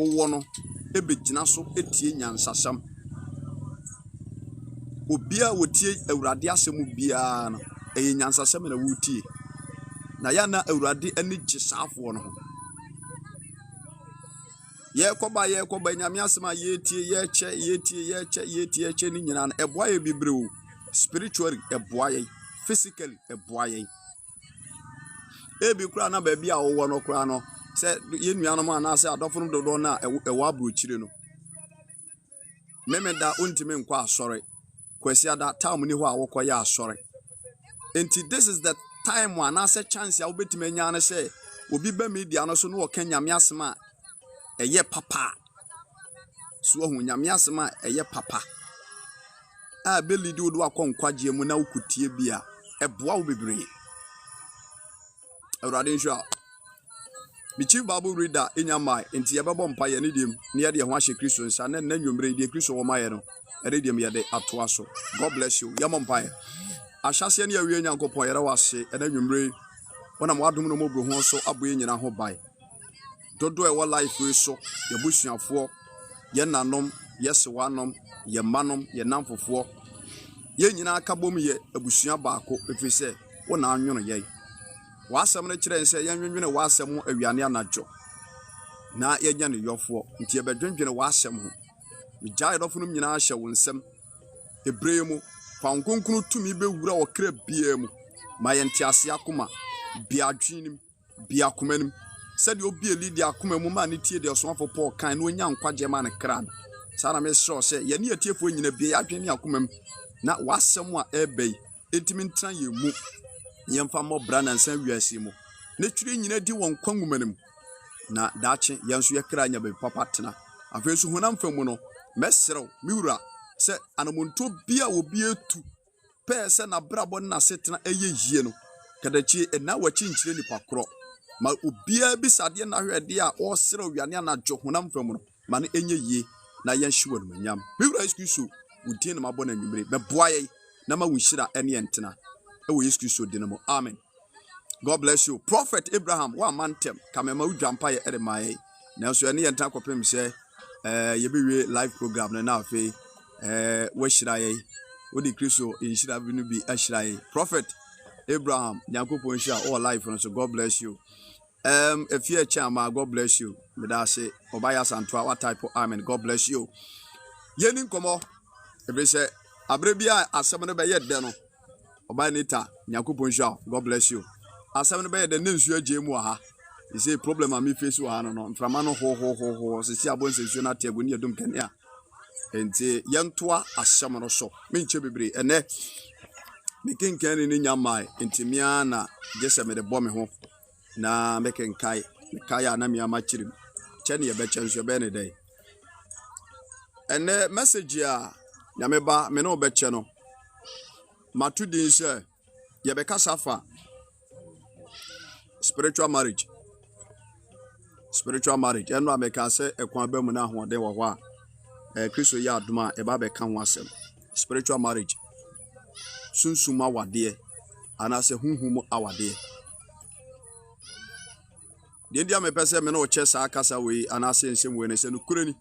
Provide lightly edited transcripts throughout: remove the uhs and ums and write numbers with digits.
wo no ebegyina so etie nyansasam obia wotie awurade asɛm bia no ɛyɛ nyansasam na wotie na ya na awurade ani gyesaafo no ho ye koba nyame asɛm a yetie ni nyina no ɛboa ye bibre o spiritually ɛboa ye physically ɛboa ye ebi kura na ba bia wo no kura no sɛ ye nuanom ana sɛ adɔfo no dodo na ɛwɔ abrochire no memeda ontime nkwa asɔre kwasi ada time ni ho a wokoya asɔre enti this is the time one na sɛ chance a wobetime nya na sɛ obi ba media no so no wɔka nyame asɛm a ɛyɛ papa so ohu nyame asɛm a ɛyɛ papa a belidi wo do akɔnkwagie mu na wokutie bia ɛboa wo bebre awurade nhwa mi chief bible reader enyamai enti yɛbɛbɔ mpa yɛ ne dim ne yɛde ho ahye Kristo nsa na nnwomre die Kristo wɔ mayɛ no ɛde yɛde atoa so. God bless you. Yɛmɔ mpa yɛ ahyase ne awie nyankopɔn yɛre wase ɛna nnwomre wona mo adom no mo bro ho so aboye nyina ho bai dodo ɛwɔ life we so yɛbusuafoɔ yɛ nanom yɛ sewanom yɛ manom yɛ namfofoɔ yɛ nyina aka bom yɛ abusua baako efi sɛ wona anwono yɛ wasɛm no kyerɛ sɛ yɛnwenwene wasɛm awiane anadwo na yɛnya ne yɔfoɔ nti yɛbɛdwenwene wasɛm ho megya yɛdɔfo no nyinaa hyɛ wo nsɛm ebree mu fa nkonkunu tumi bewura wɔ kra bia mu ma yɛnte ase akoma bia adwenim bia komanim sɛdeɛ obi elidi akoma mu ma ne tie deɛ ɔsomafo Paul kan na onya nkwagye ma ne kra no saa na mesrɛ sɛ yɛne yɛtiefo nyina bia adwene akoma mu na wasɛm a ɛbɛyi entimi ntra yɛ mu yɛmfa mo bra na nsan wiase mu ne twiri nyina di wɔn kwangumanim na daache yɛnso yɛkra nya be papa tena afei so honam famu no mesrew miwura sɛ anamonto bia obi etu pɛ sɛ na brabɔ na setena ɛyɛ yie no kadachi na wachi nkyire nipa korɔ ma obia bi sade na hwɛde a ɔsrew wiane anadwo honam famu no ma ne enye yie na yɛnhyewa no nyam miwura Kristo wudie na mabɔ na nwumre bɛboa yɛ na ma wunhyira ɛne ɛntena ɛwɔ Yesu Kristo dinamo amen. God bless you. Prophet Abraham wa mantem kamema udwampa ye edemaye nanso ene ye ntan kopem se yebewe live program na afi wo hyira ye wodi Kristo inhyira bi no bi ahyira ye. Prophet Abraham Nyankopon hyira all life no so God bless you. If you chama God bless you. Me da say obaya santoa what type of amen. God bless you. Yeni nkomo ebe se abre bia asem no be ye de no Oba Nita, Nyankopon hyira God bless you. Asem no be de nsu agye mu ha. You say problem am face wa no mframa no ho sisi abon sensu na table ni edum kane a. Enti yentoa asem no so. Menche bebre ene mekenkan ni nyamai enti mia na gese me de bɔ me ho na mekenkai mekaya na mia ma chirim. Che ne ye be chenso be ne dai. Ene message a nyameba me no be che no matu din sɛ yɛbɛka safa spiritual marriage ɛno ameka sɛ ɛkwan ba mu na ahoɔden wɔ hɔ a Kristo yɛ adom a ɛba bɛka ho asɛm spiritual marriage sunsum awadeɛ anaasɛ huhum awadeɛ deɛ ndia mepɛ sɛ me no kyɛ saa kasa wei anaasɛ nsɛm wei ne sɛ nukurani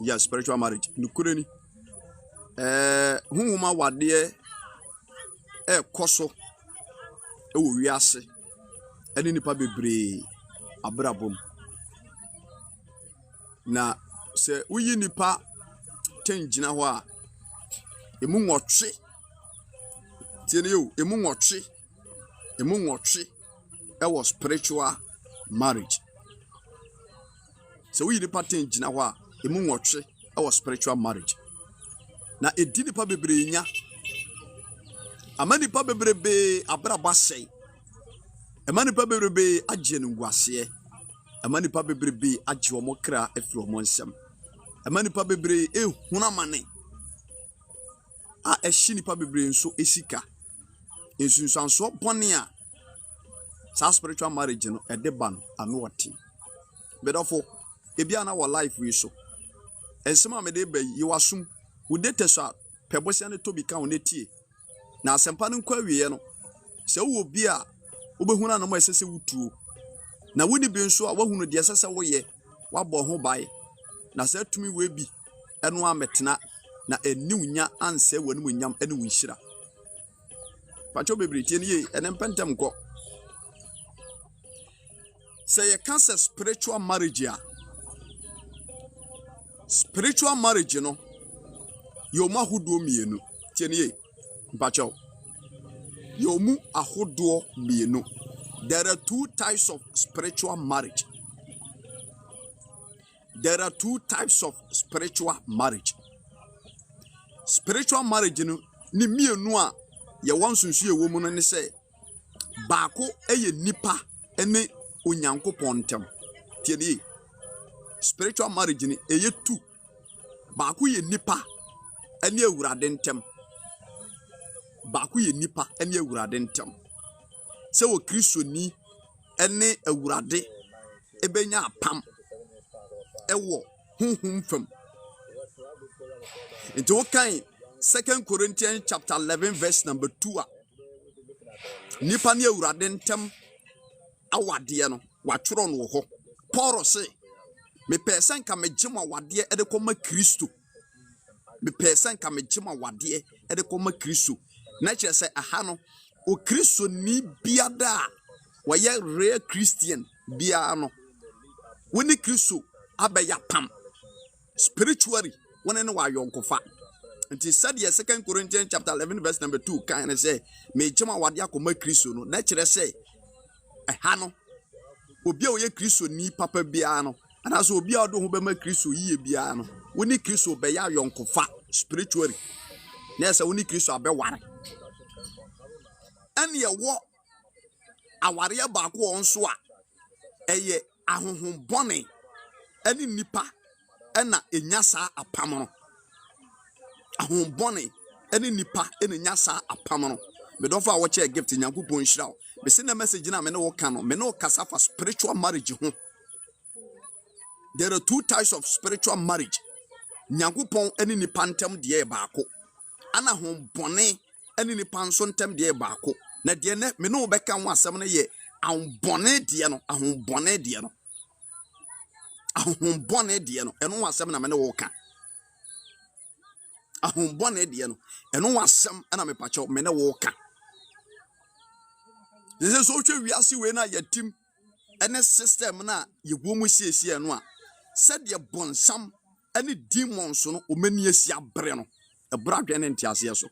yɛ spiritual marriage nukurani huhum awadeɛ koso ewo wiase ene nipa bebre abrabom na se uyi nipa tenjina ho a emu nwotwe tiene yo emu nwotwe ewo spiritual marriage se uyi nipa tenjina ho a emu nwotwe ewo spiritual marriage na edi nipa bebre nya amani pa bebrebe abraba sei amani pa bebrebe agye ngwase amani pa bebrebe agye omo kra afi omo nsem amani pa bebrebe ehunamane a ehyi nipa bebrebe nso esika ensunsanso bone a sa spiritual marriage no edeban ano oti bedofo ebia na wo life we so ensema me de ba yi wasum wo deteso pebose ne tobi ka onetie na asempa no kwa wiye no se wo bi a obehuna no ma esese wutuo na woni bi nso a wahunu de esese wo ye wabɔ ho bae na sɛ tumi we bi ɛno ametena na eni unya anse wanu munyam ene wunhyira pacho bebre tie ne ye ene mpentem ko sɛ ye ka sɛ spiritual marriage a spiritual marriage no yomu ahodo mienu tie ne ye pacho yomu ahodo mienu. There are two types of spiritual marriage. There are two types of spiritual marriage. Spiritual marriage ni mienu a ye wan sunsu ye womu no ne se baako eye nipa ene onyankopon ntem. Tie ne spiritual marriage ni eye two. Baako ye nipa ene awurade ntem. Baako ye nipa ene awurade ntem. Se wo Kristo ni ene awurade ebenya apam ewo hunhum fam. Into okay 2 Corinthians chapter 11 verse number 2 a nipa ne awurade ntem awade no watworo no ho. Paul say me person ka megema wade e de koma Kristo. Me person ka megema wade e de koma Kristo. Na kire say aha no o Kristo ni biada wa ye real Christian bia no woni Kristo abeya pam spiritually woni ne wa yonkofa nti said ye 2 Corinthians chapter 11 verse number 2 kan say me jema wade akoma Kristo no na kire say ha no obi a oye Kristo ni papa bia no ana so obi a do ho be ma Kristo yiye bia no woni Kristo beya yonkofa spiritually na say woni Kristo abeware and ye wo aware baako onso a eye ahohom bone ani nipa na enyasa apam no ahohom bone ani nipa enyasa apam no me don fa wo che gift nyankopon hira wo me se na message na me ne wo ka no me ne wo kasa for spiritual marriage ho. There are two types of spiritual marriage. Nyankopon ani nipa ntem de baako ana hom bone ani nipa nso ntem de baako na de ne me no beka ho asem ne ye ahonbone de no ahonbone de no ahonbone de no eno asem na me ne wo ka ahonbone de no eno asem na me pacho me ne wo ka ze so twa wiase we na yatim ene system na ye gwomu siesie no a said ye bonsam ene demons no omani asi abre no ebra dwen ntiase so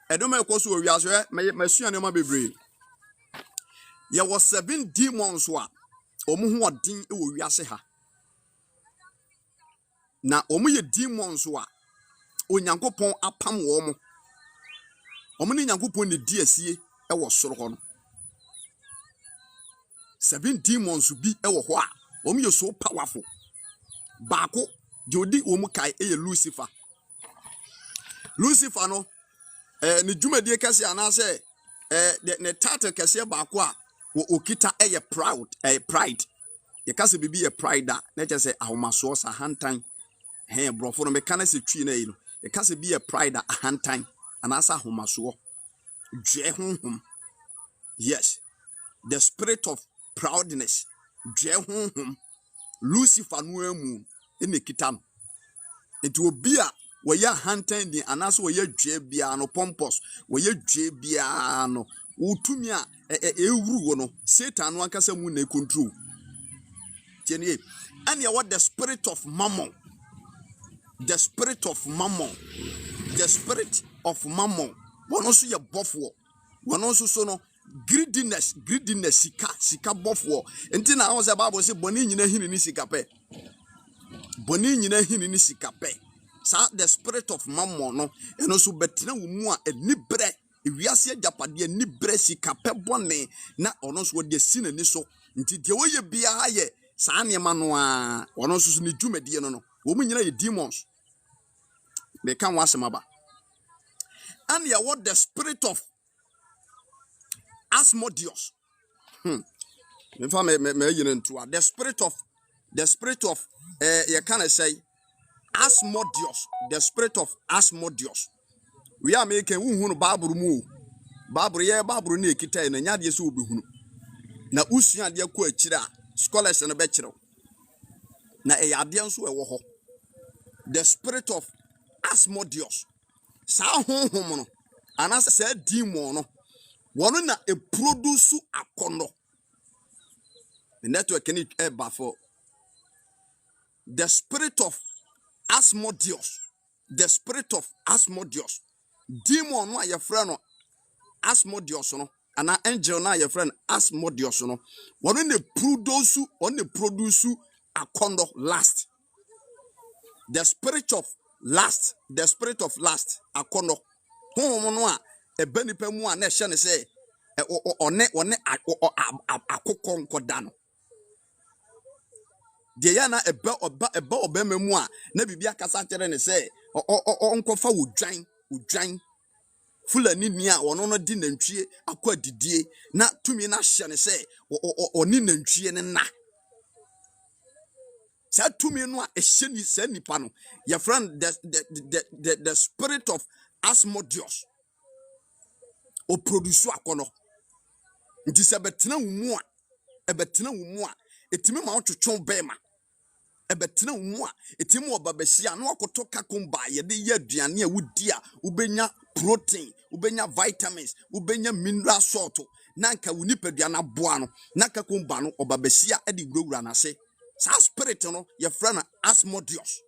edoma ekoso wiase me suane ma bebre ye was 7 demons wa omu ho odin e wo wiase ha na omu ye demons wa onyankopon apam wo mo omu ni nyankopon ne di asie e wo soro ho no 7 demons bi e wo ho a omu ye so powerful baako de odi omu kai e ye Lucifer no ne dwumadie kase anase ne title kase baako a wo okita eye pride ye kase bibi ye pride a na che se ahomaso sa hantan brofo no me kana se twi na yi no ye kase bi ye pride a hantan anasa ahomaso dwe honhom. Yes, the spirit of proudness dwe honhom Lucifer no amu ene kita no enti obi a we ya hantan din anaso we ya dwe bia no pompous we ya dwe bia no utumi a ewuru wo no Satan no ankasa mu na control tienie and what the spirit of mammon wono so ye bofo wono so no greediness sika bofo enti na ho se Bible say boni nyina hini ni sika pe sa the spirit of mammon no eno so betena wo mu a enibre ewiase agapade enibre sika pe bone na ono so de sinani so nti de wo ye bia ye sa niema no a ono so ne dwumade no wo mu nyina ye demons they can wasem aba and ya what the spirit of Asmodeus me yin nto a the spirit of you can say Asmodeus, the spirit of Asmodeus. We are making who Babru mu. Babru ne kita na nya de so obi hunu. Na usua de ko akira scholars na be kire. na eyade nso ewo ho. The spirit of Asmodeus. Sa honhom no anase sa demon no wono na e produce akono. The network can eba for the spirit of Asmodeus. The spirit of Asmodeus. Demon no your friend no Asmodeus no ana angel na your friend Asmodeus no wono na produce akono last. The spirit of last, akono. Honhom no a eba nipa mu a na ehye ne se one akokɔ nkoda no. De ya na eba obema a na bibia akasa kere ne se onkofa odwan fulani ni a ono no di nantwie akɔ adidie na tumi na hye ne se oni nantwie ne na. Sa tumi no a ehye ni sa nipa no your friend the spirit of Asmodeus o produce akono. Nti se betena wo mu a etimi ma otwotwo bema ebetena wo mu a etimi obabehia na okoto kakumba ye de ye aduane a wudi a ubenya protein, ubenya vitamins, ubenya mineral salt na nka wo nipadua na boa no na kakumba no obabehia e de wurawura na se. Sa spirit no your friend Asmodeus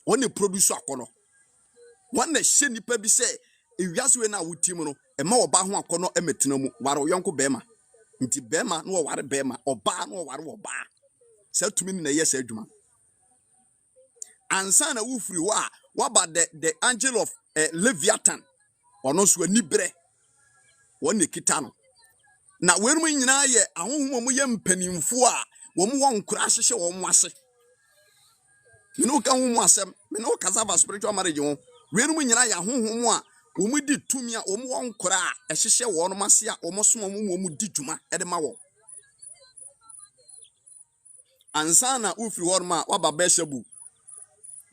one produce akono. One hye nipa bi se ewiase we na wotim no e ma oba ho akono emetena mu ware yonko bema. Nti bema no ware bema, oba no ware oba. Sa tumi ni na yes adwuma. Ansa na wufiri wo a waba the angel of Leviathan ono so ani bre won kita no. Na wenum nyina ye ahohom mo ye mpanimfo a wo mo won kura hyehye wo mo ase. Me no ka wo mo asem, me no kasa ba spiritual marriage wo. Wenum nyina ye ahohom a wo mo di tumi a wo mo won kura a hyehye wo no mase a wo mo som wo mo di dwuma e de ma wo. Ansa na ufiri wo ma waba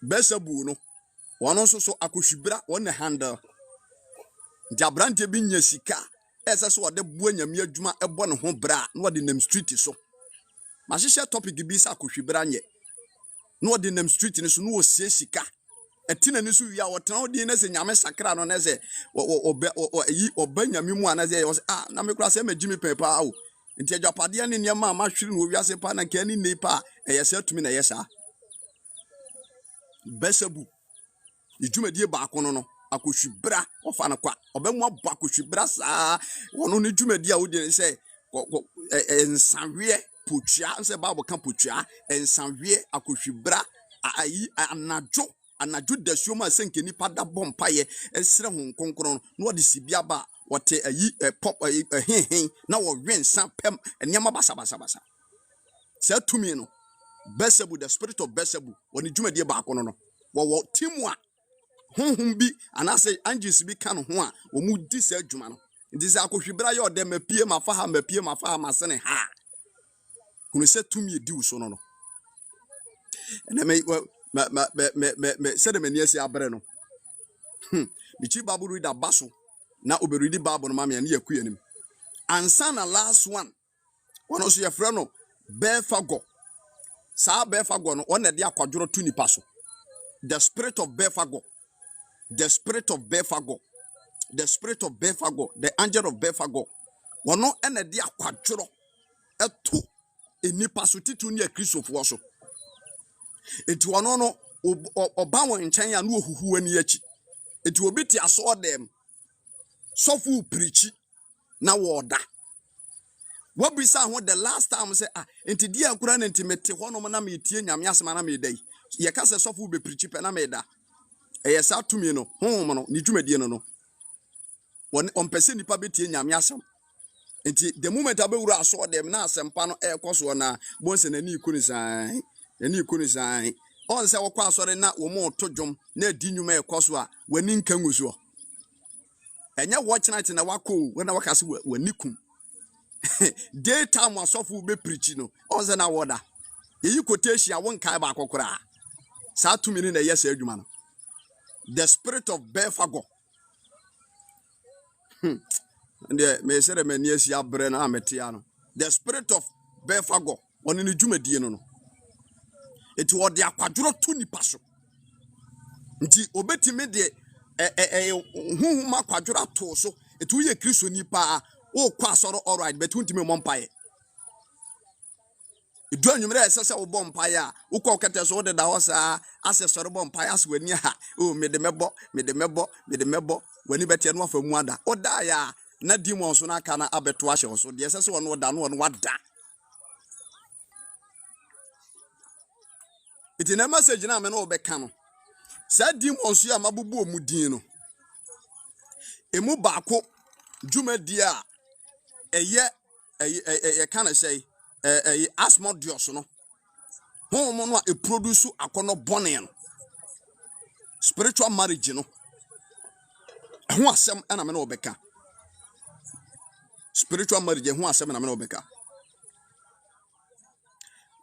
Besabu no wono so akohwibra won ne handle. Jabrante bi nya sika ese so wode bo nyame adwuma ebo ne ho bra na wode nam street so. Ma hye topic bi sa akohwibra nye na wode nam street ni so no wo sie sika etina ni so wi a wotena wode na se nyame sakra no na se oba nyame mu ana se na me kura se magimi pepa o nti adwapade ne niam ma hwiri no wiase pa na kan ni nepa eyese atumi na yesa. Besabu ijumedie ba akono no akohwibra ofa na kwa obemu abo akohwibra saa wono ne jumedie a wodi se ensanwe potua nse bible kan potua ensanwe akohwibra ayi anajo dasio ma senke nipa da bompaye esre ho konkron no wodi sibia ba wote ayi pop hen na wo wensan pem enyama basa sa tumi no. Besabu, the spirit of Besabu, when you jumedi ba akono no wo timwa honhom bi anase angels bi kan ho a wo mu di sa adwuma no. Nti se akohwibra ye ode mapie mafa ha masene ha hunu se tumi edi wo so no. Na me se de mani asi abre no bichi Bible reader baso na oberidi Bible no ma me na yakue nim ansa na last one one also your friend no Befago. Sa Befago no one de akwadworo tu nipa so. The spirit of Befago, the spirit of Befago, the angel of Befago wono ene de akwadworo etu enipa so titu ne Kristofo so. Enti wono no oba won nchen ya na ohuhu ani achi. Enti obi ti aso dem sofu preachi na woda wabisa ho the last time say enti dia akura na enti mete ho no na me tie nyame asema na me dai ye ka se sofu be preachi pe na me da eye sa tumi no honhom no ni dwumadie no won ompese nipa be tie nyame asem enti the moment abewura aso dem na asempa no ekoso na bonse na ni ikuni san on se wokwa asore na wo mo to dwom na adi nwuma ekoso a wani nka nguso enye watch night na wako we na wakase wani kum daytime asofu be preach no on se na woda yi quotation won kai ba akokora sa tumi ni na yes adwuma no. The spirit of Befago and me say me ni asi abre na ametia no. The spirit of Befago on ni dwumadie no eti wo de akwadworo to nipa so nti obetime de huhuma kwadworo to so eti wo ye Kristo nipa wo kwa soro all right but untime mompaye edu anwumre esese wo bompaye a wo kwa kete so wo de da ho saa ase soro bompaye ase wani ha o mede mebo wani betie no afa mu ada oda ya na demon so na aka na abeto ahye so de esese wo no da no wada iti na message na me no obeka no sa demon so ya mabubu omudin no emu baako dwumadi a eye kana say Asmodeus no homo no e produce akono bone no spiritual marriage no ho asem na me no obeka spiritual marriage ho asem na me no obeka.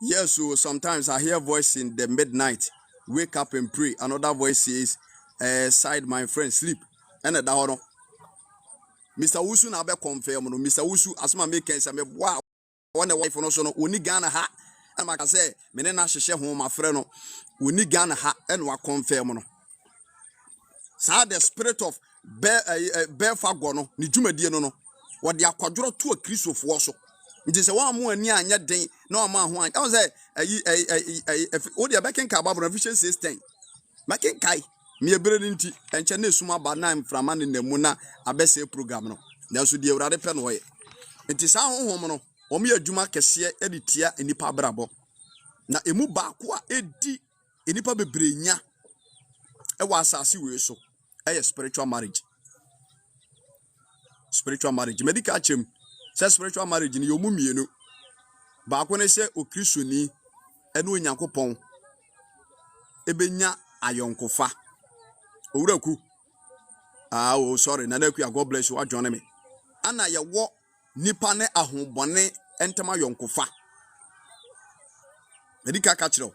Yes, so sometimes I hear voice in the midnight, wake up and pray. Another voice says, side my friend, sleep. And that one, Mr. Wusu na be confirm no. Mr. Wusu asma make sense. Me wow, one wife no so no. Oni Ghana ha. And I can say, me na hwehwe ho my friend no. Oni Ghana ha and wa confirm no. Sa the spirit of bear fago no. Ni dwumadie no no. Wo de akwadworo to a Kristofo so. Nti se wa mo ani anya den na o ma ho an. I say o de beken ka Bible Ephesians 6:10. Making kai me ebere nti enche na esuma ba na mframa ne namu na abese program no. Na so de Awurade pe no hoye. Nti sa honhom no o me adwuma kese editia enipa brabo. Na emu ba ko a edi enipa bebrenya e wa asase we so. Spiritual marriage. Spiritual marriage. Medical chem. Say spiritual marriage ni yomu mienu. Ba ko ne se okristoni ene onyankopon ebenya ayonkofa. Owuraku. Oh sorry, nanaku ya God bless you join me. Ana ye wo nipa ne ahobone entema yonkofa. Medical ka kire.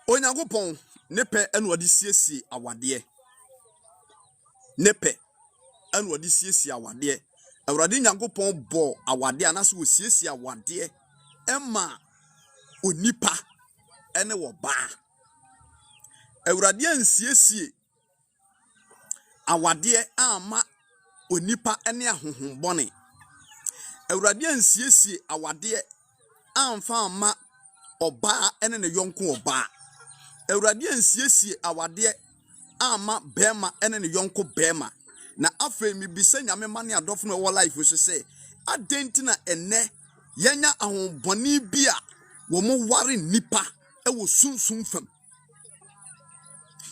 Onyankopon nepe ene odi siesie awade. Nepe ene odi siesie awade. Awurade Nyankopon bo awade anase wo siesie awade ema onipa ene wo ba. Awurade ansiesie awade ama onipa ene ahohombone. Awurade ansiesie awade amfa ama oba ene ne yonko oba. Awurade ansiesie awade ama bema ene ne yonko bema. Na afa mi bisa nyame mane adofo no wo life so say adenti na ene yenya ahombone bia wo mo ware nipa e wo sunsun fam.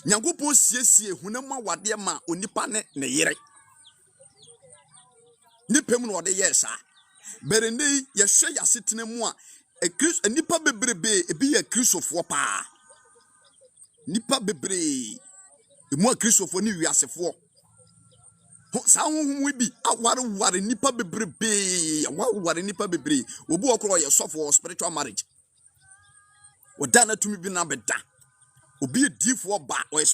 Nyankopon siesie hunama wade ma onipa ne yere. Nipa mu no de yesa. Berende ye hwe yasetena mu a nipa bebrebe ebi ye Kristofo pa. Nipa bebre emu a Kristofo ni wiasefo. Sa honhom bi aware nipa bebrebe aware nipa bebre obu okro ye sofo spiritual marriage odana tumi bi na beda obi edifo ba or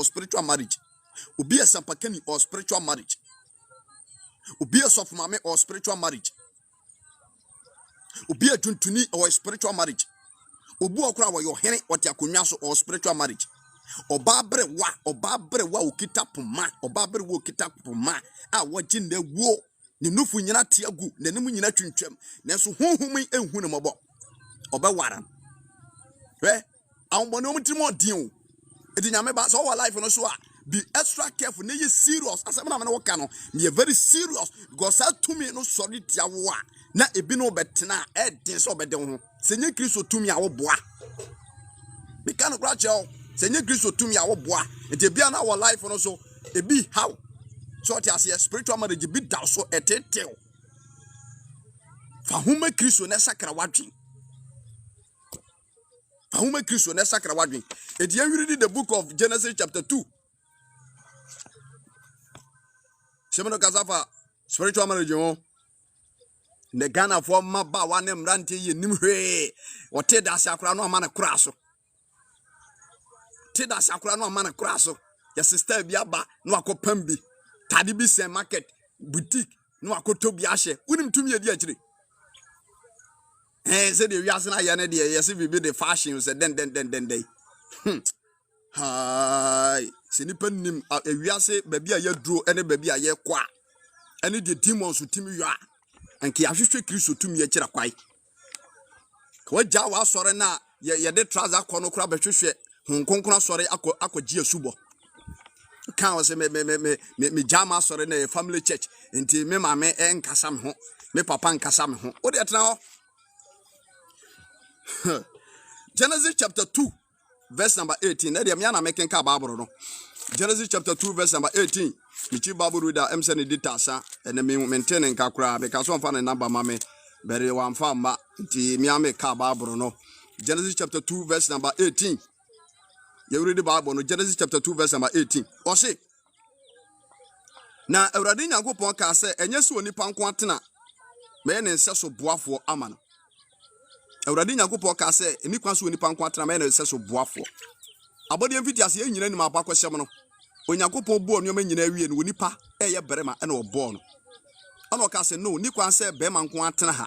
spiritual marriage obi esapakani or spiritual marriage obi esofo mame or spiritual marriage obi ajuntuni or spiritual marriage obu okro wa yo hene ote akonwa so or spiritual marriage Obabre wa okita poma obabre wa okita poma a waji na wo ne nufu nyina tiagu ne nemu nyina twintwam nanso honhom ehunu ne mobo obewara awon omutimo din edi nyame ba so wa life no so a be extra careful na ye serious asem na me wo ka no me very serious because that to me no sorry tia wo a na ebi no betena e din so obeden ho senye Kristo tumi a wo boa me kan no gracho senye Kristo tumi a wo boa enti bia na our life no so ebi how so ti ase spiritual marriage bi da so etetel fa homa Kristo na sakra wadwen fa homa Kristo na sakra wadwen enti you read the book of Genesis chapter 2 Semono kazafa spiritual marriage ho ne Ghana for maba wa ne mrante ye nim hwe wote da ase akora no ama na kura so Tida sakura no amana kuraso ya sister bi aba no akopam bi tade bi sen market boutique no akoto bi ahye unim tumi edi akire Said the Yasana Yana, yes, if you be the fashion, said then they. Hi, Sinipen, a Yase, baby, a year drew, and a baby, a year qua. Any the demons with Timmy ya, and Kiashi Christo to me a cheraquai. What Jawa Sorena, ye de trouser corner crab a shushe, whom Concona sorry, Aqua Gia Subo. Can't say me jama sorry, family church, until me mamma and Cassam home, me papa and Cassam home. What that now? Genesis chapter 2, verse number 18. Nediamiana making Kababro. Genesis chapter 2, verse number 18. Michi Babu reader Emseni Ditasa, and the maintaining Kakra, because one fan and number mammy, very one farmer, the Miami Kababro. Genesis chapter 2, verse number 18. You read the Bible, Genesis chapter 2, verse number 18. Or say, now, a Radina go ponka say, and yes, when you panquantina, men and Sasso Bois Aman. Awurade Nyankopɔn ka sɛ enikwa so onipa nko atena me na sɛ so boafo abɔde mfiti ase nyina nim abakwasɛm no Onyankopɔn bo onyo nyina awie no onipa ɛyɛ berema ɛna ɔbɔ no ana ɔka sɛ no nikwa sɛ bɛma nko atena ha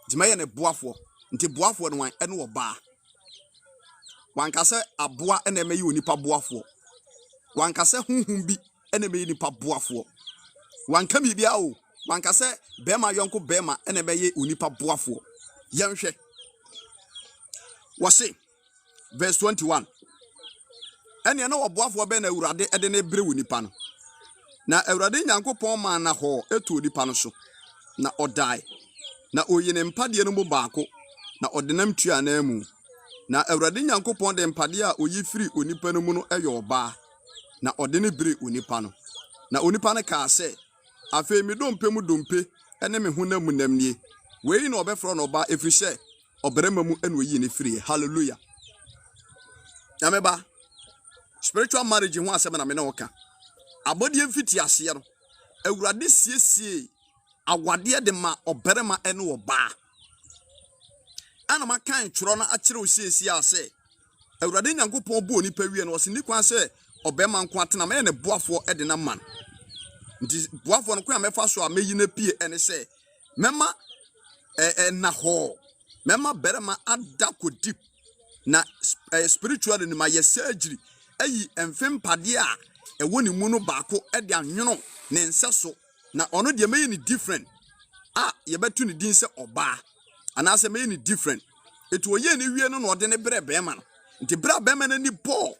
dimaye ne boafo nti boafo no wan ɛne ɔbaa wanka sɛ aboa ɛna ɛmɛyi onipa boafo wanka sɛ hunhum bi ɛna ɛmɛyi nipa boafo wanka bibia o wanka sɛ bɛma yɔnko bɛma ɛna ɛmɛyi onipa boafo yɛnhwɛ Wase verse 21. Ene na oboafo be na Awurade ede na ebre wonipa no. Na Awurade Nyankopɔn ma na ho eto onipa no so. Na ɔdae. Na oyine mpade no mu baako. Na ɔde nam tua na mu. Na Awurade Nyankopɔn de mpade a oyi firi onipa no mu no ɛyɛ ɔbaa. Na ɔde ne bre onipa no. Na onipa no ka sɛ afei me dompe mu dompe ene me honam nam nie. Wei na ɔbɛfrɔ no ɔbaa efiri sɛ oberema mu enu yi ne free. Hallelujah. Yameba. Spiritual marriage ho asem na me na woka. Abodi mfiti ase no. Awurade siesie awade de ma oberema enu oba. Ana makan tworo na akire osiesie ase. Awurade Nyankopɔn bo onipa wie no wose ni kwan se obema nko atena me ne boafo de na man. Nti boafo no kwa mefa so a meyi na pie ene se mema na ho mema berema ada ko deep na spiritual ni ma surgery ayi emfem pade a woni mu no baako de anwono ne nseso na ono de meyi ni different ye betu ni din se oba ana se meyi ni different etu oye ni wie no na ode ne bre bema no nti bra bema na ni bo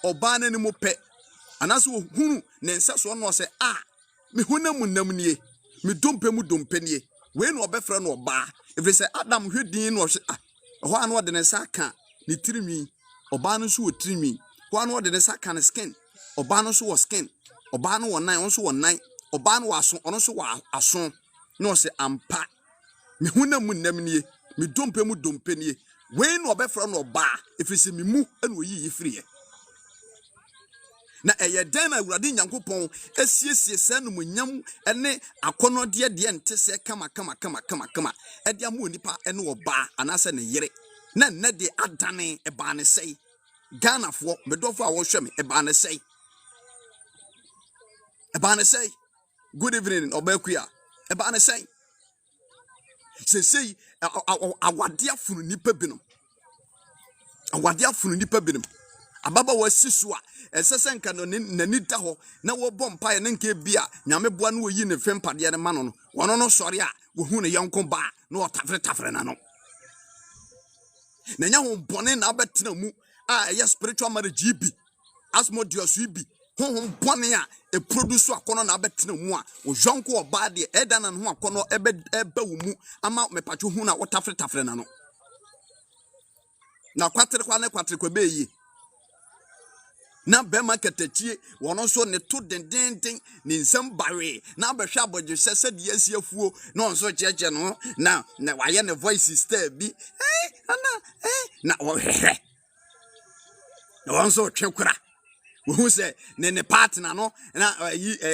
oba na ni mo pe ana se ohunu ne nseso no se me hunamu nam nie me dompe mu dompe nie we no obefra no oba if say Adam hwedin no ho anu de ne saka ni tirimi oba no so wo tirimi ho anu de ne saka ne skin oba no so wo skin oba no wo nan on so wo nan oba no aso ono so wo aso no say ampa me hunamu nam nie me dompe mu dompe nie we no obefra no oba if say me mu anu oyi free na den na Awurade Nyankopɔn asiesie sɛ no munyam ene akonode de ente sɛ kama ede amu nipa ene oba anase ne yere na ne de adane eba ne sei Ghanafoɔ medofo a wo hwɛ me eba ne sei good evening obakua eba ne sei sei awade afunu nipa binom ababa wasisu a esese nka no nani da ho na wo bom pae ne nka bia nyame boa no yi ne fempade ne ma no wono no sɔre a wo hu ne yonko ba na wo tafre na no na nya ho bone na abetena mu a spiritual marriage bi asmodious bi ho bone a produce akono na abetena mu a wo yonko oba de eda na ho akono eba wo mu ama mepatwo hu na wo tafre na no na kwatere kwa be yi na bema ketachie wono so ne to den ne nsem bare na behwe abodje sese de asiafuo na onso cheche no na waye ne voice star bi na wo hehe na onso twekura wo se ne partner no na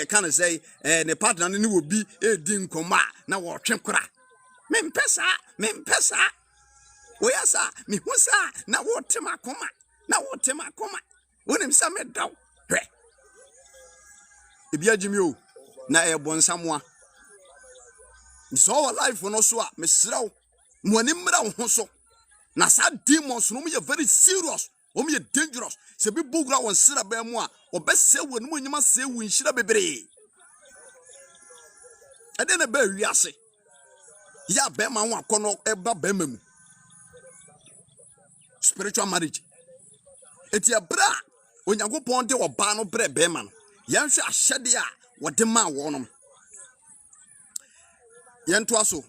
can say ne partner no ne wo bi edi nkoma na wo twekura mempesa oyasa mi husa na wo tema koma wonim sa me daw hwe ebia jimi o na ebonsamwa so life no so a mesrew Mwani mra ho so. Na sa demons no me very serious. O me dangerous. Se bi bugra won sira ba mu a, obese wonu mu nyima se wu nhira bebre. Ade na ba wiase. Ya be ma ho akono eba ba mamu. Spiritual marriage. Eti abra Onyankopon de oba no bre be ma no. Yanhwe ahyede a wode ma wonom. Yento aso.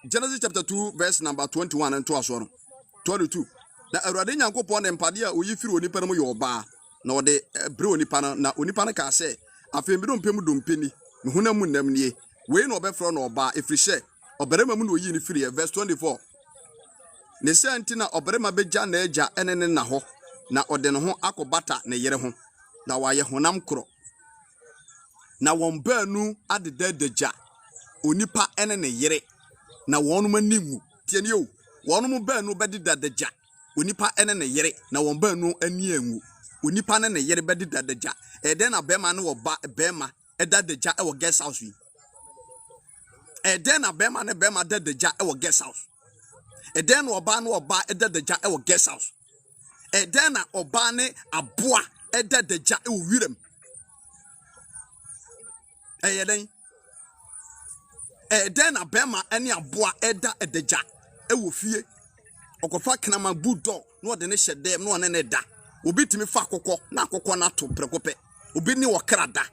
Genesis chapter 2 verse number 21 and 22. Na Awurade Nyankopon de mpade a oyifiri onipa no yo oba na ode bre onipa no na onipa no ka se afembi do mpem do mpeni mehunam nam nie we no obefro no oba efiri hye obarema mu no oyi ni firi verse 24. Ne se antina obarema beja na eja enene na ho na ode no ho akobata ne yere ho na waye honam kro na won baanu adedadaja onipa enene yere na wonum animu tieni o wonum baanu bedidadaja onipa enene yere na won baanu ani anwu onipa ne yere bedidadaja eden na bema ne oba bema edadaja e wo guest house wi eden na bema ne bema dadaja e wo guest house eden na oba edadaja e wo guest house eden na oba ne aboa edadaja e wo wirem eden na bema ene aboa eda edaja e wo fie okofa kenama budo no de ne hyede no ne da obi timi fa akokɔ na akokɔ na to prekope obi ni wokrada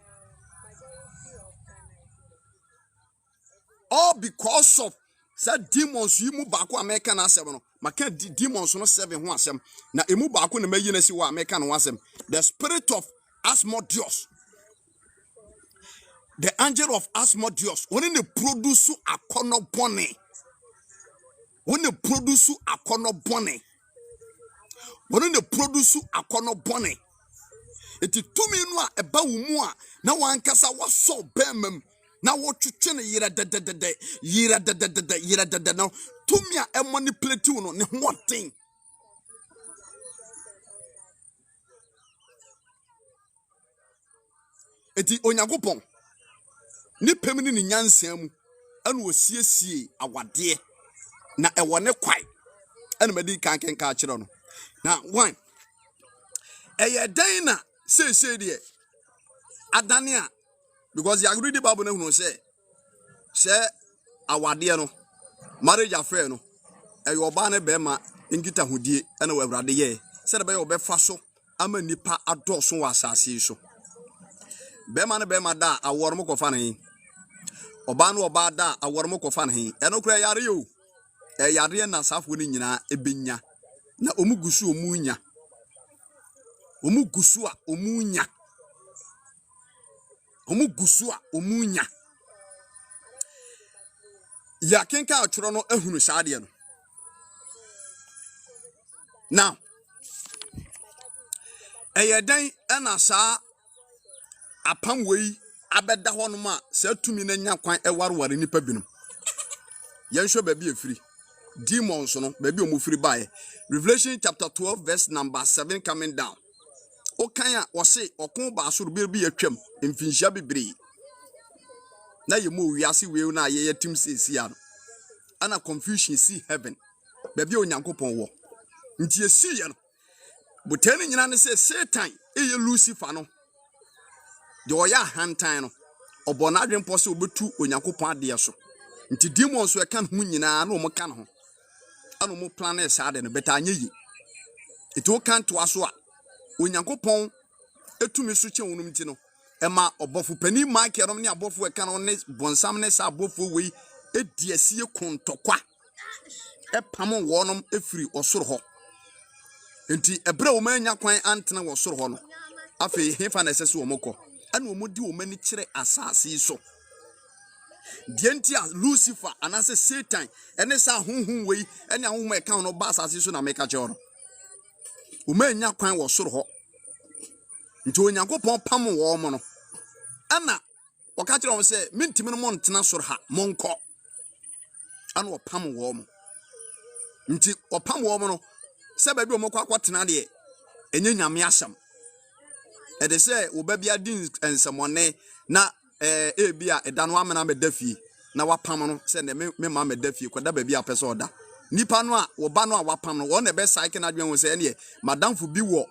all because of said demons you mu baako America na asem no maka demons no 7 ho asem na emu baako na mayi na si wa America no asem the spirit of Asmodeus, the angel of Asmodeus when they produce akono bone when they produce akono bone when they produce akono bone eti tumi no a eba wo mu a na wankasa waso bemam na wo twetwe ne yira dedede no tumi a e manipulate wo no ne hoten eti Onyankopon ni pemini ni nyansam mu anu osiesie awade na ewo ne kwai anu medi kanken ka kire no na one eye dan na say de adane a because you read the Bible na hunu say awade no marriage affair no eye oba ne be ma nkita hodie na wawrade ye say de be obefa so ama nipa adoso wa asase so be ma ne be ma da aworo mo kofa ne oba no oba da aworo mo kofa ne eno kura yare yo yare na safo ni nyina ebenya na omugusu omunya omugusu a omunya ya kenka atworo no ahunu saade no now eyedan na sa apam wei abeda honom a sa tumi na nya kwan ewarware nipa binum yenhwe ba bi efiri demons no ba bi omufiri bae Revelation chapter 12 verse number 7 coming down okanya wose okon ba asoro bi atwam mfinhia bebre na yemu wiase we na ye yatim sesi ya no ana confusion see heaven ba bi Onyankopon wo nti esi ya no botani nyina ne se Satan eye Lucifer no de oya hantan no obona adwempo se obetu Onyankopon ade so nti demons we kan hu nyina na o mo kan ho ana mo plan sa ade no beta anyeyi eto kan to aso a Onyankopon etumi so che wonum ti no ema obofu pani mark yerom ne abofu e kan no ne bonsam ne sa abofu we ediesie kontokwa e pam wonom efiri osoro ho enti ebre wo manya kwan antena wo soro ho no afi hefa na sese wo mokọ ana wo modi wo mani kire asase so dienti a Lucifer anase Satan ene sa hunhun we ene ahunhun e kan no ba asase so na meka che ho wo manya kwan wo soro ho nti Onyankopon pam wo mo no ana oka kire wo se mintimi no mo ntena soro ha monko ana wo pam wo mo nti opam wo mo no se ba bi omokwa akwatena de enye nyame asam e de se wo ba bia din ensemone na bia edano amena medafie na wapam no se ne me ma medafie kwada ba bia pese oda nipa no a wo ba no a wapam no won na be cycle na dwen wo say ne madam fu bi wo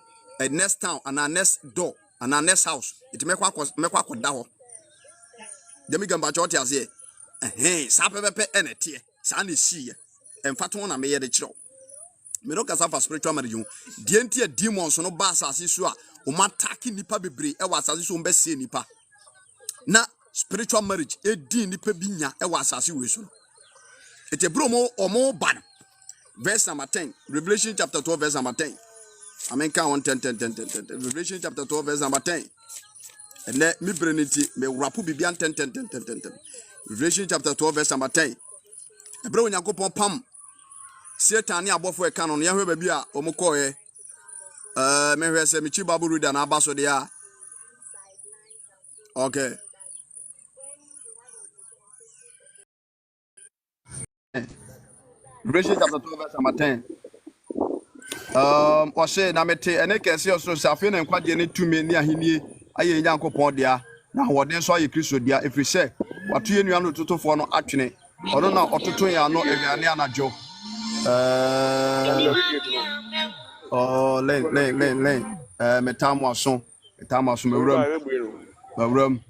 next town and next door and next house it mekwa akoda ho demi gamba choti ase sa pepepe enete sa na sie emfato na meye de kiro me no kasa for spiritual marriage die ntie demons no ba asase so a o mataki nipa bebre e wa asase so mbesie nipa na spiritual marriage edi nipa binya e wa asase we so ete bro mo omo ban verse number 10 Revelation chapter 12 verse number 10 amen kan 10 Revelation chapter 12 verse number 10 and let me bring it me rapu bibian 10 Revelation chapter 12 verse number 10 ebro nyankopon pam Satan ni abofo e kanon ye hwe ba bi a omuko ye me hwe se Michi Bible reader na abaso de a okay Revelation chapter 12 verse number 10 o se na mete ene kese osoro safe na nkwaje ne tumi ni ahenie aye nyankopon dia na woden so aye Kristo dia efrise watu ye nua no totofo no atwene ono na ototo ya no ewiane anajo len metamo aso mewram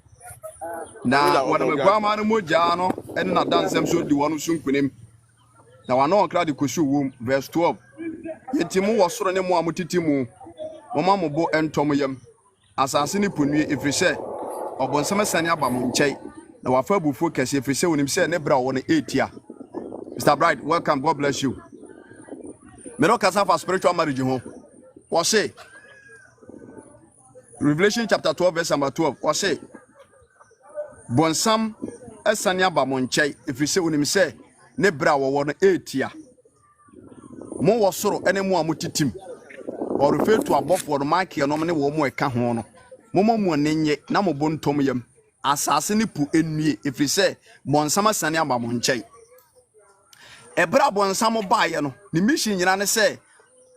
na wona megwa ma no moja no ene na dansem so di wono so nkunim na wano onkra de kosu wom verse 12 yetimu wo soro ne mo amutitimu moma mobo entom yam asase ni ponue efrise obonsam sane aba mo nkyai na wafa bufo kese efrise wonim se ne bra wo ne etia Mr. Bright, welcome. God bless you. Me no kasa for spiritual marriage ho. What say? Revelation chapter 12 verse number 12. What say? Bonsam esania ba mo nkyai efrise wonim se ne bra wo no etia. Mo wo soro ene mo amutitim. Or refer to above for mark ye no me wo mo eka ho no. Mo nenye na mo bontom yam. Asase ne pu enwie efrise bonsam esania ba mo nkyai. Ebra bonsam baaye no ni mission nyina ne se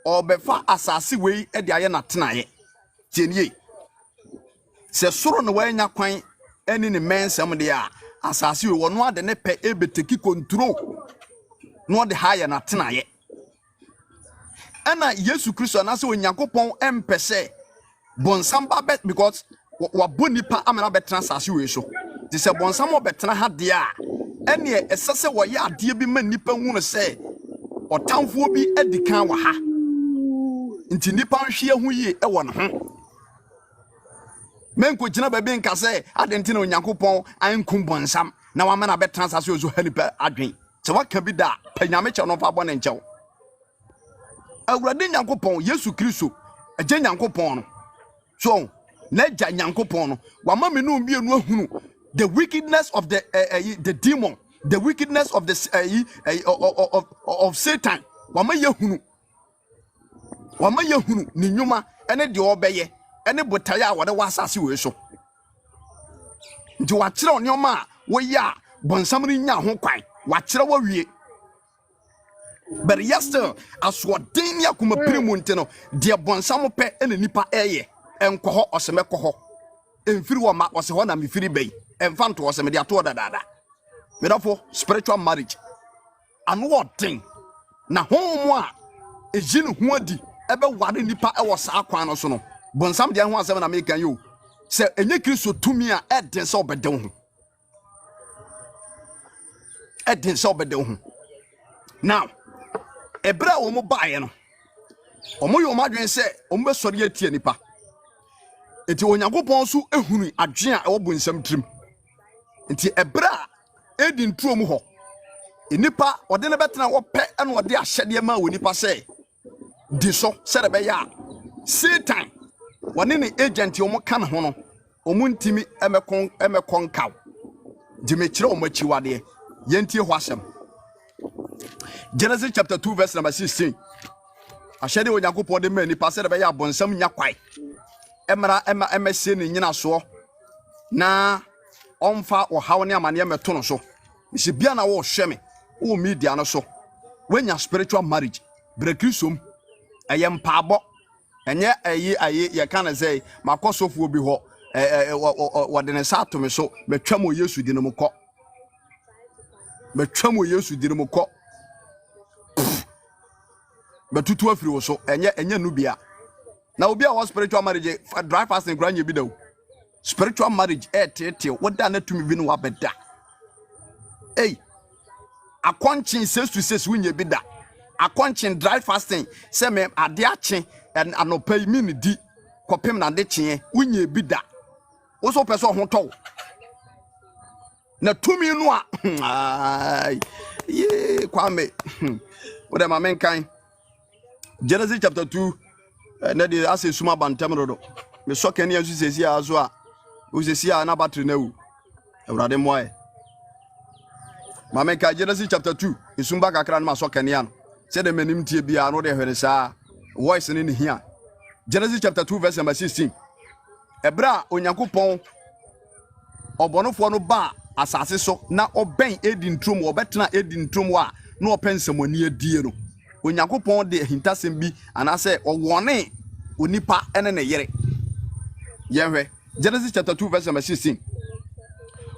obefa asase wei e de aye na tenaye tienie se soro no wanya kwan eni ne mensam de a asase wei wono ade ne pe ebeteki control no de haye na tenaye ana Yesu Kristo na se onyankopon empese bonsam ba bet because waboni pa amena betena asase wei so ti se bonsam obetena ha de a ene esese wo ya ade bi ma nipa hunu se otamfo bi edikan wa ha nti nipa nhwe hu yi e wo no ho menko gina ba bi nka se adenti na onyankopon ankum bonsam na wa mena betena asase ozo ha nipa adwen se waka bi da panyame che no fa bɔ ne nkyɛw awurade nyankopon Yesu Kristo agye nyankopon no so na agya nyankopon no wa ma me no mbienu ahunu the wickedness of the demon, the wickedness of the of Satan. Wama yehunu ni nyuma ene de obeye ene botaya wode wasase we so. Nti wa kire onyoma wo ya bonsam ni nya ho kwan wa kire wa wie. But yesterday aswodin ya kuma primu nteno de bonsam pe ene nipa eye enko ho osemekɔ ho emfiri wo ma ose ho na mefiri bei emfanto ose me de ato dada medafo spiritual marriage ano thing na homo a ejinu ho adi ebe ware nipa e wo saa kwan no so no bonsam de ho asem na me kan yo se enye Kristo tumi a eden se obeden ho eden se obeden ho now ebra wo mo baaye no omo yo madwen se omo be sori atie nipa enti onyankopon so ehunu adwen a ewo bonsam trim enti ebra edin tuo mu ho enipa ode ne betena wo pe ene ode ahyede ma wo nipa se di so se de be ya Satan wone ne agent omo kan ho no omo ntimi emekon kaw di me kire omo chiwade yentie ho asem Genesis chapter 2 verse number 16 ahyede onyankopon de ma nipa se de be ya bonsam nya kwai emra emese ne nyina so na onfa ohaw ne amane meto no so isi bia na wo hwe me wo media no so wenya spiritual marriage brekisom ayem paabo enye ayi ye kan say makosofo bi ho wode ne sa to me so metwa mo Yesu di no mko metwa mo Yesu di no mko betutu afiri wo so enye nubia na obi a was spiritual marriage dry fasting granye bi dawo spiritual marriage tete woda na tumi bi no wabeda akonchin 6 to 6 wunye bi da akonchin dry fasting se me ade ache anopa mi ne di kopem na de chie wunye bi da wo so pese ho to na tumi no a ye kwame wo dem amenkan Genesis chapter 2 na de ase suma bantem rodo me so kan ya susesi azo a usesi a na battery na wu awrade moye mamenkan Genesis chapter 2 isumba kakra na maso kan ya no se de manim tie bia no de hwere saa voice ni hia Genesis chapter 2 verse number 16 ebra onyankopon obonofo no ba asase so na oben edintrum obetena edintrum a na opensamoni adie no onyankopon de hintasem bi anase owone onipa ene ne yere yehwe Genesis chapter 2 verse number 16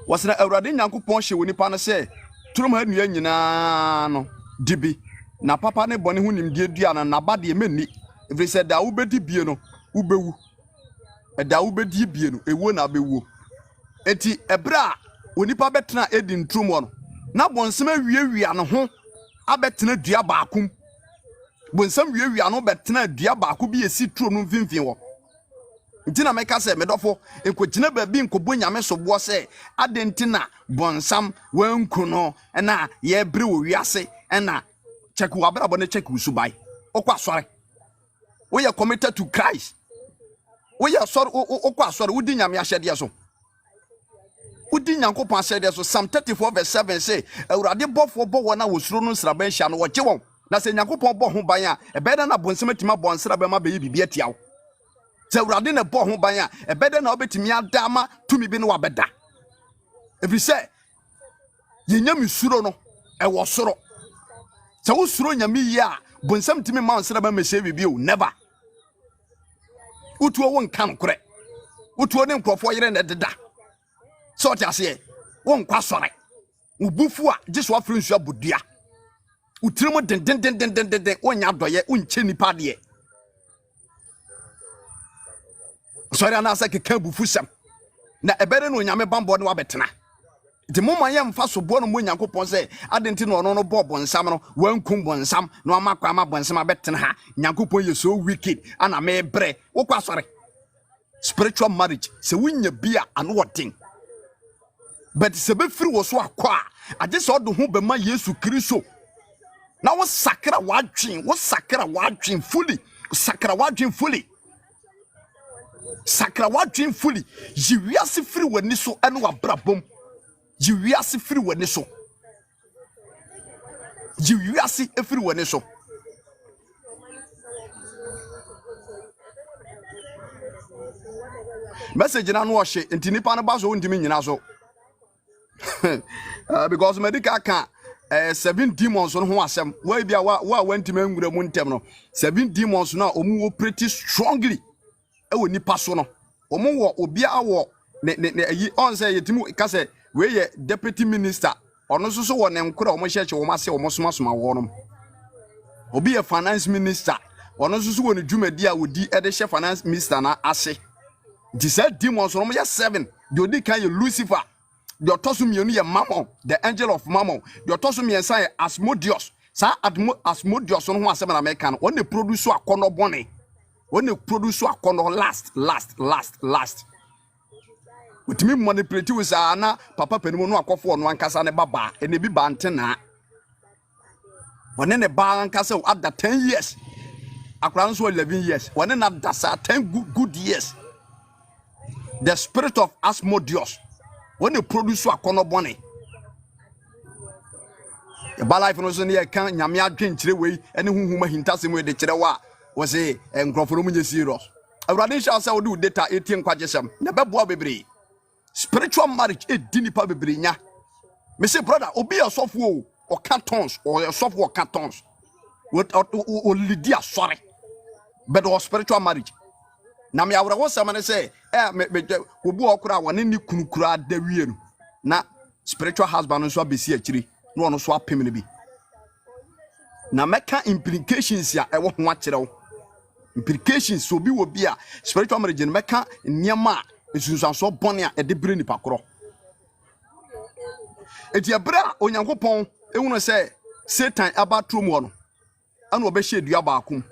wasna awrade nyankopon hye onipa no se turum ha nua nyina no dibi na papa ne bone hu nimdie dua na nabade menni every said da ubedi bie no ubewu da ubedi bie no ewo na bewu enti ebra onipa betena edintrum no na bonsem awiewia no ho abetena dua baakum bonsam wiewia no betena dua baako bi esi turo no mfimfin wo ntina meka se medofo enkogina baabi nkobo nyame sobo se adentina bonsam wanku no na ye bre wo wiase na cheku abrabo ne cheku subai okwa sore we are committed to Christ we are sorry okwa sore udi nyame ahyede so udi nyankopon ahyede so Psalm 34 verse 7 say awurade bofo bo wona wosuro no nsraban hia no woje won na se nyankopon bo ho ban a ebeda na bonsem atima bo nsraban ma be bibia tiawo se awurade na bo ho ban a ebeda na obetimi adama tumi bi no wabeda ebi se yenyam suro no ewo soro se wo suro nyame yi a bonsem timi ma nsraban ma hye bibia o never utuo won kan kore utuo ne nkrofo yere na deda so ti ase won kwa sore ubufu a jiso afre nsu abodua utirimo den onya doye unche nipa de sore na asa keka bufu sem na ebere no nyame bambo ne wabetena de moma ye mfa so bo no mo nyankopon se adenti no no bobo nsam no wankum bo nsam no amakwa ma bo nsam abetena ha nyankopon ye so wicked ana me bre wo kwa sore spiritual marriage se wunya bia ano woten but se be free wo so akwa ade se odo ho be ma Yesu Kristo na wo sakra wadwen fully sakra wadwen fully jiwiase free wani so ene wabrabom jiwiase free wani so jiwiase free wani so message na no wo hye enti nipa no ba so ndimi nyina so because medical can 7 demons on ho asem wa bia wa wantima nwura mu ntem no 7 demons na omu operate strongly e wo nipa so no omu wo obia awo ne ayi on say yetimu ka say we ye deputy minister ono so wo ne nkura omo hyeche wo mase omo soma wo no obi ye finance minister ono so wo ne dwumadi a wodi e de hye finance minister na ase di say demons no mo ye 7 de odi kan ye Lucifer the autosum yenu ye Mammon, the angel of Mammon. The autosum yen say Asmodeus. Sa Asmodeus on who asem American. When they produce a corner bonnet. When they produce a corner last. With me manipulate with ana papa penimo no akofo no ankasa ne baba e ne bi bantena. When ne ba ankasa at the 10 years. Akran so 11 years. When na dasa 10 good years. The spirit of Asmodeus. When you produce a corner bonnet, a life no so near can Yamia drink way, and whom hintas with the Chedawa was a and Grofromunia serious. A radish also do data 18 quadrasam, never boy baby. Spiritual marriage, a dinny pabibrina. Mr. Brother, obe a soft wool or cantons or a soft war cantons. What Lydia sorry, but or spiritual marriage. Na me awra wo samane say me obu okura woni ni kunukura dawie no na spiritual husband so abesi akiri no ono so apem ne bi na meka implications ya ewo ho akyerɛw implications so bi wo bi a spiritual marriage no meka niema esunsanso bɔne a ɛde bre nipa korɔ eti ebra onyankopɔn ehunu sɛ Satan abatrom wɔ no ana obɛhye dua baakom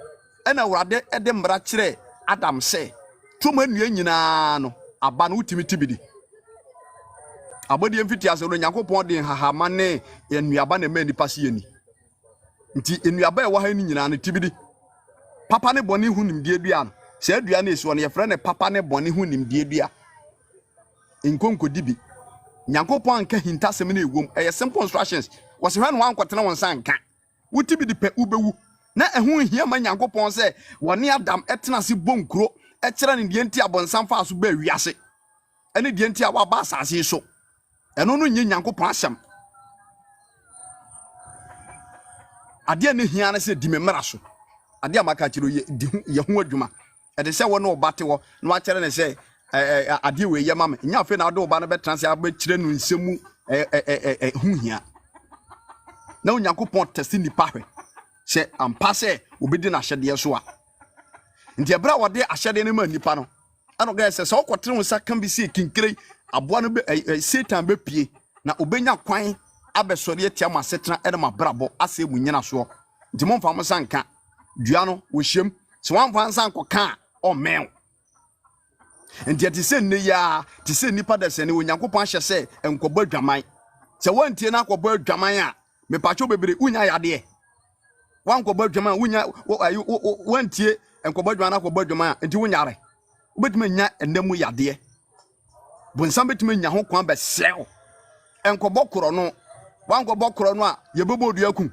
ɛna Awurade ɛde mmara kyerɛ Adam sɛ trom anua nyinaa no aba no wutimi tibidi abɔde mfiti ase no onyankopɔn de hahama ne enuaba na ma nipa se yeni nti enuaba ɛwɔ ha ni nyinaa no tibidi papa ne bɔne hu nimdie dua no sɛ adua na esi wɔ no yɛfrɛ ne papa ne bɔne hu nimdie dua nkonkodi bi nyankopɔn anka hintasɛm na ewom ɛyɛ simple instructions wɔse hwɛ no wankɔtena wɔn nsa nka wuti bi de pɛ ubewu na ɛho hia ma nyankopɔn sɛ wɔne Adam ɛtena se bonkuro ɛkyerɛ ne die nti abɔnsam fa so ba wiase ɛne die nti a waba asase so ɛno no nye nyankopɔn asɛm ade ne hia ne sɛ di me mmara so ade amaka kyerɛ ye ho adwuma ɛde sɛ wɔne ɔbate wɔ na wakyerɛ ne sɛ ade we ye ma me nya afi na ade ɔba no bɛtena se abɛkyerɛ no nsɛmu ho hia na onyankopɔn testi nipa hwɛ sɛ ampa sɛ obedi na hyɛdeɛ so a nti ebra wɔde ahyɛdeɛ no ma nipa no ana ɔgɛ sɛ sɛ ɔkɔtere wo nsa kan bi sɛ kinkire aboa no Satan bɛpie na obenya kwan abɛsɔre atia ma setena ɛde ma brabɔ asɛ mu nyina soɔ nti momfa mo sanka dua no wo hyem sɛ wamfa nsa nkɔka ɔmɛn nti ɛte sɛ nne ya te sɛ nipa da sɛ ne onyankopɔn ahyɛ sɛ nkɔbɔ adwaman sɛ wantie na akɔbɔ adwaman a mepacho bebre unya yadeɛ wankɔbɔ adwaman unya wantie nkɔbɔ adwaman akɔbɔ adwaman enti wunyare obetuma nya enemu yadeɛ bonsam betuma nya ho kwan bɛsɛw nkɔbɔ korɔ no wankɔbɔ korɔ no a yebebo dua kum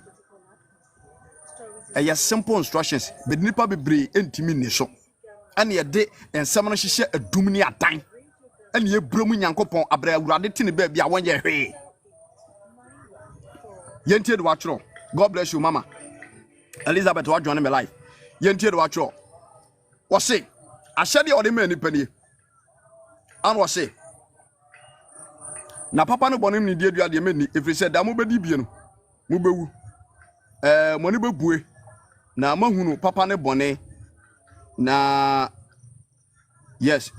ɛyɛ simple instructions but nipa bebre entimi ni so ɛne yɛde nsɛm no hyehyɛ adum ne adan ɛne yɛbrɛmu nyankopɔn abra Awurade tene ba bia wɔnyɛ hwee yentie de watro God bless you mama Elizabeth wa join me life yentie de watro wo se ahyɛde ɔde ma nipa nie an wo se na papa no bɔne ne die dua de ma ni efiri sɛ da mo bedi bie no mo bewu mo ne bebue na mahunu papa ne bɔne na yes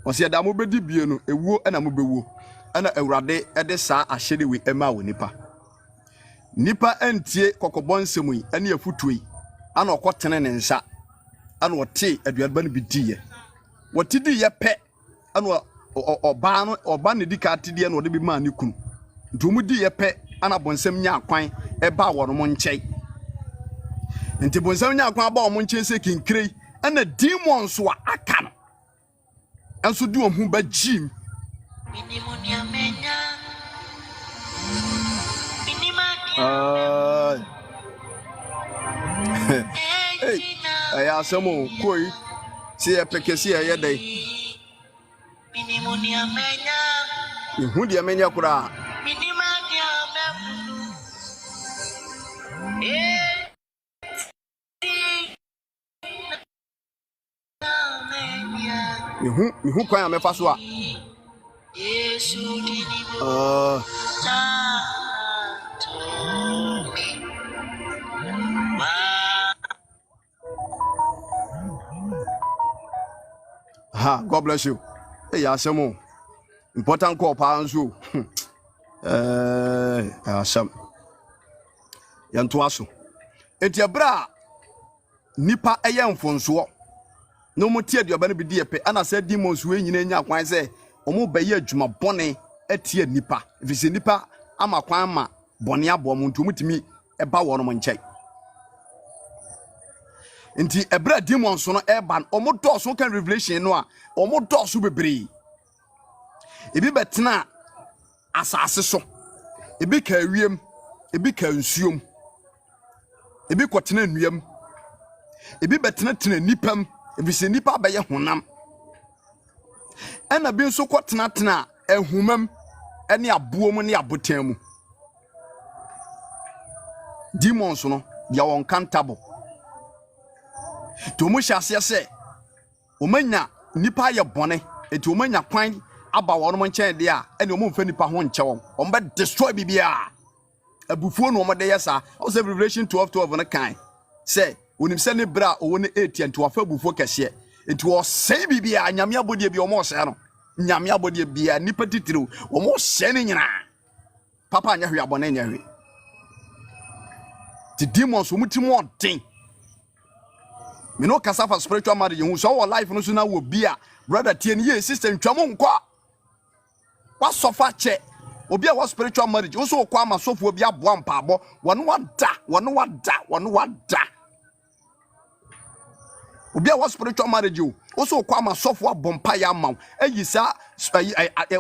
wo se da mo bedi bie no ewuo na mo bewu ana Awurade ɛde saa ahyɛde we ɛma wo nipa entie kokobon nsɛm yi ane afutuo yi ana ɔkɔtene ne nsa ana ɔte aduaba no bi diye wɔte diye pɛ ana ɔba ne dika atedie na ɔde bi ma ne kunu ntomu diye pɛ ana bonsam nya akwan ɛba wɔ no mo nkyɛn nti bonsam nya akwan ba wɔ mo nkyɛn sɛ kinkirei ana demons wa aka no enso di wɔn ho ba jim hey asemo koi si epekesi ye dey ihu dia menya kura ihu kwan amefa so a God bless you. Hey, Asamo. Important call, Pansu. Asam. Yantuasu. Etiabra nipa eya mfonso. No mo tie de obane bi die pe ana say demons we nyina nya kwan say omo baye adwuma bone atie nipa. Ifise nipa ama kwan ma bone abo mo ntu mutimi eba wo no mo nkyai. Nti ebra demons no eba omo dɔso kan revelation no a omo dɔso bebre ebi betena asase so ebi ka awiem ebi ka nsuom ebi kɔtena nnuam ebi betena tena nipam ebi se nipa bɛyɛ honam ɛna bi nso kɔtena tena ehumam ɛne aboom ne abotan mu demons no dia wɔn kantable to mo hyase se o manya nipa ye bone eti o manya kwan aba wo no nkyɛn de a ɛne o mo mfa nipa ho nkyɛ wɔn o mba destroy bibia abufuo no omode yesa o say Revelation 12:12 no kan say onim se ne bra o woni 8 enti wafa abufuo kese enti wo sei bibia nyame abodie bi o mo se no nyame abodie bia nipa titiriw o mo se ne nyina papa anya hwe abone nya hwe the demons omutimo den me no kasa for spiritual marriage hu so wo life no so na wo bia brother tie ne ye sister ntwamo nkọ wa sofa che obi a was spiritual marriage wo so kwa masofo obi aboa mpaabo wono wada obi a was spiritual marriage wo so kwa masofo abompa ya maw ayisa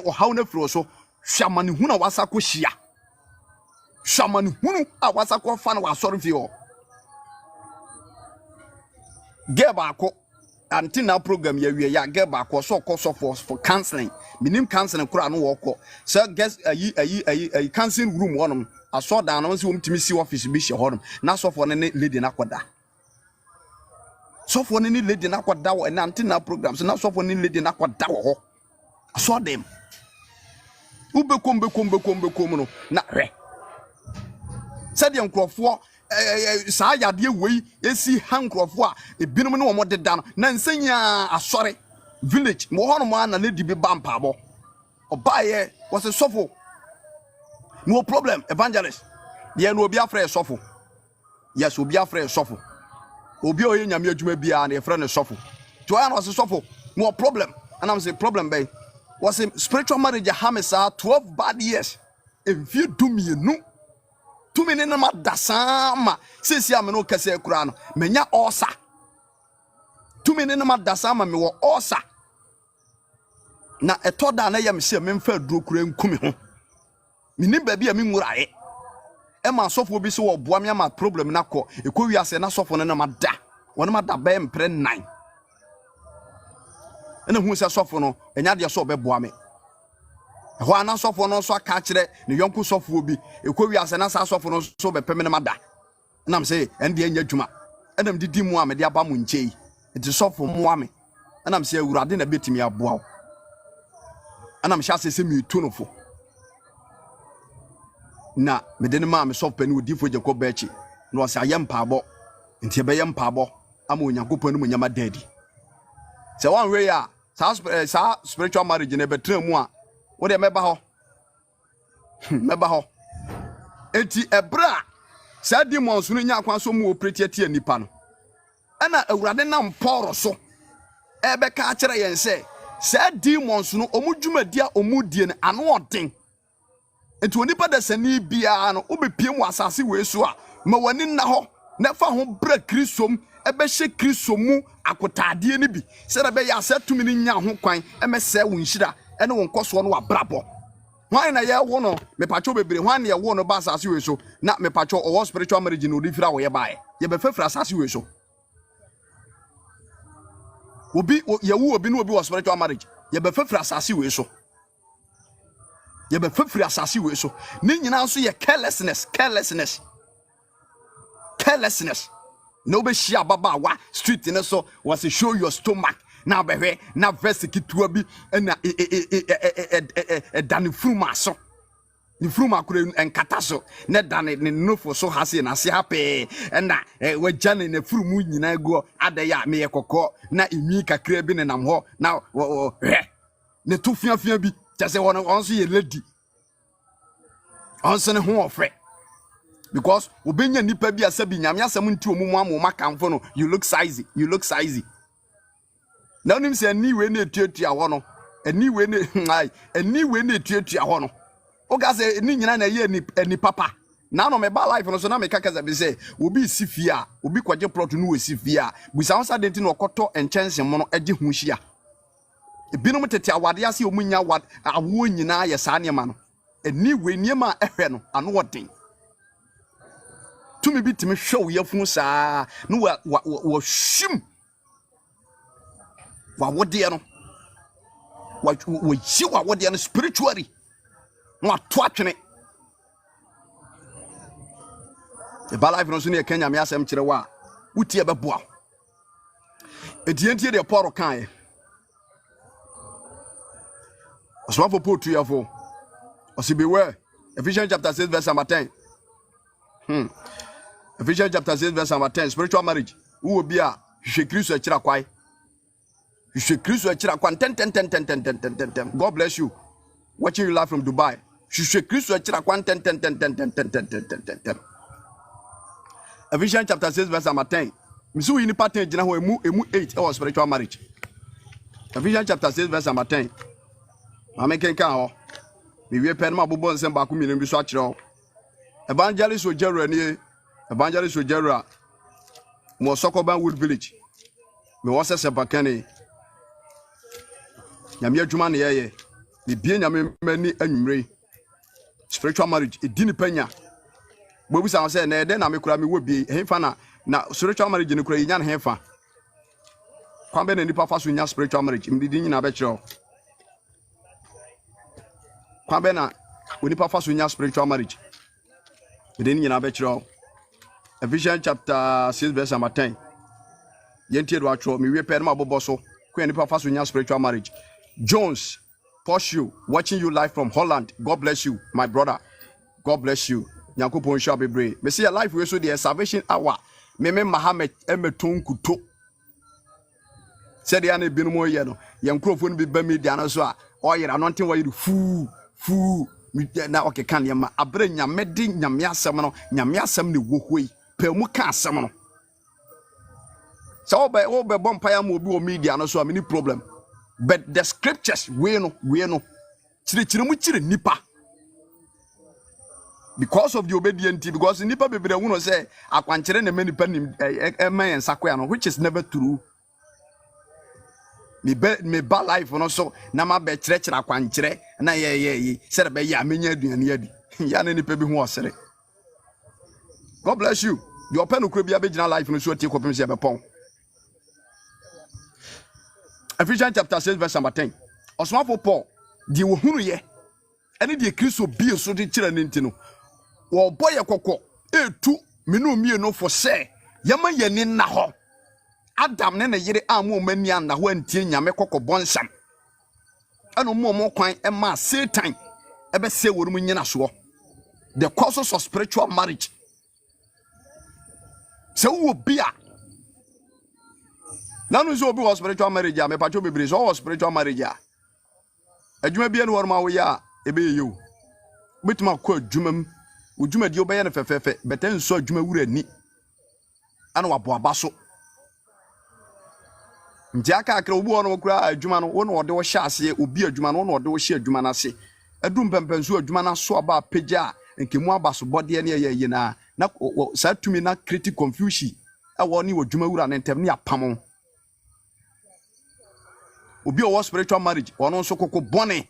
o haw na firo so hwamane hu na wasako hia hwamane hu a wasako fa na wasori fi ho geba ako antina program ya wie ya geba ako so koso for counseling minim counseling kura no woko so guess ayi counseling room wonom aso dan no se womtimi si office bi hye honom na so for ne lady na koda so for ne lady na koda wo na antina program so na so for ne lady na koda wo ho aso dem ubekom no na hwe sɛdeɛ nkurɔfoɔ saa yade wei esi hankrɔfoɔ a ebinom ne wɔn deda no na nsenya asɔre village mo hɔ no ma na lady bi ba mpaabɔ ɔbaayɛ wɔsɛ sɔfo no problem evangelist yɛ no obi afrɛ sɔfo yes obi afrɛ sɔfo obi oyɛ nyame adwuma bia na yɛfrɛ no sɔfo to ya no wɔsɛ sɔfo no problem and am say problem bɛn wɔsɛ spiritual marriage hamisa 12 bad years emfie dumienu tumi ne ma dasama sesi ame no kese kura no menya osa tumi ne ma dasama me wo osa na etoda na yam se me mfa duro kura nkumi ho mini ba bia me nwurae e ma sofo bi se wo boa me ama problem na kɔ ekowi ase na sofo ne ma da wona ma da ba mpre 9 ena hu se sofo no enya de so obeboa me ho ana sofo no so aka kire ne yonko sofo obi ekowi ase na sa sofo no so be peme ne mada nam se ende anya dwuma enam didi mu a me de aba mu nchei enti sofo mu ame enam se awurade na betimi aboa wo enam sha se mi tunofo na me de ne ma me sofo pani odifo Jacob Bechi no se ayem paabo enti be yem paabo ama onyankopɔn no mu nyama dadi se one way a sa spiritual marriage ne betra mu a wo de meba ho enti ebra sa demons no nya kwan so mu operate atia nipa no ana awurade na mporo so ebe ka kire yen se sa demons no omudwumadia omudie ne ano oden enti onipa da sani bia no obepie mu asase we so a ma wani na ho na fa ho bra krisom ebe hye krisom mu akotade ne bi se da be ya asatumi ni nya ho kwan emese wo nhira ene won koso no wabrabo hwan na ye wo no me pacho bebre hwan na ye wo no ba asase we so na me pacho o spiritual marriage no di fira wo ye bae ye be fafira asase we so obi ye wo obi no obi wo spiritual marriage ye be fafira asase we so ye be fafira asase we so ni nyina so ye carelessness no be shia baba wa street ne so was show your stomach na behwe na verse kitua bi na dane fruma so ni fruma kure enkata so na dane ne nofo so hase na se hape na wajane na frumu nyina go adaya me yekokɔ na imi kakra bi ne nam ho na ne to fiafia bi tase won so ye lady onse ne ho ofre because obenya nipa bi asabi nyame asem nti omumu amoma kanfo no you look sizy na onim se ani we na etuatua ho no ani we na etuatua ho no o ga se ni nyina na ye ani papa na no me ba life no so na me kaka za be se obi sifia obi kwaje plot no we sifia busa won sa denti no okoto enchense mo no age hu hia ebinom tete awade ase omunya awo nyina ye sa ne ma no ani we niema ehwe no ano odin tumi bi timi hwe wo yafun saa no wa shim wa wode no wa yi wa wode no spiritually no ato atwene e ba life no so ne Kenya me asem kire wa wutie beboa edientie de Paul kan oswa for potu yafo osibewe Ephesians chapter 6 verse 10 Ephesians chapter 6 verse number 10. Spiritual marriage. Who will be a Christ echira kwai? Christ echira kwan 10. God bless you. Watching you live from Dubai. Christ echira kwan 10. Ephesians chapter 6 verse number 10. Misu yini pattern jina ho emu 8 or spiritual marriage. Ephesians chapter 6 verse number 10. Mama kenkan ho. Me wie pen ma bobo nsem ba ku minim bi so a kire ho. Evangelist Ojeru ni Evangelist Ojeru mo Sokoban Wood Village. Me wo sese bakane. Nyame adwuma ne yeye. Me bie nyame mani anwumre. Spiritual marriage edini panya. Bobu sa say na ede na me kura me wo bie hemfa na spiritual marriage ni kura yinya na hemfa. Kwambe na nipa fa so nya spiritual marriage mdidi nyina be kire ho. Kwambe na onipa fa so nya spiritual marriage. Mdidi nyina be kire ho. Ephesians chapter 6 verse number 10. Yentie do atro me wie pere ma bobo so kwa nipa fa so nya spiritual marriage. Jones Porsche watching you live from Holland. God bless you my brother. God bless you. Nyankopon sha bebre. Me say life we so the salvation hour. Me Muhammad emeton kuto. Said ya na binu mo ye no. Ye nkrofo no bi ba media no so a oyera no nten wayiri fu na okekan ye ma abre nyame de nyame asem no nyame asem ne wohoi pe mu ka asem no. So obe bompaya mo bi o media no so a many problem. But the scriptures we no chire mu chire nipa. Because of the obedience, because nipa bebre hu no say akwanchere na many nim men sakwa no, which is never true. Me ba life no so na ma be kire akwanchere na ye say be ya menya aduane adi ya na nipa bi hu osere. God bless you. Your pen okro bia be gina life no so tie kopem se be pon. Ephesians chapter 6 verse number 10. Osmafo Paul di wo hunu ye ene di Kristo bi so de kire ne ntino wo boye kokko etu menu mie no for say yama yani na ho Adam ne yere amu mani an na ho antie nyame kokko bonsam eno mo kwan e ma Satan e be se woru nyina so the causes of spiritual marriage. So wo bia nanu so obi was spiritual marriage a me pacho bebre so was spiritual marriage a adwuma bia no worma wo ya ebe yewu bituma ko adwumam ujuma di obeye na fefefe beten so adwuma wura ni ana wabo abaso nti aka akra obi wono kura adwuma no wono ode wo hya ase obi adwuma no wono ode wo hya adwuma na ase adum pempenso adwuma na so aba pagya nkemu abaso bode ne ye na sa tumi na create confusion e woni wo adwuma wura na ntem ne apam obi o spiritual marriage wono so kokko bone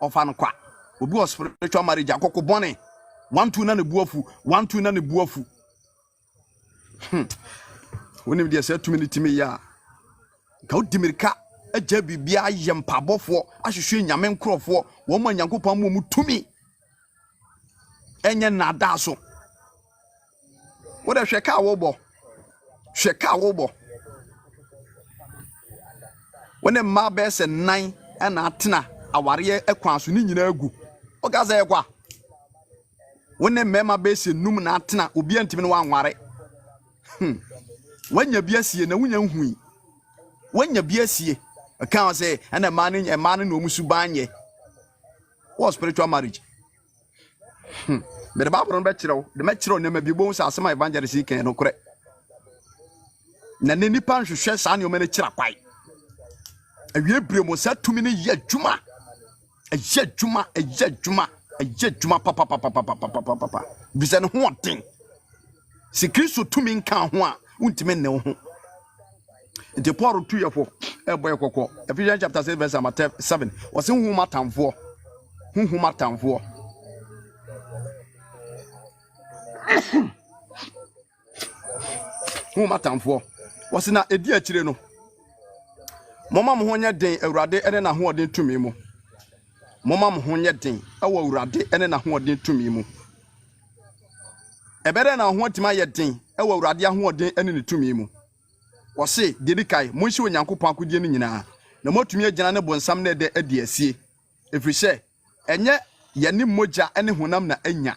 ofan kwa obi o spiritual marriage akokko bone 1-2 na ne buafu 1-2 na ne buafu woni me dey say 2 minutes me ya ka odimirika agya bibia yempabofo ahwehwe nyame nkrofo wo ma nyankopon mu tumi enye nada so wo de hweka wo bo wone ma be se nan na atena aware ekwan so ni nyina agu ogaza ekwa wone mema be se num na atena obi antimi no wanware wanya biasie na wunya nhui wanya biasie kan say na man no omusu banye what spiritual marriage the Bible no be kire the me kire no ma bi bo sa asema evangelist kan no kore na nipa nhwehwe sa ne o ma ne kira kwai awie bremo sa tumi ne ye adwuma papa bisa ne ho oden si Kristo tumi nka ho a untime ne ho nti Paul tu yefo e boy kokko Ephesians chapter 6 verse 7 wose hu matamfo hu matamfo wose na edi akire no mama mo honya den awurade ene na ho oden tumi mu mama mo honya den awo awurade ene na ho oden tumi mu ebere na ho tima ye den awo awurade ho oden ene ne tumi mu wose dedikai monhye onyankopon akodie no nyina na motumi agina ne bonsam na de adi asie efrise enye ye ne moja ene honam na anya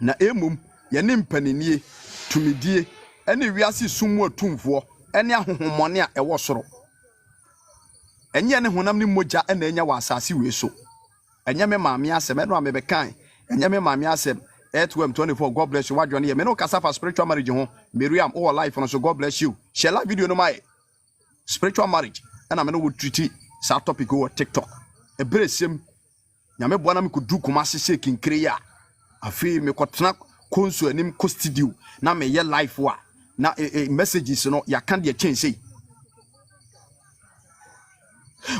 na emum yɛne mpanini tumidie ɛne wiase sumu atumfoɔ ɛne ahohomɔne a ɛwɔ soro ɛnyɛ ne honam ne mogya ɛna ɛnya wɔ asase wei so ɛnyɛ me maame asɛm ɛno a mebɛkan ɛnyɛ me maame asɛm 8M24 God bless you wadwane yɛ me no kasa fa spiritual marriage ho Miriam all life no so God bless you share live video no my spiritual marriage ɛna me no wo treat sa topic over TikTok ebere sem nyame boa na me kodu Kumasi se kinkire ya afi me kotena konso anim ko studio na me ye live wa na messages no ya kan de change sei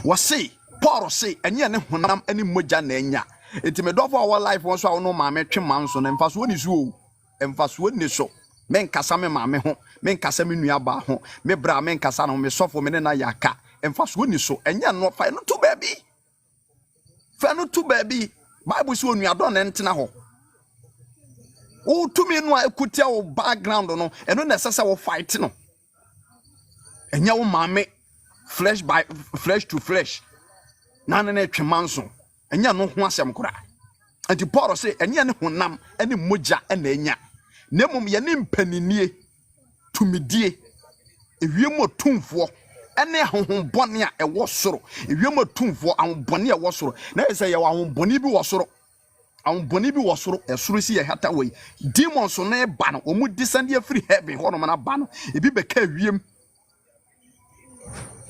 wase Paul say enye ne honam ani mogya na enya enti me dofo our life won so a no ma me twe man so na mfaso ni so o mfaso ni so men kasa me ma me ho men kasa me nua ba ho me bra men kasa no me sofo me ne na yaka mfaso ni so enye no fa no to baby fa no to baby Bible say onua don na ntena ho o to me no akutia o background no eno na sesa wo fight no enye wo ma me flesh by flesh to flesh na na twe manso enya no ho asem kora anti Paul say enya ne honam ene mogya ena enya nemum ye ne mpaninie tumidie ewiem otumfo ene honhombone a ewo soro ewiem otumfo ahonbone a ewo soro na say ye ahonbone bi wo soro ahonbone bi wo soro esoro si ye hata we demons no e ba no omu descend free heaven ho no na ba no ebi beka ewiem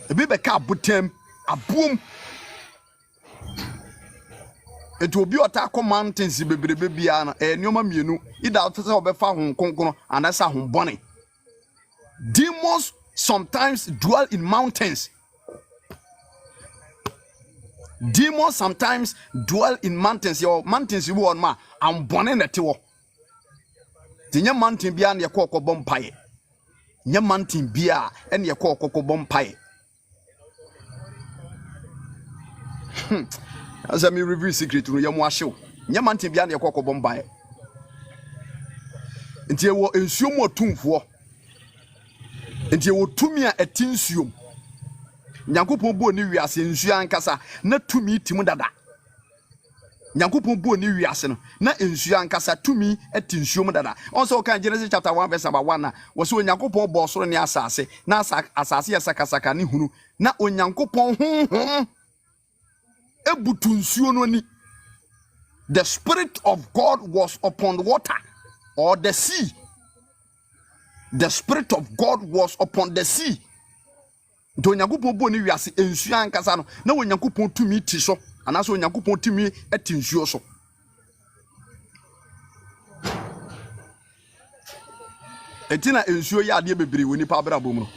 ebi beka abutem abuom eto obi ota ko mountains bebrebe bia na enioma mienu ida otese obefa hon konkono anasa hon bone demons sometimes dwell in mountains your mountains you on ma am bone na te wo tinya mountain bia na ye kokko bompaye nya mountain bia ene ye kokko bompaye as I review secret no yam wahyew nyamante bia na yakọ bombae ntie wo ensuom otumfo ntie wo tumi a etinsuom nyankopon bo ni wiase ensu ankasa na tumi tim dada nyankopon bo ni wiase no na ensu ankasa tumi etinsuom dada also kan Genesis chapter 1 verse 1 na wo se nyankopon bo soro ni asase na asase ya sakasaka ni hunu na onyankopon honhom ebutunsuo no ni the spirit of God was upon the water or the sea. The spirit of God was upon the sea. Do Nyankopon bo ni wiase ensu ankasa no na Nyankopon tumi ti so anaso Nyankopon tumi etinsuo so. Etina ensuo ya ade bebre woni pa bra bom no.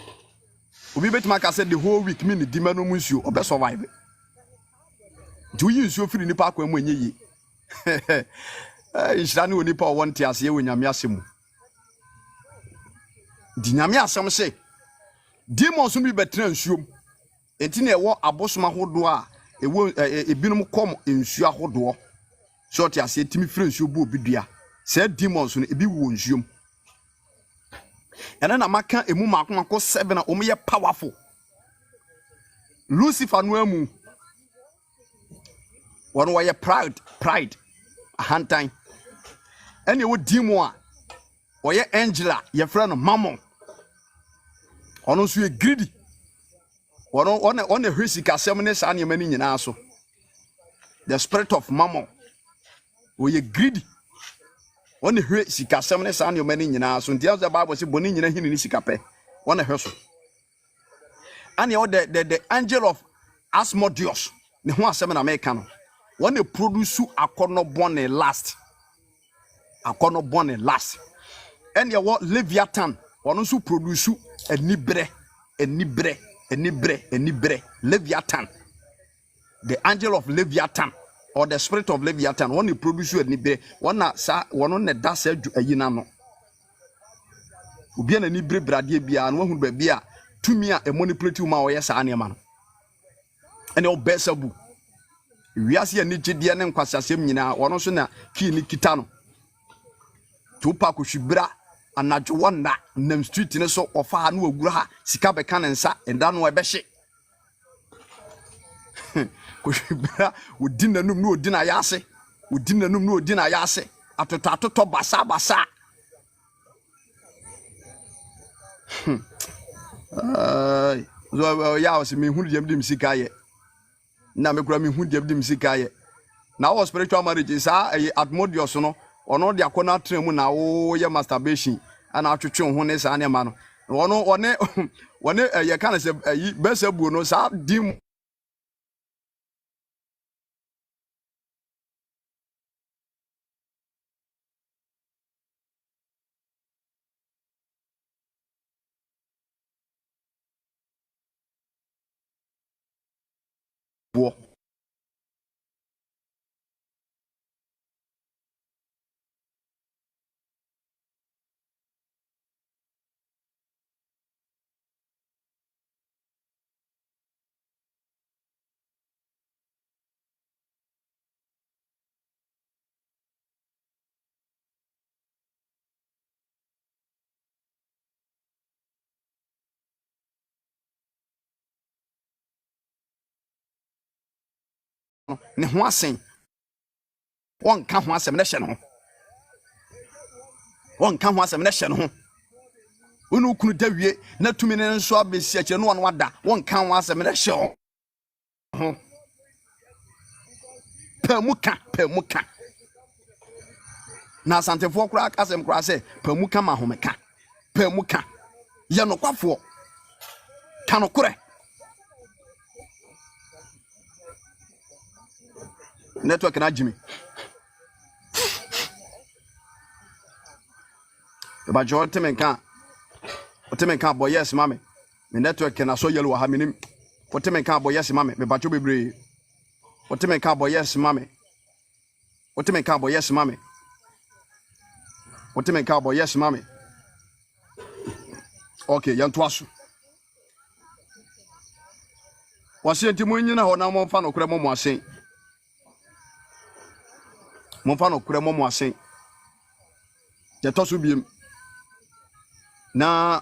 Obi betima ka say the whole week me ni di manu mu nsuo obe survive. Do you nsuo firi nipa akwa mu enye yi. Ishira ne oni pa wonte ase we nyame asemu. Di nyame asem se demons bi betra nsuom. Enti na ewo abosoma hodo a ewo ebinum kom nsuo ahodo. So te ase timi firi nsuo bu obidua. Se demons no ebi wo nsuom. Ena na maka emu makomako 7 na omo ye powerful. Lucifer no amu one way pride a hand any would demon or ye angela your friend mammon ono so ye greedy on the risika seminars and your many in aso the spirit of mammon or ye greedy on the risika seminars and your many in aso and the Bible say bonin in nisikape one a hustle and the angel of Asmodeus the one seminar American when they produce akono born last and you what Leviathan one also produce a nibre Leviathan, the angel of Leviathan or the spirit of Leviathan when you produce a nibre one sa one on the das a yinano ubi na nibre brade bia and one be bia to me a manipulative ma o yes animal and your besabu we are see a nigide ne nkwasasem nyina wono so na ki ni kita no tupa ko hwibra anajo wona nam street ne so ofa na ogura ha sika beka ne nsa enda no ebehye ko hwibra odin nanum no odin ayase odin nanum no odin ayase atoto basa So ya was me hu dem dim sika ye. Na me kura me hu dem dim sika ye. Na wo spiritual marriage is admodious no. Ono de akona tren mu na wo ye masturbation ana atwetwe ho ne sa ne ma no. Ono one ye kan say bese bu no sa dim bo ne ho asen won ka ho asem ne hye no won ka ho asem ne hye no unu kunu dawie na tumi ne nso abesi akye no won wada won ka ho asem ne hye ho pamuka na santefo kura asem kura se pamuka ma homeka pamuka ye no kwafo kanokure network na Jimmy ba jote menka boy yes mame me network na so yellow ha minim wote menka boy yes mame me ba jo bebre wote menka boy yes mame wote menka boy yes mame wote menka boy yes mame okay yanto aso wase ntimo nyina ho na mo fa no kure mo asen mo fa no kure mo asen je to so biem na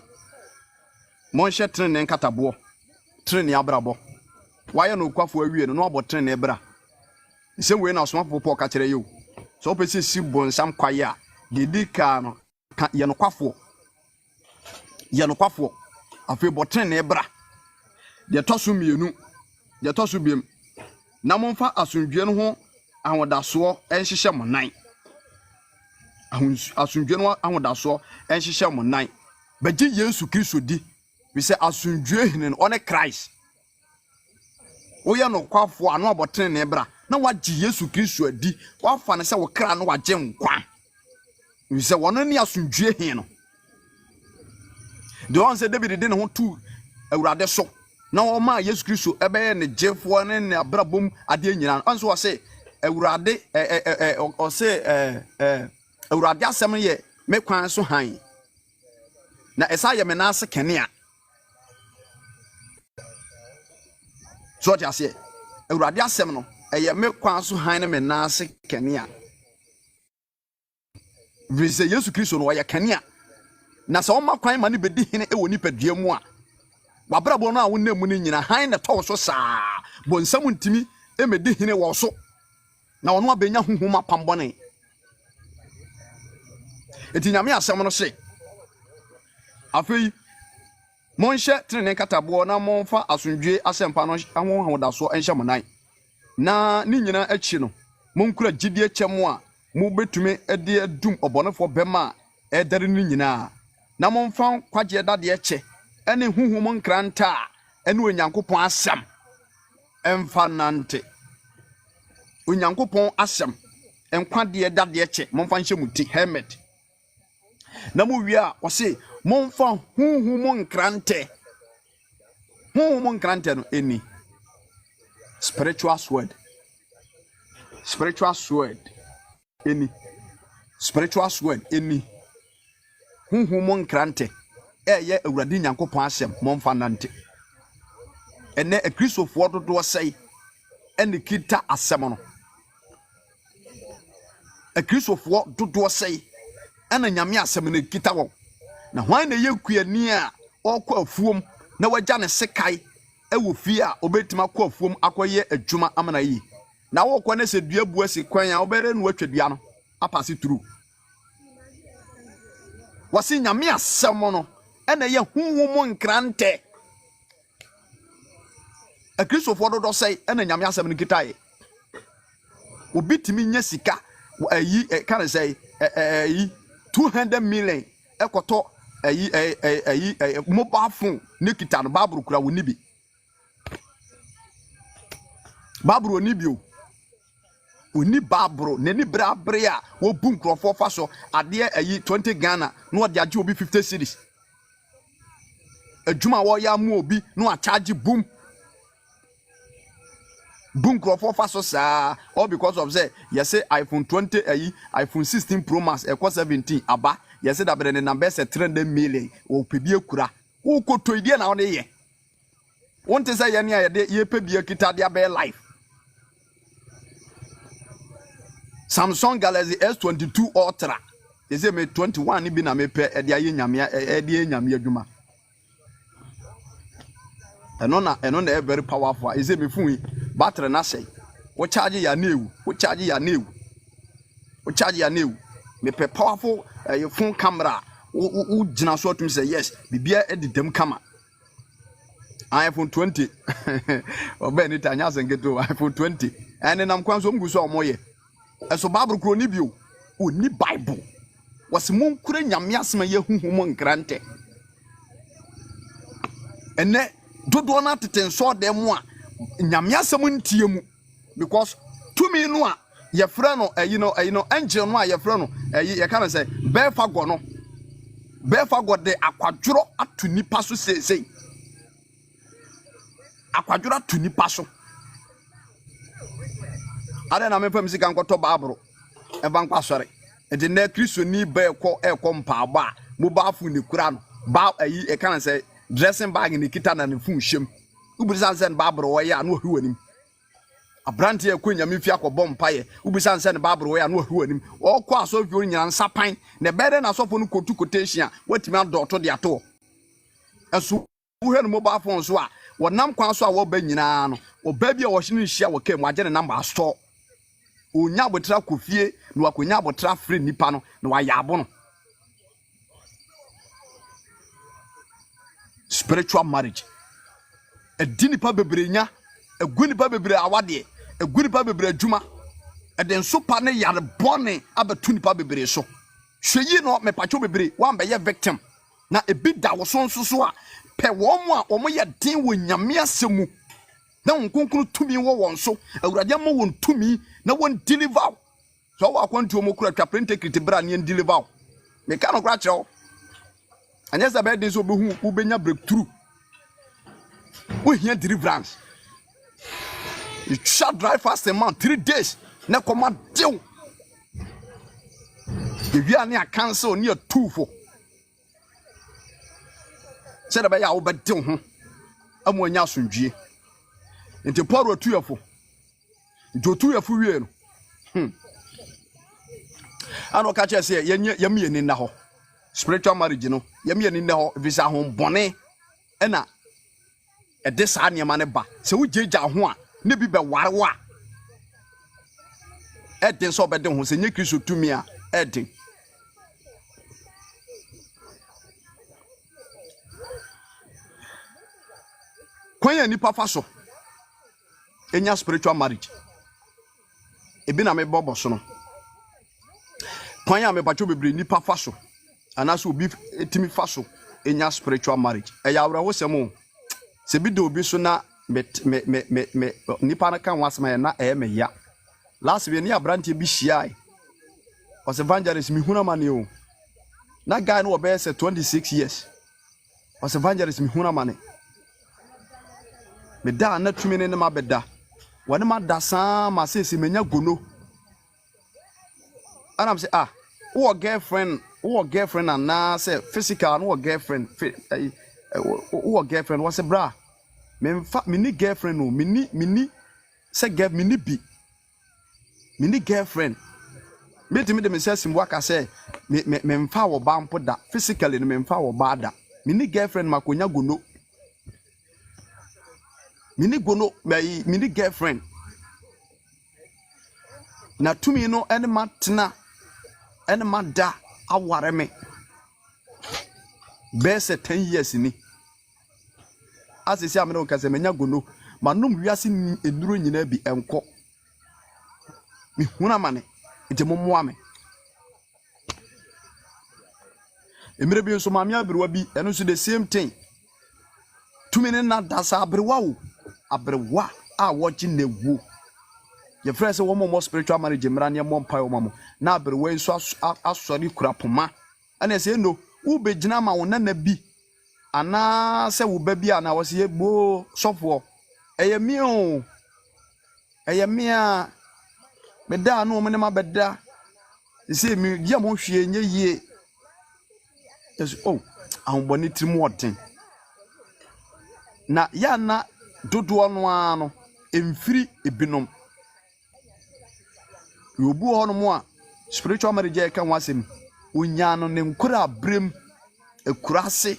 mon hye trene nkatabo trene abrabo waye no kwafo awie no obo trene bra se we na so popo ka kire yo so pese si bonsam kwaye a dedika no ye no kwafo afi bo trene bra de to so mienu de to so biem na mon fa asundwe no ho ahodaso enhyehyɛ mo nan asundwe no ahodaso enhyehyɛ mo nan Beji Yesu Kristo di we say asundwe hene on Christ oya no kwafo ano aboten ne bra na wagye Yesu Kristo adi wafa ne se wo kra no wagye nkwa we say wono ne asundwe hene no de on say David de ne ho tu awurade so na wo ma Yesu Kristo ebe ne jefo ne abrabom ade nyina on so say awurade o say awurade asem ye me kwan so han na esaya menase kenia so ja se awurade asem no eye me kwan so han ne menase kenia vise Yesu Kristo no ya kenia na se o ma kwan ma ne bedi hene e woni padua mu a wabrabo no a wonam ne nyina han ne to so saa bonsam ntimi e medi hene wo so na wono abenya huhuma pambone etinyame asem no se afei monhye trene katabo na monfa asundwe asempa no ahon hodaso enhye monan na ni nyina achi no monkura gidie kyemo a mo betumi ede adum obonefo bema edare ni nyina na monfa kwaje dade eche ene huhum nkranta ene onyankopon asem emfa nante onyankopon asem enkwade dade eche monfa nhye muti helmet na mo wi a wose monfa huhum nkrante no eni spiritual sword eni huhum nkrante eye awurade nyankopon asem monfa nante ene ekristofo dodo sei ene kita asem no ekristofo dodo sei ene nyame asem ne kita wo na hwan na yekuani a okwa afuom na wagya ne sekai ewo fie a obetima kwa afuom akoye adwuma amana yi na wo kwa ne se dua bua se kwan a obere no atwadua no apase turu wasi nyame asem no ena ye huhum nkrante a Christopher do say ena nyame asem nkitae obi timi nya sika ayi can say 200 million ekoto ayi mobile phone nikita no baburu kura woni bi baburu oni bi o oni baburu nani brabre a wo bu nkrofo fa so ade ayi 20 Ghana no ode age obi 50 cedis adwuma wo ya mu obi no a charge boom nkrofo fa so saa all because of say you say iPhone 20 ayi iPhone 16 Pro Max equal 17 aba you say that the number say 300 million o pebie kura wo kotoidie na wo ne ye wonte say ye ne ye pebie kita dia be life Samsung Galaxy S22 Ultra you say me 21 ni bi na me pe e dia ye nyame e dia nyame adwuma eno na very powerful you say me fun battery na say wo charge ya na ewu me pe powerful your phone camera wo gina so to say yes bibia edidam kama iPhone 20 obe ni tanya sengeto iPhone 20 ene nam kwan so mgu so omoye eso babru kro ni bio oni bible wase mon kura nyame asema ye huhum nkrante ene dodo na tetenso dem a nyame asem ntiemu because to me no a ye frɛ no angel no a ye frɛ no ye kan say befa go de akwadworo atu nipa so sei akwadworo atu nipa so ada na me fam sika nkoto baabro e ban kwasore e de na Kristo ni ba ekɔ mpaaba mo ba afu ni kura no ba e kan say dressing bag ni kita na ne fun hyem ubisa nsen baabro wo ya na ohi wanim abrante akonya me fi akɔbɔ mpaye ubisa nsen baabro wo ya na ohi wanim ɔkɔ asɔfi o nyina nsapan na bɛde na asɔfo no kotu quotation watimi adɔto de ato ɛso wohɛ no mobile phone so a wɔnam kwan so a wɔba nyina no ɔba bi a wɔhye no hyia wɔ kam agye ne number astɔ onya abotra kofie na wakonya abotra free nipa no na wayɛ abo no spiritual marriage edi nipa bebrenya egu nipa bebre awade egu nipa bebre adwuma eden so pa ne yare bone abatu nipa bebre so hweyi no me pacho bebre wan be ye victim na ebi da wo so nso so a pe wo mo a wo ye den wo nyame asemu na nkonkuru tumi wo won so awurade ma won tumi na won deliver so wa kwantu mo kura twa print kriti bra ne deliver me ka no kura kire anya za be den so behu wo benya breakthrough we hear deliverance you shall drive fast a man 3 days na koma dew if you are near cancel near 2 for said about ya oba dew ho amoanya asundwie enti poro 2 for nti 2 for wie no ano ka che say yamie ni na ho spiritual marriage no yamie ni na ho visa ho bone na ede saa niema ne ba se wo jeja ho a ne bi be warewa eden so be de ho se nye Kristo tumi a eden kwanya nipa fa so enya spiritual marriage ebi na me bobo so no kwanya me bacho bebre nipa fa so anaso obi etimi fa so enya spiritual marriage eya awra wo semo se bi do obi so na me nipa na kan wasema na me ya last we ni abrante bi hia was evangelist mi huna mane o na guy no be say 26 years was evangelist mi huna mane me da na tumi ne ma beda wone ma da san ma se menya gono anam say wo girlfriend and na say physical no girlfriend wo girlfriend was a bra mini girlfriend no mini say girl mini girlfriend me timi de me say simbo aka say me mfa wo ba mpo da physically no me mfa wo ba da mini girlfriend makonya gono mini girlfriend na tumi no ene matena ene mada aware me best 10 years ni as I say am no kase menya gono manum wiase enuro nyina bi enko mi huna mane ite mommoa me emire bi nso maame abrewa bi eno so the same thing tumi ne na dasa abrewa wo abrewa a watching na wu ye friend say one more spiritual marriage mra ne mo mpa wo mamo na abrewa nso asori kurapoma ana say no wo begina ma wo na bi ana se wo ba bi ana wo se gbo sofo eye mi o eye mi a beda no mo ne ma beda se mi dia mo hwe nye yie yes oh ahoboni trimu oten na ya na dodo no ano emfiri ebinom yobu ho no mo a spiritual marriage kan wasem onya no ne nkura abrem ekurase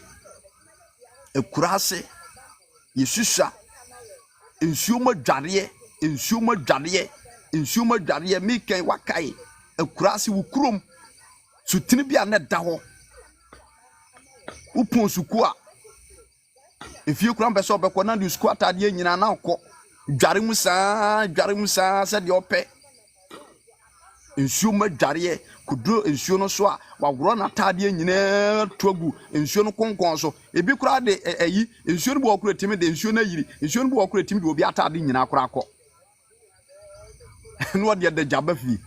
yesusa ensuoma dware meken wakai ekurase wukurom sutini bia na da ho upon suku a efie kura mpese obekọ na di suku atade nyina na akọ dware mu saa se de ope ensuoma dware kuduro ensuo no so a wagoro na atade nyina togu ensuo no konkon so ebi kura de ayi ensuo no bo okura timi de ensuo na yiri ensuo no bo okura timi de obi atade nyina akora akọ no de de jaba fi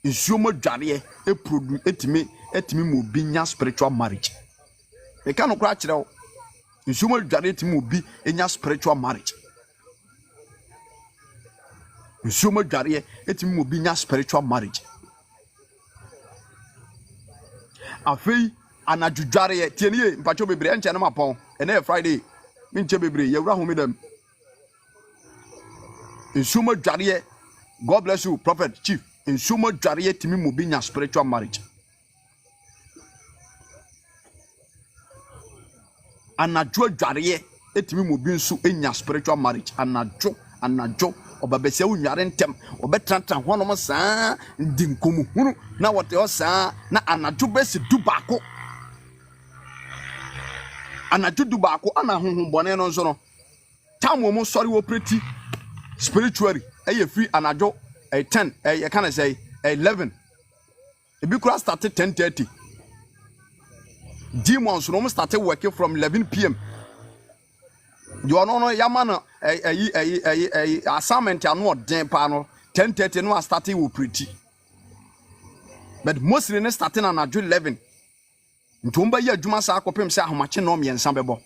ensuoma dware etimi mo bi nya spiritual marriage e kan okura kire o ensuoma dware etimi obi enya spiritual marriage ensuoma dware etimi mo bi nya spiritual marriage afei anadwudware tienie mpacho bebre enche na mapon ene Friday minche bebre yewura homedam ensuoma dware God bless you prophet chief ensuoma dware etimi mo bi nya spiritual marriage anadwo dware etimi mo bi nso enya spiritual marriage anadwo obabese unware ntem obetratra honom saa ndinkomu hunu na wote o saa na anadwo besi dubako anadwo dubako ana honhom bone no nso no tamu mo sori wo preti spiritually eye free anadwo 10 you can say 11 ebi kura start 10:30 demons no start working from 11 p.m. You no yamana assignment anu den pa no 10:30 no starting wo pretty but mostly ne starting na 11 ntomba ye adwuma sa akopem se ahomache no miensa bebo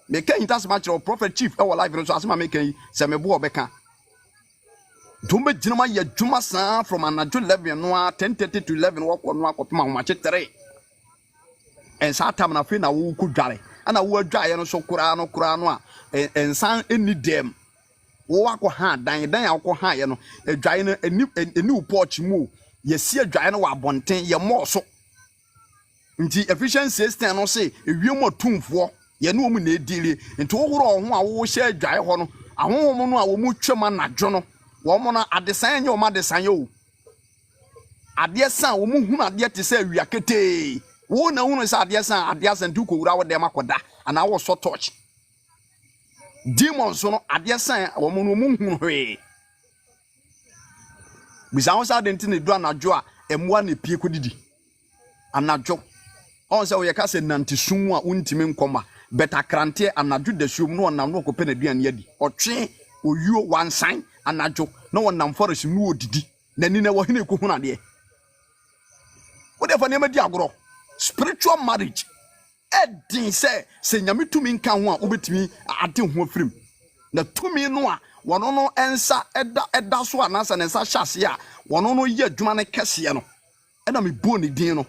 me kan intas match of prophet chief e wo live no so asema me kan se mebo obeka ntomba ginama ye adwuma sa from anajo 11 no 10:30 to 11 wo ko no akopem ahomache 3 en sa tam na fe na wo ku dware ana wo adwaye no so kura no a ensan eni dem wo akọ ha dan akọ ha ye no adwaye no eni porch mu ye si adwaye no wa bonten ye mo so nti efficient system no say ewiem otumfo ye no mu na edile nti wo horo ho a wo hye adwaye ho no ahonhom no a wo mu twema nadwo no wo mo na adesan nye wo ma adesan ye o ade san wo mu hunu ade te say wiakete wo na hunu say ade san nti ko wura wo dem akoda ana wo so touch demons no ade san wo mo no mu hunu hwe bisawo sa de nti ne do anadwo a emwa na pie kodidi anadwo on se wo ye ka se nantisun a untimi nkoma beta krante anadwo da suom no onam no kopɛ na duane yadi ɔtwe oyuo wansan anadwo na wonam forest no odidi nani na wo hene ko hunu ade wo de fa ne ma di agoro spiritual marriage edin se nyame tumi nka ho a obetumi ade ho afirim na tumi no a wono no ensa eda so anasa ne nsa hyase a wono no ye adwuma ne kese no ena me bo ne din no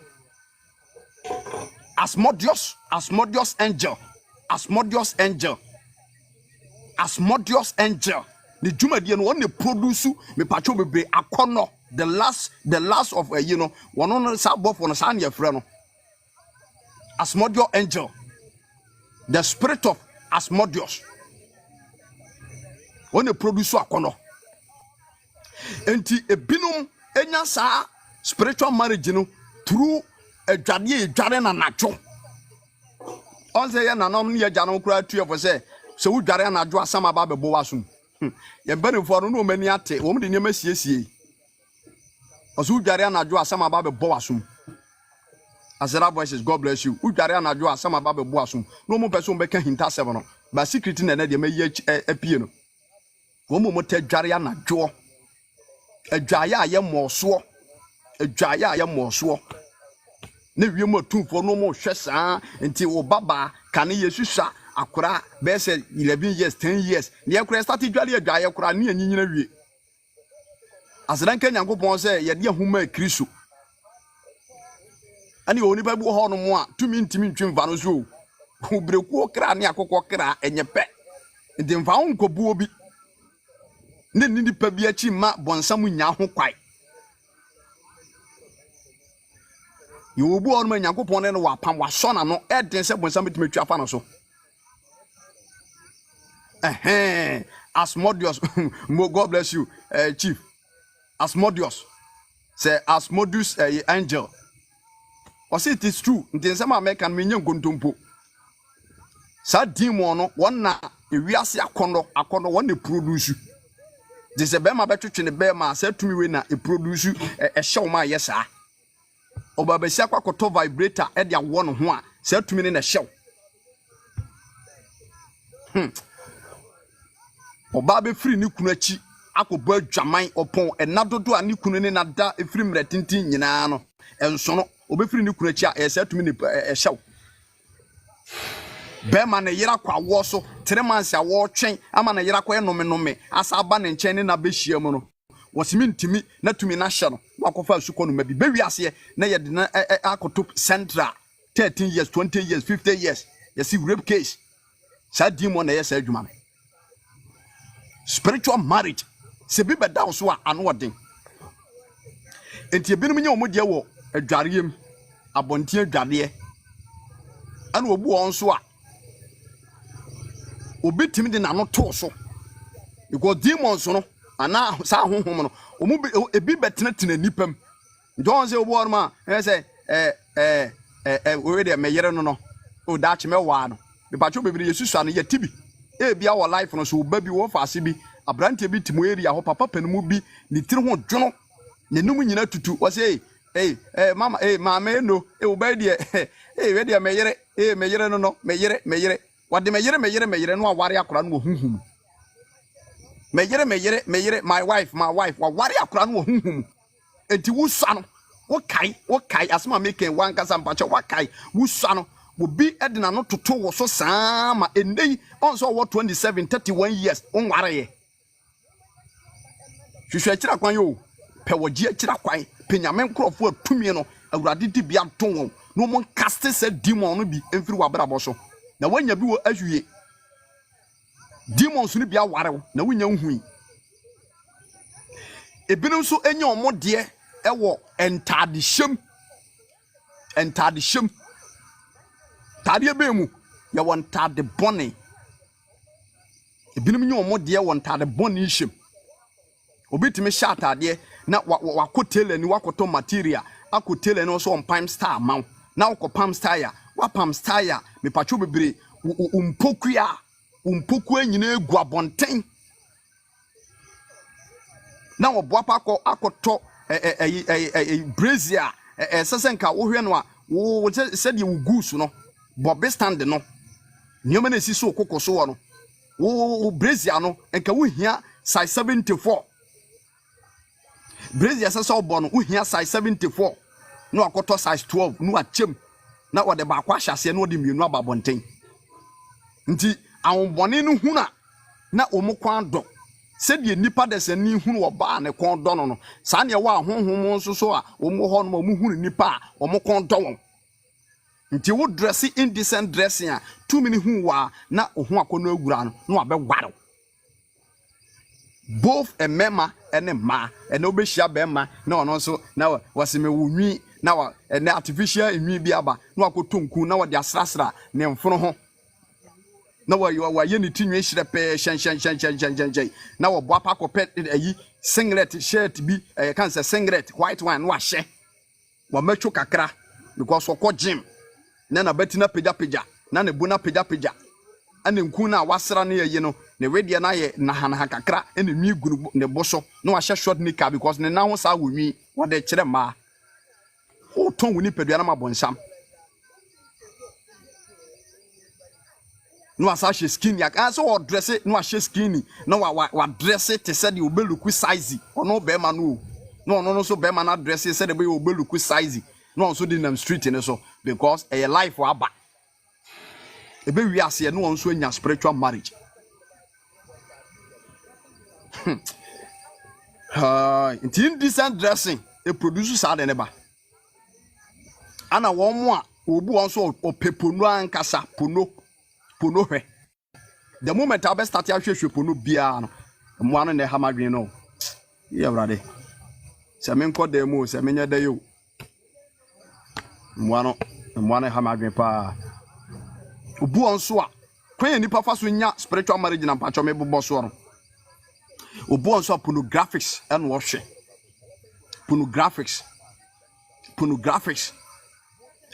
Asmodeus angel the dwumadie no one produce me pacho bebe akono the last of wono no sa bofo no sa ne afra no Asmodeus angel, the spirit of Asmodeus. When they produce akono, enti ebinum enya sa spiritual marriage no through a jade na nacho. On say na nom ne agyanom kura tue for say so wudware anadwo asama ba bebo wasum ye bani for no mani ate wo mde nyema siesie oso wudware anadwo asama ba bebo wasum Azera voices, God bless you. Wudware anadwo asama ba bebo wasum no mo person be ka hinta 7 no ba secret na de me ye apie no wo mo tadware anadwo adwaye aye moso adwaye aye moso ne wiem atumfo no mo hwe saa nti wo baba kane yesusa akora be say 11 years 10 years ne akora start dwale adwaye akora ne anyinyina wie asedanka nyankopon say ye de ahuma kristo ani oni ba bu ho no mo a tumi ntimi ntwemfa no so obrekuo kra ne akokọ kra enyepe ndi mfa ho nkobuo bi ne ni pa bi achi ma bonsam nya ho kwai yobu on ma nyankopon ne no wapam waso na no eden se bonsam bitime afa no so Asmodeus God bless you chief Asmodeus say Asmodeus angel or say it is true nti nsema American me nya nkontompo sa demon no wona ewiase akono wona produce this a bema betwetwe ne bema sa tumi we na e produce e hyew ma yesa oba be sia kwakoto vibrator e dia wo no ho a sa tumi ne na hyew oba be free ni kunu achi akobo adwaman opon enadodo ani kunu ne nada e free mretintin nyina no enso no obe free ni kunu achi a e sa tumi ne e hyew bema na yira kwa wo so 3 months a wo twen ama na yira kwa enome asa aba ne nchen ne na be hia mu no wosimi ntimi na tumi na hye no wakofa asuko no mabi be wiase na ye de na akoto central 13 years 20 years 50 years you see rape case sa demon na yes adwuma no spiritual marriage se bi be down so a ano odin enti ebinom nya omode wo adwareyem abontie adware ana obu on so a obetimi de nano to so because demons no ana sa honhom no omu ebi betena nipam don say obu on ma say we de meyere no no o da che mewa no be pacho bebiri yesusu ano yetibi e bia wo life no so oba bi wo faase bi abrante bi timo area ho papa panimu bi ni tiri ho dwono ne num nyina tutu wo say mama mama no oba de we de meyere no meyere wade meyere no aware akora no hunhum meyere my wife wa ware akora no hunhum enti wusa no wo kai asema make one kasa mpacho wa kai wusa no obi edina no toto wo so sama endei onso wo 27 31 years onware ye hwehwe akira kwan yo pe wogie akira kwan penyame nkrofo atumi no awurade di bia ton won no mon caste se demon no bi emfiri wa brabo so na wanya bi wo ahwie demons no bia ware na wanya nhui ebinom so enya omode ewo entadeham tade be mu ya won tade bone ebinom nya omode ewo ntade bone him obitimi sha tade na wakotele ni wakoto material akotele no so on prime star man na wakopam star ya wapam star ya me pacho bebre umpokua nyina egu abonten na oboapa akoto brazier sesenka wo hwe no a wo se de wugusu no bobe stand no nyoma na sisi okokoso wo no wo brazier no enka wo hia size 74 brazier sese obo no wo hia size 74 no akoto size 12 no achem na wode ba kwa hyase na wode mienu ababonten nti awonbone no huna na omukwan do se de nipa de se ni hunu oba ne kon do no sa ne wa honhom nso so a omu ho no omu hunu nipa a omukon do won nti wo dress indecent dressing a 2 minutes hu wa na ohu akono agura no na abegware both a mema and a ma and no be shia bema na ono so na waseme wunwi na wa na artificial enwi bi aba na akotonku na wode asrasra ne mfono ho na wa ye ni tinwe hire pe shan na wo boapa kopet ayi singlet shirt bi kan say singlet white one no ahye wa macho kakra because okọ gym na betina peja na ne bu na pagya ane nku na wasra ne ye no ne wedie na ye na hana kakra ene nwi gunu ne boso na wa short nika because ne na ho sa wo nwi wo de kire ma o ton wo ni padua na mabonsam no asa she skinny aka so o dress no a she skinny na wa dress te said you beluku size ono be ma no so be ma na dress said be you beluku size no so di nam street ne so because a life wa ba e be wi ase no so anya spiritual marriage indecent dressing e produce sad ne ba ana wo mo a obu won so opeponu ankasa pono hwe the moment I best start ahwehwe pono bia no mo ano ne ha madwen no ye brade se men ko da mu se menya da yo mo ano ha madwen pa obu won so a kwen nipa fa so nya spiritual marriage na pacho me bobo so no obu won so a pornographics and worship pornographics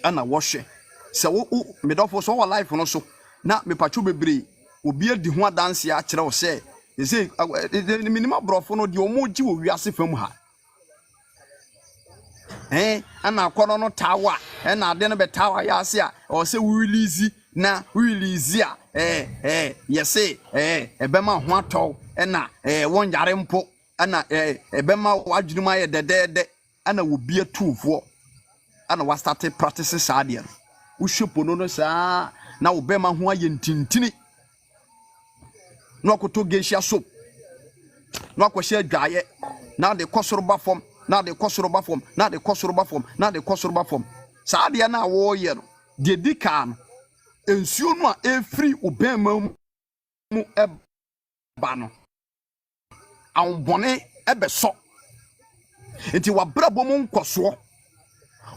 and a worship se wo me do for so life no so na me pacho bebre obi adi ho adanse a kire wo se say minimum brofo no de omoji wo wiase fam ha ana akono no tawa na ade no be tawa ya ase a o se release a yese ebema ho atọ na won yare mpo ana ebema wadwunuma ye dedede ana obi atufo ana wa start practice sadia wo hwepono no saa na obema ho aye ntintini no akoto gesia soap no akohye adwaye na de kosoroba fom na de kosoroba fom sadia na wo ye no de dika no ensuo no a efri obema mu eba no awbone ebeso enti wabrabo mu nkoso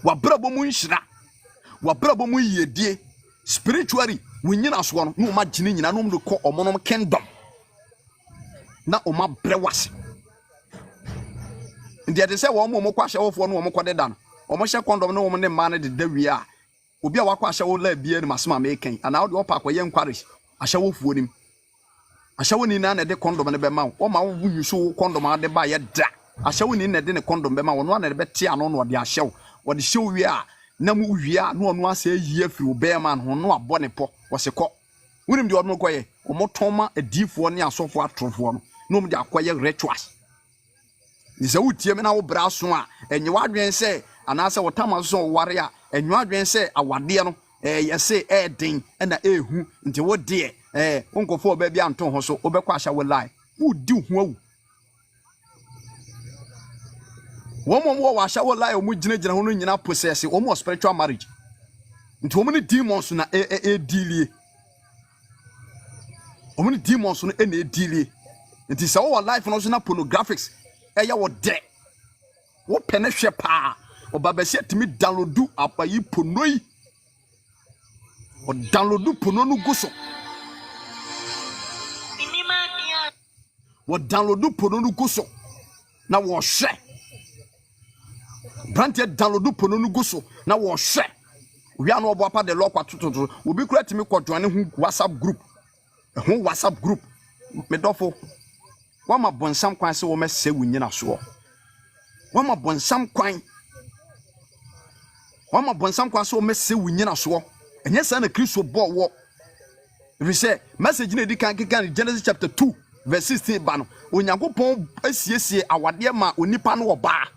wabrabo mu nhira wabrabo mu yedie spiritually winyina so no no ma gine nyina no de ko omonom kingdom na o ma brewase ndi ade se wo mo kwa hye wofo no wo mo kodeda no o mo hye kondom no wo mo ne ma ne de dawie a obi a wakwa hye wo la bia ni masema meken ana wo de opa kwa ye nkware ahye wofuo nim ahye woni na de kondom ne be ma wo ma wo nyuso kondom ade ba ye da ahye woni na de ne kondom be ma wo no na de be te ano no de ahye wo de hye wie a na mu wia no ono ase yi afiri obema no no abone po wo se ko wunim de ono koye omotoma adifo ne asofo atrofo no no mu de akoye rituals ni se wutie me na wo bra so a enye wadwen se anase wo tama so ware a enye wadwen se awade no yese den na ehu nti wo de wonkofo oba bia nton ho so obekwa ahya wo lie wo di hu awu wo wa ahya wo lie o mu gina ho no nyina possess o mu spiritual marriage nti wo mu ni demons na dealie o mu ni demons no na dealie nti se wo life no so na pornographics ya wo de wo pene hwe pa obabasia timi downloadu apayi ponoi o downloadu pono no guso wo downloadu pono no guso na wo hwe brand downloadu pono no guso na wo hwe wi anu obo apa de lokwa tututu obi kura timi kodwane hu WhatsApp group me dofo wa ma bonsam kwan se wo mese wunyina so wa ma bonsam kwan se wo mese wunyina so enye sa na Kristo bo wo we say message na di kan Genesis chapter 2 verse 16 ba no Onyankopon asiesie awade ma onipa no oba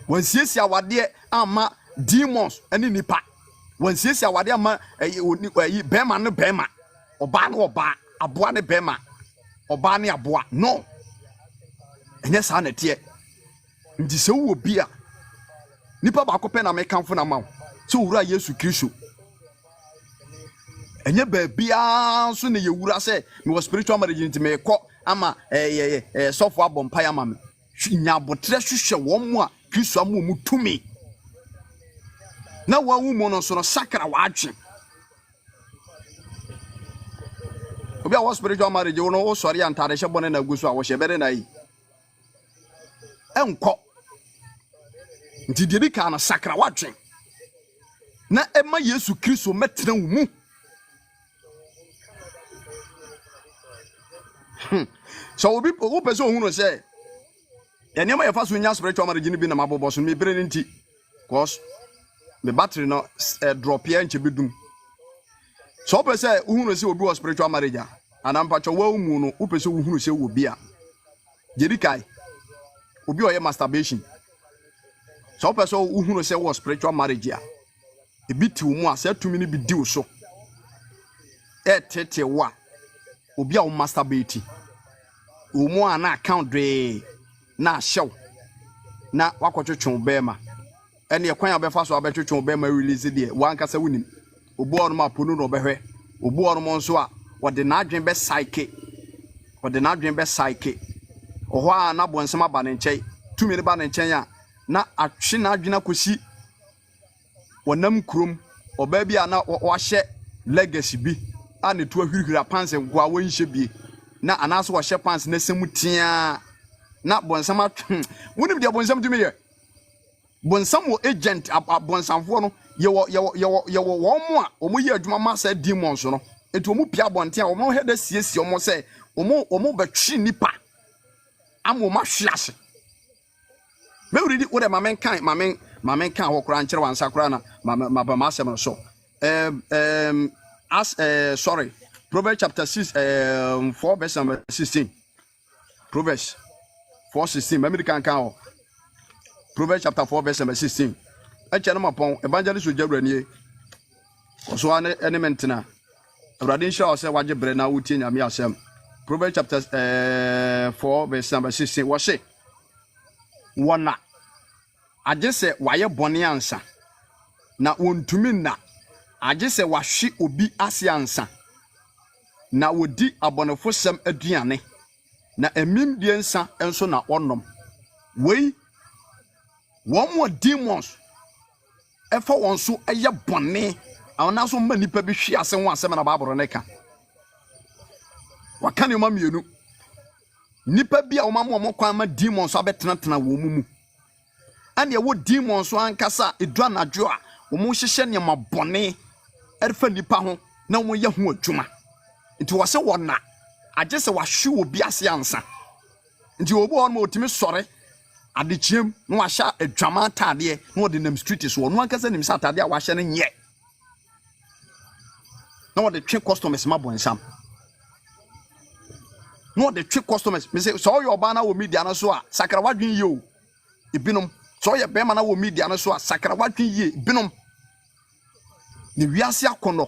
wan siesie awade ama demons ani nipa wan siesie awade ama bema no bema oba no oba aboa ne bema oba ne aboa no enye sa na tie ndi se wo bia nipa ba ko pe na me kanfo na ma so wura Yesu Kristo enye ba bia so ne yewura se me was spiritual marriage nti me ko ama sofo abompa ya ma me nya botre hwehwe wo mu a Kristo amu mu tumi na wa wu mo no so no sakra wa atwe obi a was spiritual marriage wo no wo sori antare hye bone na guso a wo hye bere na yi enko nti de ka na sakra watwe na ema Yesu Kristo metena wo mu so obi pese ohunu say enema ye fa so nya spiritual marriage ni bi na mabobo so me bere nti cause me battery no drop ya nche bedum so pese ohunu say obi was spiritual marriage anampa cho wa mu no pese ohunu say obi a jerikai obi o ye masturbation so pese ohunu say was spiritual marriage a ebiti wo mu a say tumi ni bi di wo so tete wa obi a wo masturbate wo mu a na account de na show na wakotwetwe bema ene ekwan abefa so abetwetwe bema release de wankasa wunim obu ono ma ponu no behwe obu ono mo nso a wode na adwen be psyche oho a na bonsema ba ne nkyai tumi ne ba ne nkyɛn a na atwe na adwena kosi wonam krom oba bi a na wahye legacy bi a ne to ahwirihira panse nko a wonhye bi na anaso wahye panse na semu tia na bonsama wonim dia bonsam tumi ye bonsam wo agent bonsamfo no ye wo mo a omo ye adwuma masa demons no etu omo pia bonte a omo heda siesie omo se omo betwi nipa amo ma hwiase me uridi wo de mamen kan wo kura nkyere wansa kura na ma masem so sorry Proverbs chapter 6 4 verse number 16 Proverbs 4:16 maybe can count Proverbs chapter 4 verse number 16 echene mapon evangelist ojawranie so ane mentena awrade sha o se waje bre na wutie nyame asem Proverbs chapter 4 verse number 16 wo se wona age se waye bone ansa na wontumi na age se wahwe obi ase ansa na wodi abonefo sem aduane na emim die nsa enso na onom wei wo demons efa won so eye bone awona so ma nipa bi hwe ase ho asem na baboro ne ka waka ne ma mienu nipa bi a wo ma mo kwan ma demons abetena wo mu ane wo demons so ankasa edua nadwo a wo mo hyehye ne ma bone erfa nipa ho na wo ye ho adwuma nti wo se wona age se wahwe obi ase ansa nti obi on ma otimi sore adechiem no wahya adwama atade no de nam street so no ankasa nim sa atade a wahya ne nye no de twe customers ma bonsam no de twe customers me say so your ba na wo media no so a sakra wadwen ye o ebinom so ye be ma na wo media no so a sakra wadwen ye ebinom ni wiase akono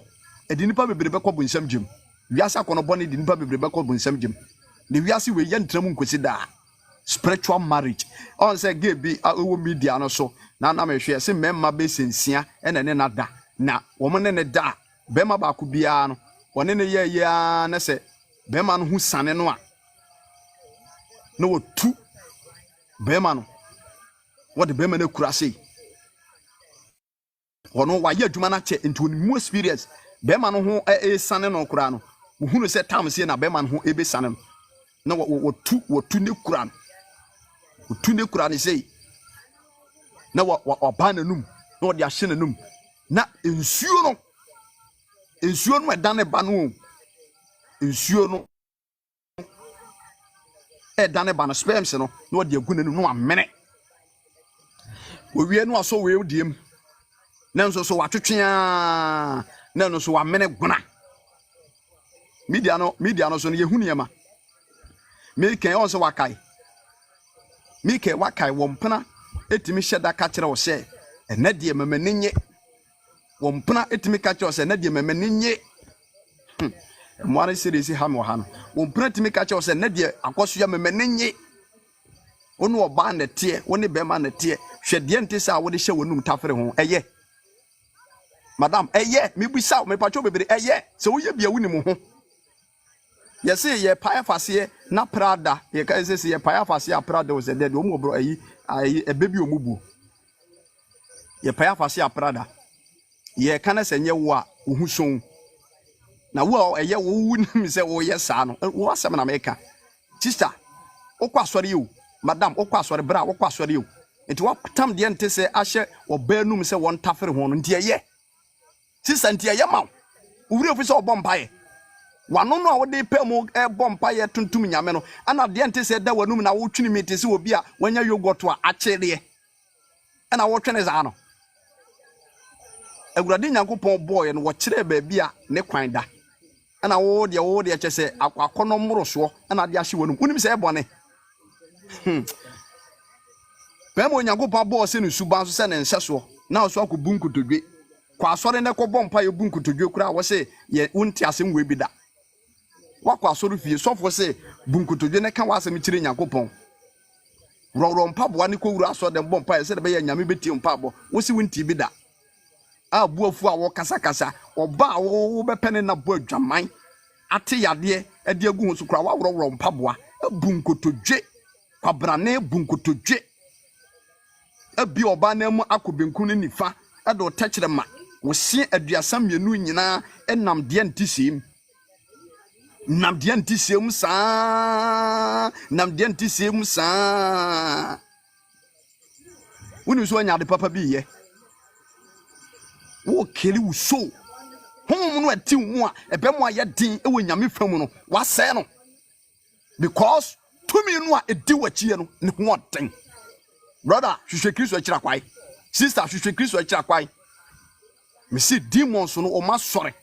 edi nipa bebrebe kɔ bonsam gem wiase akono bone di nipa bebrebe kɔ bonsam gem ni wiase we ye ntram nkosi da spiritual marriage on say gay bi wo media no so na me hwe se memma be sensia ene ne nada na wo mo ne da be ma ba ko bia no wone ne ye ya na se be ma no hu sane no a no wo tu be ma no wo de be ma na kura sei wono wa ye adwuma na che into mu experience be ma no ho sane no kura no wo hunu se tam se na be ma no ho ebe sane no na wo tu ne kura no tu ne kura ne sei na wa ba nanum na wo de ahye nanum na ensuo no eda ne ba no ensuo no eda ne ba no sperms no na wo de agu nanum no amene wo wie no aso we odiem na nso so watwetwea na no so amene guna media no so ne yehunu yema me kan on so wakai Mike wakai wompena etimi hyeda ka kire wo se ene de memeninye wompena etimi ka kire wo se ene de memeninye mware sirisi ha mo ha no wompena etimi ka kire wo se ene de akoso ya memeninye onu oba na tie woni be ma na tie hwede ntisa wo de hye wonum tafere ho eye madam eye mebisa me pacho bebere eye se wo ye bia wuni mo ho yes ye paya fase na prada ye ka say ye paya fase a prada was dead o mo bro ayi ebebi omubu ye paya fase a prada ye kana se nye wo a ohuson na wo eye wo wunim se wo ye sa no wo asem na meka sister okwa asori yo madam okwa asori bra okwa asori yo enti wo tam de ente se ahye obanum se won tafere ho no ntie ye sister ntia yama uri ofisa obompaye wano no a wode pemu bompaye tuntum nyame no ana de ente se da wanum na wo twini mete se obi a wanya yogurt a akyere ana wo twene za no Awurade Nyankopɔn boy no wo kyere ba bia ne kwan da ana wo de kyese akwakono mmoroso ana de ahye wanum unim se ebone pemu Nyankopɔn boy se no suban so se ne nseso na so akobun kotodwe kwa asore ne ko bompa ye bun kotodwe kura wo se ye unti asem we bi da wakwa asore fie sofo se bun kotodwe ne ka wasem kyere Nyankopɔn roro mpaboa ne ko wura asore de bompa ye se de be ye nyame beti mpabo wo si wunti bi da abuafu a wo kasa oba wo bepene na bo adwaman ate yade e de agu ho so kura wa woro mpaboa bun kotodwe kwabrane bun kotodwe abi oba na mu akobenku ne nifa edo techre ma wo sie aduasam yenu nyina enam de antisem nam de antisem sa woni so anya de papa bi ye wo keli wo so hom no ati wo a ebe mo aye din e wo nyame fam no wase no because tumi no a edi wachi no ne ho den brother hwehwe Kristo akira kwai sister hwehwe Kristo akira kwai me see demons no o ma sore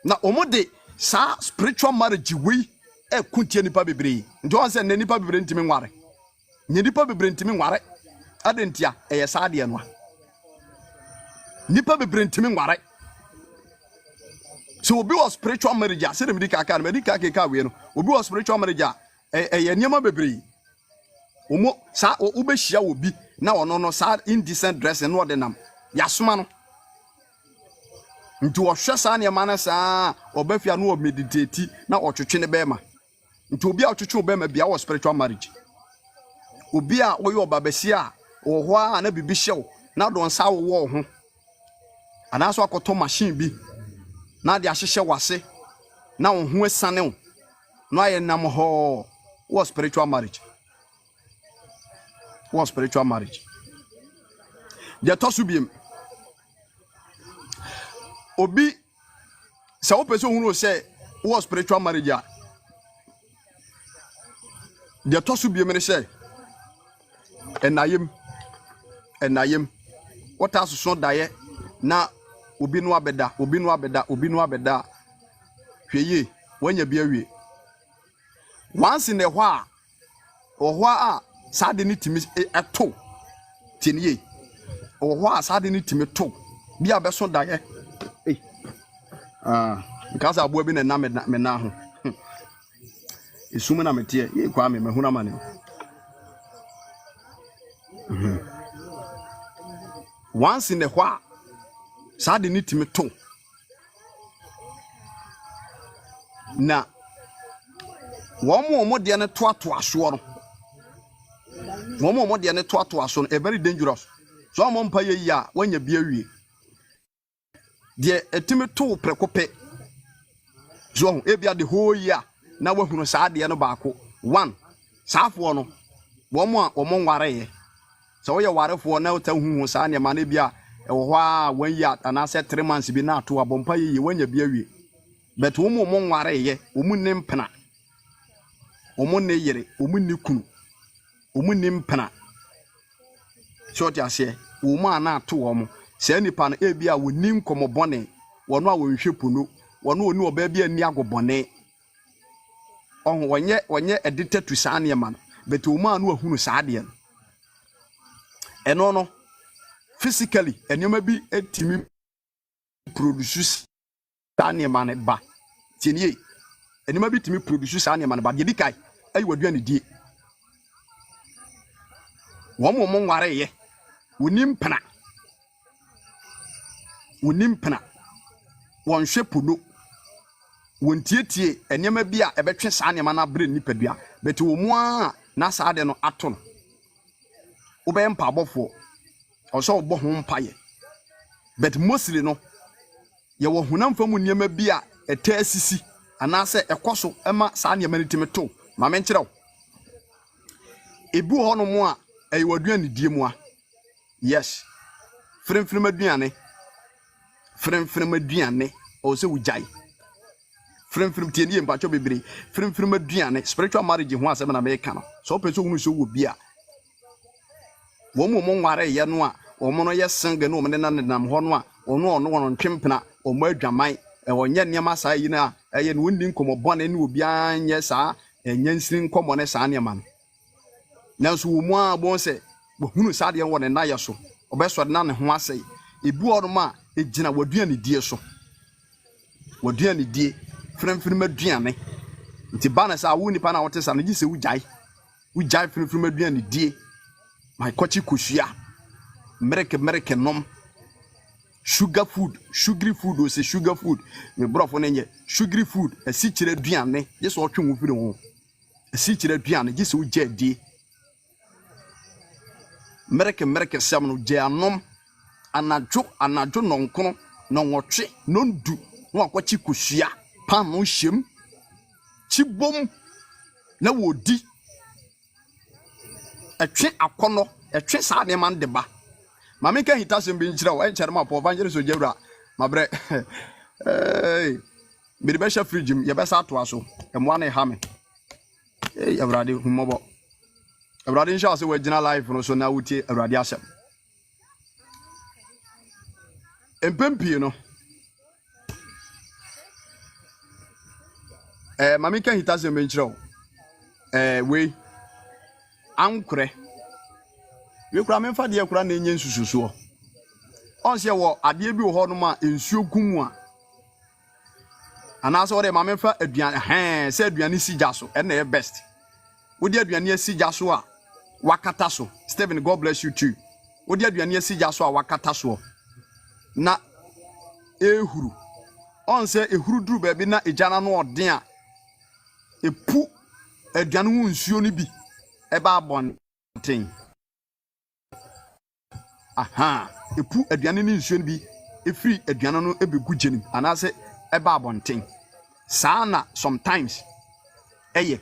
na o mo de sa spiritual marriage we e kuntie nipa bebre nti on se na nipa bebre ntimi nware nye nipa bebre ntimi nware adentia eye sa de no nipa bebre ntimi nware so obi was spiritual marriage ase dem dika aka na dika aka we no obi was spiritual marriage eye niema bebre omo sa ubehia obi na ono no sa indecent dressing no de nam yasoma no nti wo hwe sa ne ma na sa obafia no meditate na otwetwe ne bema nti obi a otwetwe bema bia wo spiritual marriage obi a wo yo babasia wo ho a na bibi hyew na don sa wo ho ana so akoto machine bi na de ahyehye wase na wo ho asane wo no aye nam ho wo spiritual marriage was spiritual marriage. They tosu biem. Obi sa o person who say was spiritual marriage. They tosu biem ne say enayem what else so daye na obi no abeda hweye wanya bia wie once in a while a sade ni timi eto tinie oho asade ni timi to bia beso daye because abo bi na me na ho isuma na metie ye kwa me huna mane once in a while sade ni timi to na wo mo de ne to aso no Momo de ne to aso a very dangerous. So mo mpa ye ya wanya bia wie. De etime to prekope. So e bia the whole year na wahunu saa de no baako. One. Saafo no wo mo nware ye. So ye warefo na uta hu saa ne ma na bia e wo ho a 1 year ana se 3 months bi na to abompa ye wanya bia wie. But wo mo nware ye, wo mu ne mpena. Wo mo ne yere, wo mu ne kunu. Omunim pena short ase wo ma na to wo mo se nipa no e bia wonim komobone wono a wonhwepu no wono oni oba bia ni agobone on wonye addicted to saane man but wo ma no ahunu saade no eno no physically enyoma bi etimi produce saane man ba tienie enyoma bi timi produce saane man ba de dikai ayi waduane die womo mo nware ye wonim pena wonhwepu no wontietie enyema bi a ebetwe saane man na bre nipadua but wo mu a na saade no ato no obey mpa abofo oso obo ho mpa ye but mostly no ye wo hunam famu niema bi a eta asisi anase ekoso ema saane man timi to ma menkyerɛw ebu ho no mu a ayi waduane die mu a yes frem aduane frem aduane o se wujai frem tie nie mpa cho bebre frem aduane spiritual marriage ho asem na me ka no so person hunu so wo bia wo mo nware ye no a wo mo no ye senge no mo ne nam ho no a ono ntwempena o mo adwaman e wonye niam saa yi na eye no wonni nkomobone ne obi anye saa enyansiri nkomone saa niam no nanso wo mu a bon se wo hunu saa de wo ne na ye so obeso de na ne ho asai ebu oroma ejina waduane die so waduane die frem aduane nti bana sa wo nipa na wote sa no gise wujai frem aduane die my kochi kushia mereke nom sugar food sugary food o se sugar food me brofo na nye sugary food asi kire aduane gise wo twe wo firi ho asi kire aduane gise wujai die mereke sam no je anom anajo nonkono nonwotwe nondu no akwachi kushia pan no hyem chibom na wodi etwe akono etwe saa de man de ba mame ka hita sem bi nkyira wo enchere ma po evangelist ojewura mabre me be sha fridge ye be sa to aso emwa na ha me awrade humobo awrade nsha se wagina live no so na wutie awrade asem empempie no mami kan hita se menchiro we ankure we kura memfa de kura na enye nsususo onse wo ade bi wo ho no ma ensuo gumu a anaso de mami fa aduane se aduane sigya so na e best wo de aduane sigya so a wakata so Stephen, God bless you too wo de aduane sigya so a wakata so na ehuru onse ehuru duru ba bi na ejana no odin a epu aduane hu nsuo ni bi eba abonten epu aduane ni nsuo ni bi efiri aduane no ebegu jenim anase eba abonten sana sometimes eye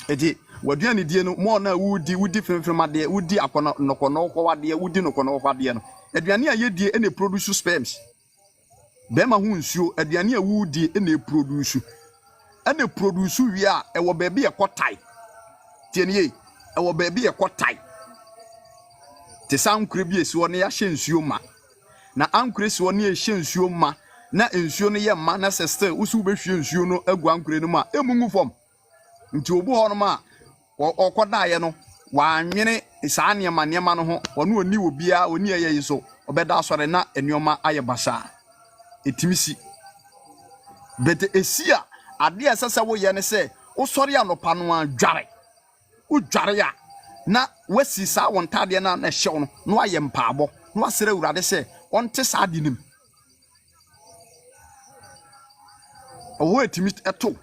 edi waduane die no mo na wudi fenfem ade wudi akono nokono kwa wade wudi nokono kwa wade no aduane a yedie ene produce sperms bema hu nsuo aduane a wudi ene produce wi a ewo baabi ekotai tienie ewo baabi ekotai te sankure bi esi woni ya hye nsuo ma na ankure si woni ya hye nsuo ma na nsuo no ye ma na sister usu behwie nsuo no agu ankure no ma emungu fom nti obu ho no ma okodaye no wanwene saa niema no ho ono oni obia oni ayeyi so obeda asore na enioma aye basa etimisi bete esia ade asasa wo ye ne se osori anopa no adware udware ya na wasi saa wontade na na hyew no aye mpaabo no asere urade se onte saa dinim owo etimi eto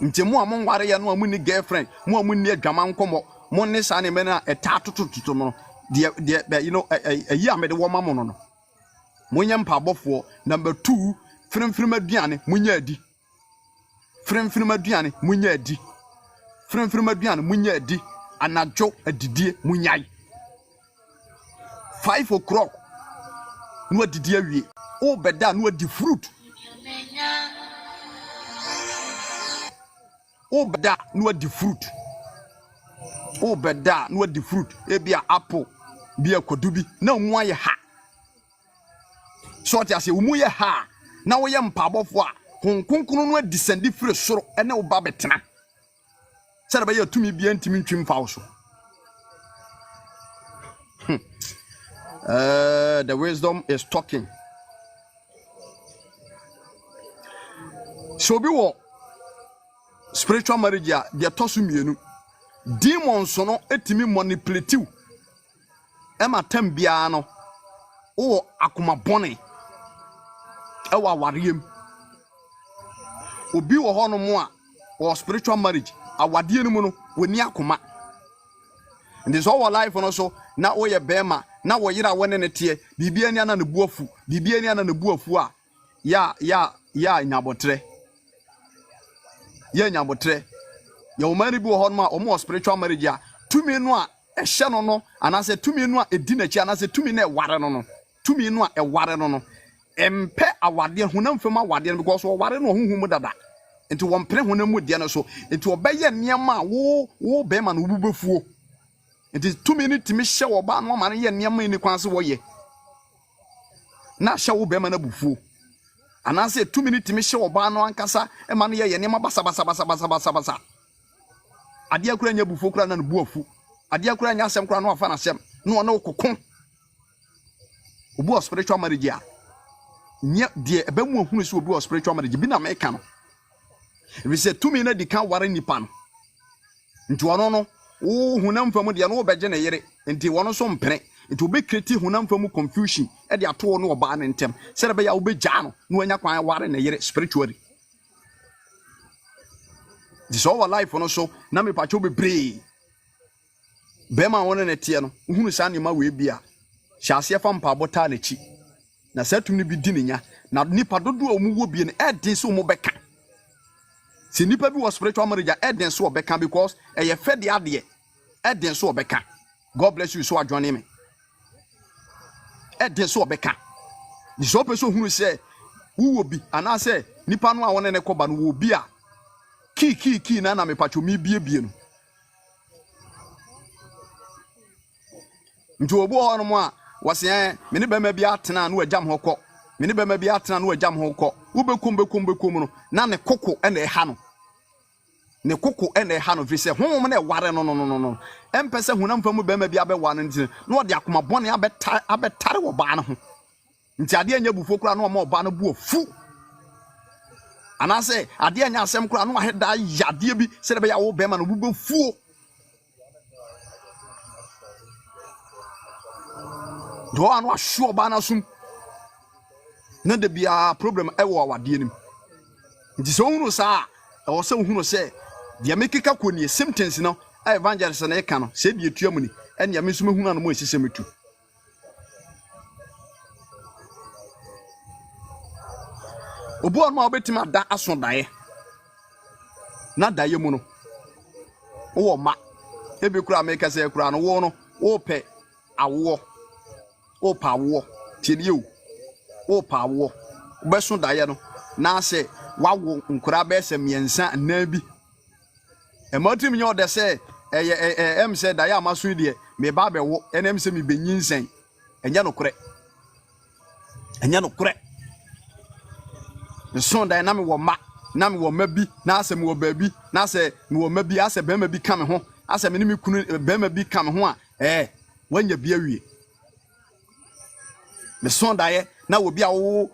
ntemu amon ware ya no amuni girlfriend mu amuni adwama nkomo mo ne saa ne me na eta totototo no de you know ayi amede wo ma mo no munya mpabofo number 2 frem aduane munya adi frem aduane munya adi frem aduane munya adi anajo adidie munyai 5 o'clock no adidie awie o beda no adi fruit o beda no adi fruit ebia apple bia kodubi na mu aye ha so tia se umu ye ha na wo ye mpabofo a honkonkunu no adisandi firi soro ene wo ba betena sere ba ye tumi bia ntimi ntwim fa wo so the wisdom is talking so bi wo spiritual marriage a de tosu mienu demons no etimi manipulate ema tambia no wo akoma bone ewa wariem obi wo hono mo a wo spiritual marriage awade ni mu no woni akoma ndi so wo life no so na wo ye bema na wo yira wone ne tie bibia ni ana ne buafu a ya nyabotre ya o mari bi wo hono ma o mo spiritual marriage a tumi no a ehye no anase tumi no a edi na chi anase tumi na e ware no to me no a ware no empe awade honam fam awade because ware no honhum dada enti won pere honam mu de no so enti obeye niam wo be ma no bubefuo enti to me ni timi hye wo ba no ma no ye niam ni kwan se wo ye na hye wo be ma na bufuo anase 2 minutes me hye wo ba no ankasa e ma no ye niam basa ade akura nya bufuo kura na no buafu ade akura nya asem kura no afa na asem no na okoko obu spiritual marriage a nya de eba mu ohunu se obu spiritual marriage bi na meka no we say 2 minutes di kan ware nipa no nti wono no wo hunam famu de no wo beje na yere nti wono so mpene nti obe create hunam famu confusion e de ato no oba na ntem se be ya obegya no anya kwan ware na yere spiritually this our life no so na me pacho bebre be ma wono na tie no hunu sa nima we bia hyase fa mpa bota na chi na satum ni bi di nya na nipa dodo omu wo bie no edin so mo beka si nipa bi wo spiritual marriage edin so obeka because eye fede ade edin so obeka. God bless you so adwane me edin so obeka di so person hunu se wo bi ana se nipa no a wona ne koba no wo bi a ki na me pacho mi bie no nti obo ho no mo a wose me ne bema bi atena no agam hokọ me ne bema bi atena no agam hokọ wo bekum no na ne koko e na eha no ne koko e na eha no fi se honhom na ware no empese hunam famu bema bi abewa no nti no de akoma bone abetare wo ba no ho nti ade anya bufo kura no ma oba no bu ofu anase ade anya asem kura no aheda yade bi se de be ya wo bema no bu befuo do anu asho ba na sum na de bia problem e wo awade nim nti so hunu sa e wo se hunu se de mekeka koni symptoms no evangelist na e ka no se de etua mu ni ene ya mesum hunu anu mo esise metu obu anu obetima da aso dae na dae mu no wo ma ebi kura meka se kura no wo no wo pe awo o pa wo tieliu o pa wo beso daye no na se wawo nkura be se miensa na bi e matim nyo de se em se daye amaso de me ba be wo enem se me benyinsen enya no kure so daye na me wo ma bi na se me wo ba bi na se me wo ma bi ase be ma bi ka me ho ase me ni me kunu be ma bi ka me ho a wanya bi awie me son daye na obi a wo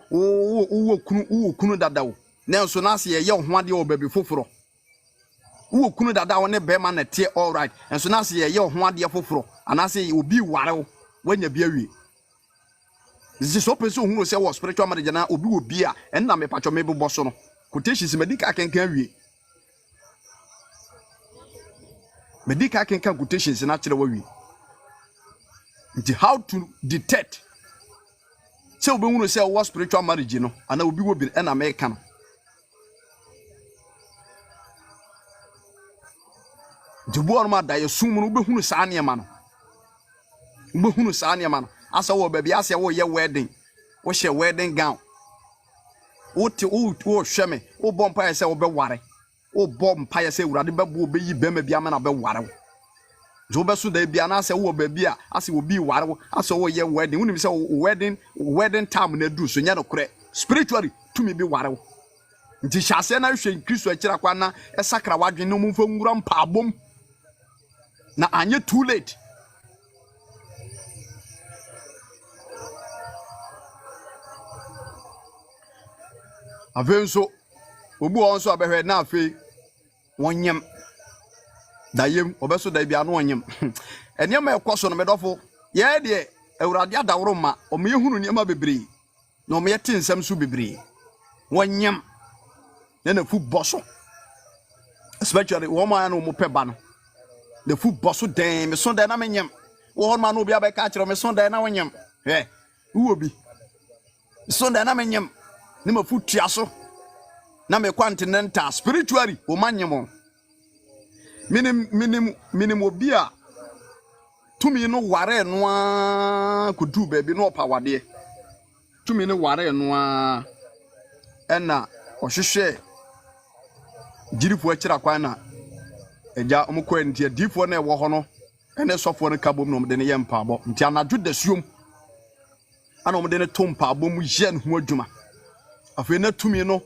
kunu dada wo na so na se ye ho ade wo baby foforo wo kunu dada wo ne be ma na tie all right and so na se ye ho ade foforo ana se obi ware wo wanya bi awie this so person hu se wo spiritual marriage na obi a en na me pacho me bebo so no quotations medical kenkan awie medical kenkan quotations na kire wa wie nti how to detect se obi hunu se wo spiritual marriage no ana obi wo bi na America no dubu on ma da ye sum no obi hunu sa niema no asa wo ba bi asa wo ye wedding wo hye wedding gown wo hweme wo bompa ye se wo be ware wo bompa ye se urade be bo be yi be ma bi ama na be ware wo zo beso da bia na se wo ba bia ase wo bi ware wo ase wo ye wedding unim se wedding time na du so nya no kure spiritually to me bi ware wo nti hyase na hwe Kristo akira kwa na esakra wadwen no mfa nwura mpa abom na anye too late avenso obu onso abehwe na afi wonyem dayem obeso da bia no onyem enema ekoso no medofo ye de awurade adawro ma o me hunu niam bebre na o me yete nsam so bebre wonyem na fu boso especially wo ma no mo peba no the fu boso den me so den na menyem wo ma no bia be ka kire me so den na wonyem wo bi so den na menyem ni ma fu tiaso na me continental spiritually wo manyem minim obia tumi no ware no a kudu baby no opawade tumi ne ware no a ena ohwehwe girifo akira kwan na eja omkɔ ntia difo na ɛwɔ hɔ no ene sɔfo no kabom no de ne yɛ mpaabɔ nti anadwo da suom ana omde ne to mpaabɔ mu yɛ ne ho adwuma afei na tumi no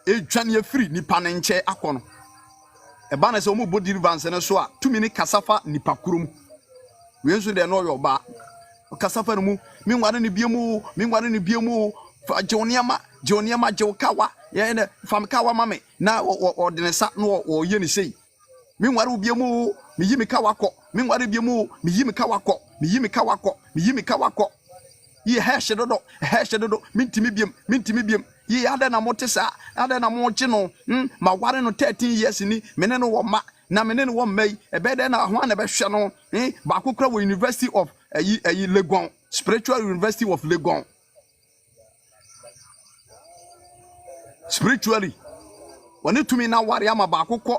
edwane afiri nipa ne nkyɛ akɔ no eba na sɛ omo body deliverance ne so a tumi ne kasafa nipa kurom we nso de no yɔ ba kasafa no mu minware ne biemu fa joniama jewkawa ye ne fam kawa mame na ɔde ne sa no ɔyɛ ne sei minware biemu mi yi me kawa kɔ minware biemu mi yi me kawa kɔ ye hɛhye dodo mintimi biem ye ade na mote sa ade na mo gye no ma ware no 13 years ni mene no wo ma na mene no wo mai ebede na ho na behwe no ba kokra wo University of Legon, Spiritual University of Legon. Spiritually when it to me now ware ama ba kokɔ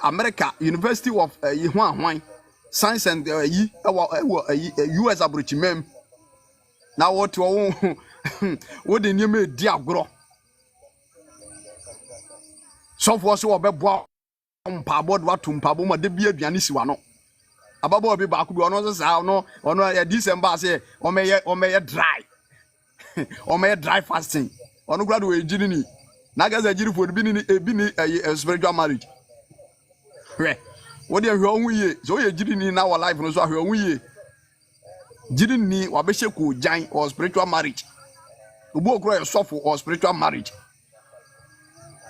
America University of hwan Science and US abrochimem. Now what you what the name di agro so for so obebo mpabo do atum pabo ma de bia aduane siwa no ababo obi ba ku bi ono sa no ya December say o meye dry o meye dry fasting ono grad we ejiri ni na gaza ejiri fo bi ni spiritual marriage we what dey hwe ohun ye so ye ejiri ni na our life no so hwe ohun ye jiri ni wa be sheku jan or spiritual marriage ubo okro sofo or spiritual marriage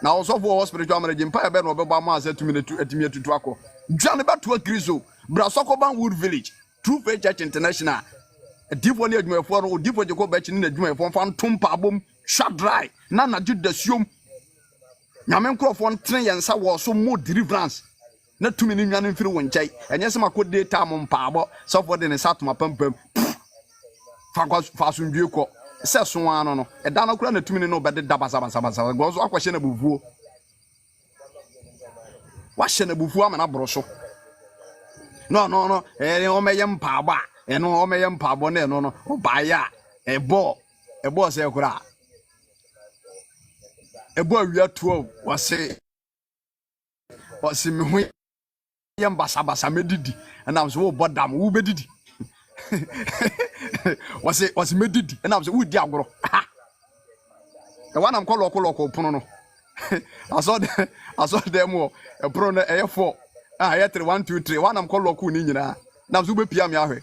now sofo or spiritual marriage empire be no be ba ma asatumi atutu akọ dwane beto akristo bra sokoban wood village True Faith Church International difo ne adwumafo no difo jeko ba chi ne adwumafo fa ntompa abom sha dry na na judasium nyame nkrofo ntren yensa wo so mo deliverance na tumi ni nwane mfiri wo nkyai enye se makode time mpaabo sofo de ne satoma pampam fa sundue ko se so ano no eda na kura na tumi ni no bede dabasa go so akwahye na buvuo wa hye na buvuo amana boroso no o meye mpaabo a eno o meye mpaabo na eno no o baaya ebo se kura ebo awia tuo wase me hu yem basa medidi na am so wo bodam wo bedidi wase medidi na am so wo di agoro the one am call loko pono no aso dem wo e pro na e 4 ye 3 1 2 3 one am call loko ni nyina na am so be pia me ahwe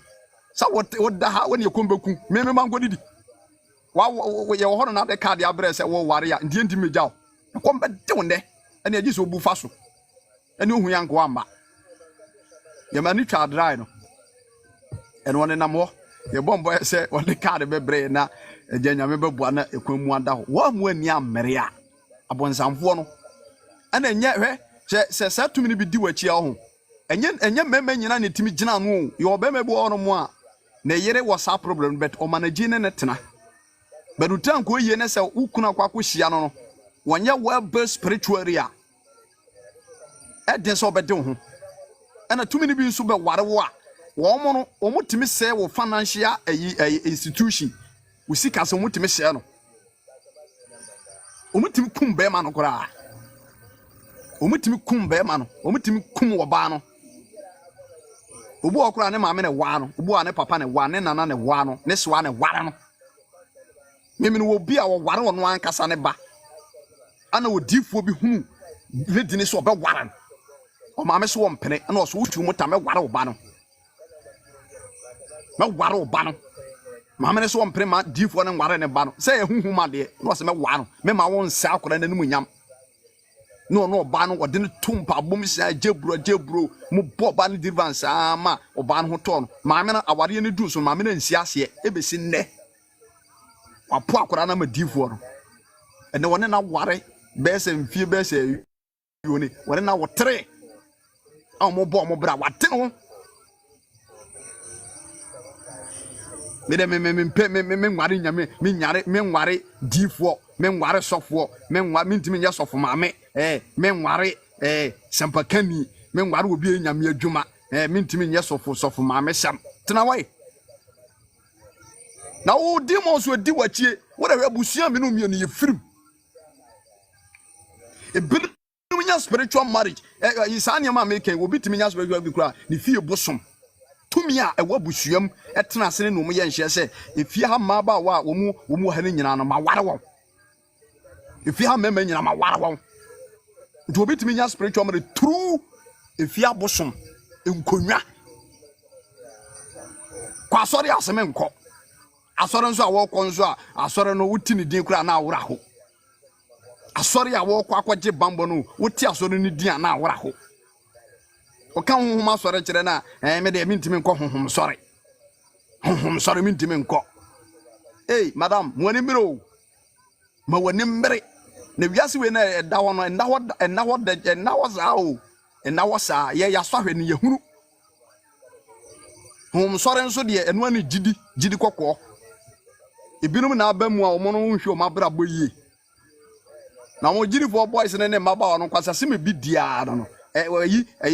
sa wo da ha woni ekombeku me mango didi wa ye wo hono na de card ya bre se wo ware ya ndi mejaw kombe de wonde ene agi so bu fa so ene ohun yanko amba ye mani twa dry no ene woni namo ye bombo se woni card be bre na enyame bebua na ekwamu ada ho wa mu ani amere a abonsamfo no ene nye hwe se satumi ni bi di wachi a ho enye mema nyina ne timi gina no ye obema bu ono mu a na yere wasa problem bet o manage ne tena bedutan ko yie ne se ukuna kwa hia no wonye well spiritual area eden so bede ho ana tumi ni bi nso be ware wo a wo mo no o mutimi se wo financial institution wo sika se mutimi se no o mutimi kum be ma no kora o mutimi kum be ma no o mutimi kum wo ba no obu okura ne maame ne wa no obu a ne papa ne wa ne nana ne wa no ne swa ne ware no mimi no obi a wo ware wo no ankasa ne ba ana odifuo bi hunu ledini so be ware o maame so wo mpene ana o so wutu mota me ware wo ba no me ware wo ba no maame ne so wo mpene ma difuo ne ware ne ba no se ye huhu ma de no se me wa no me ma wo nsa akora na nemu nyam no ba no ode ne tumpa bom sia jebro mu bo ba ne deliverance ama o ba no ho to no maame na aware ne du so maame na nsi ase ebesi nne wapo akora na ma difuo no ene wone na ware bese mfie bese yoni wone na wotre mo bo mo bra wate no me nware nyame me nware difuo me nware sofo me nware mintimi nya sofo maame me nware sampakani me nware obi nyame adwuma mintimi nya sofo maame sam tena wai na wo demons we di wachie wo da abusua me no mie no ye firim e bi nya spiritual marriage isa niam make obi timi nya spiritual bi kura ni fie bosom tumi a ewa busuam etena ase ne no mo ye nhye se efie ha ma ba wa wo mu ha ne nyina no ma ware won efie ha mema nyina ma ware won nti obi timi nya spiritual marriage true efie abosom enkonwa kwa asori aseme nko asori nso a wo ko nso a asori no wuti ni din kura na awora ho asori a wo ko akwaje bambo no wuti asori ni din na awora ho o kan honhom asori kire na me de mintimi nko honhom sori mintimi nko madam mo ni mbiro ma wani mbere na wiase we na eda ho no enda ho za o enda wo sa ye ya swahwe ni yehunu honhom sori nso de eno ani gidi kokko ebinum na abamu a omo no nhwe o mabra boyie na mo giri for boys ne maba no kwasa se me bi dia no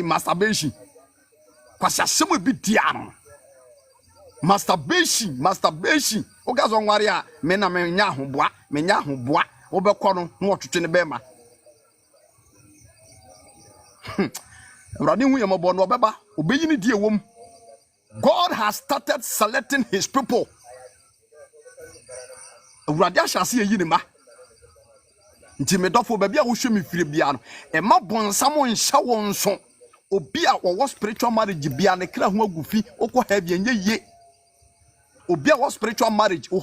masturbation kwasa se me bi dia no masturbation o ga zo nware a me na me nya ahoboa wo be kɔ no na otwetwe ne be ma Rani hu yamabo no beba obeyi ni die wom. God has started selecting his people. Awurade ahyase yi ni ma. Nti medofo ba bia wo hwe me fire bia no. E ma bonsam nhyɛ won so. Obi a wo spiritual marriage bia ne kra ho agufi okɔ ha bia nye ye. Obi a wo spiritual marriage wo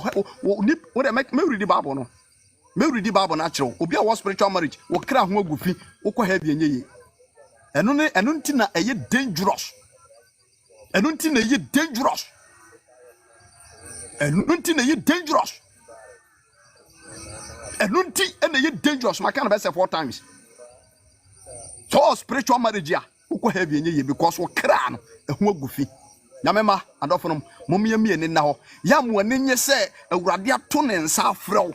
de me read the Bible no. Me read the Bible na kyerɛw. Obi a wo spiritual marriage wo kra ho agufi okɔ ha bia nye ye. Eno nti na eye dangerous. Eno nti na eye dangerous. Eno nti na eye dangerous. Eno nti na eye dangerous. My kind of say 4 times. So spiritual marriage ya uko heavy enye ye because wo kra no ehu agufi. Na mema adofo no momye miene na ho. Ya mo anenye se awurade ato ne nsa afrew.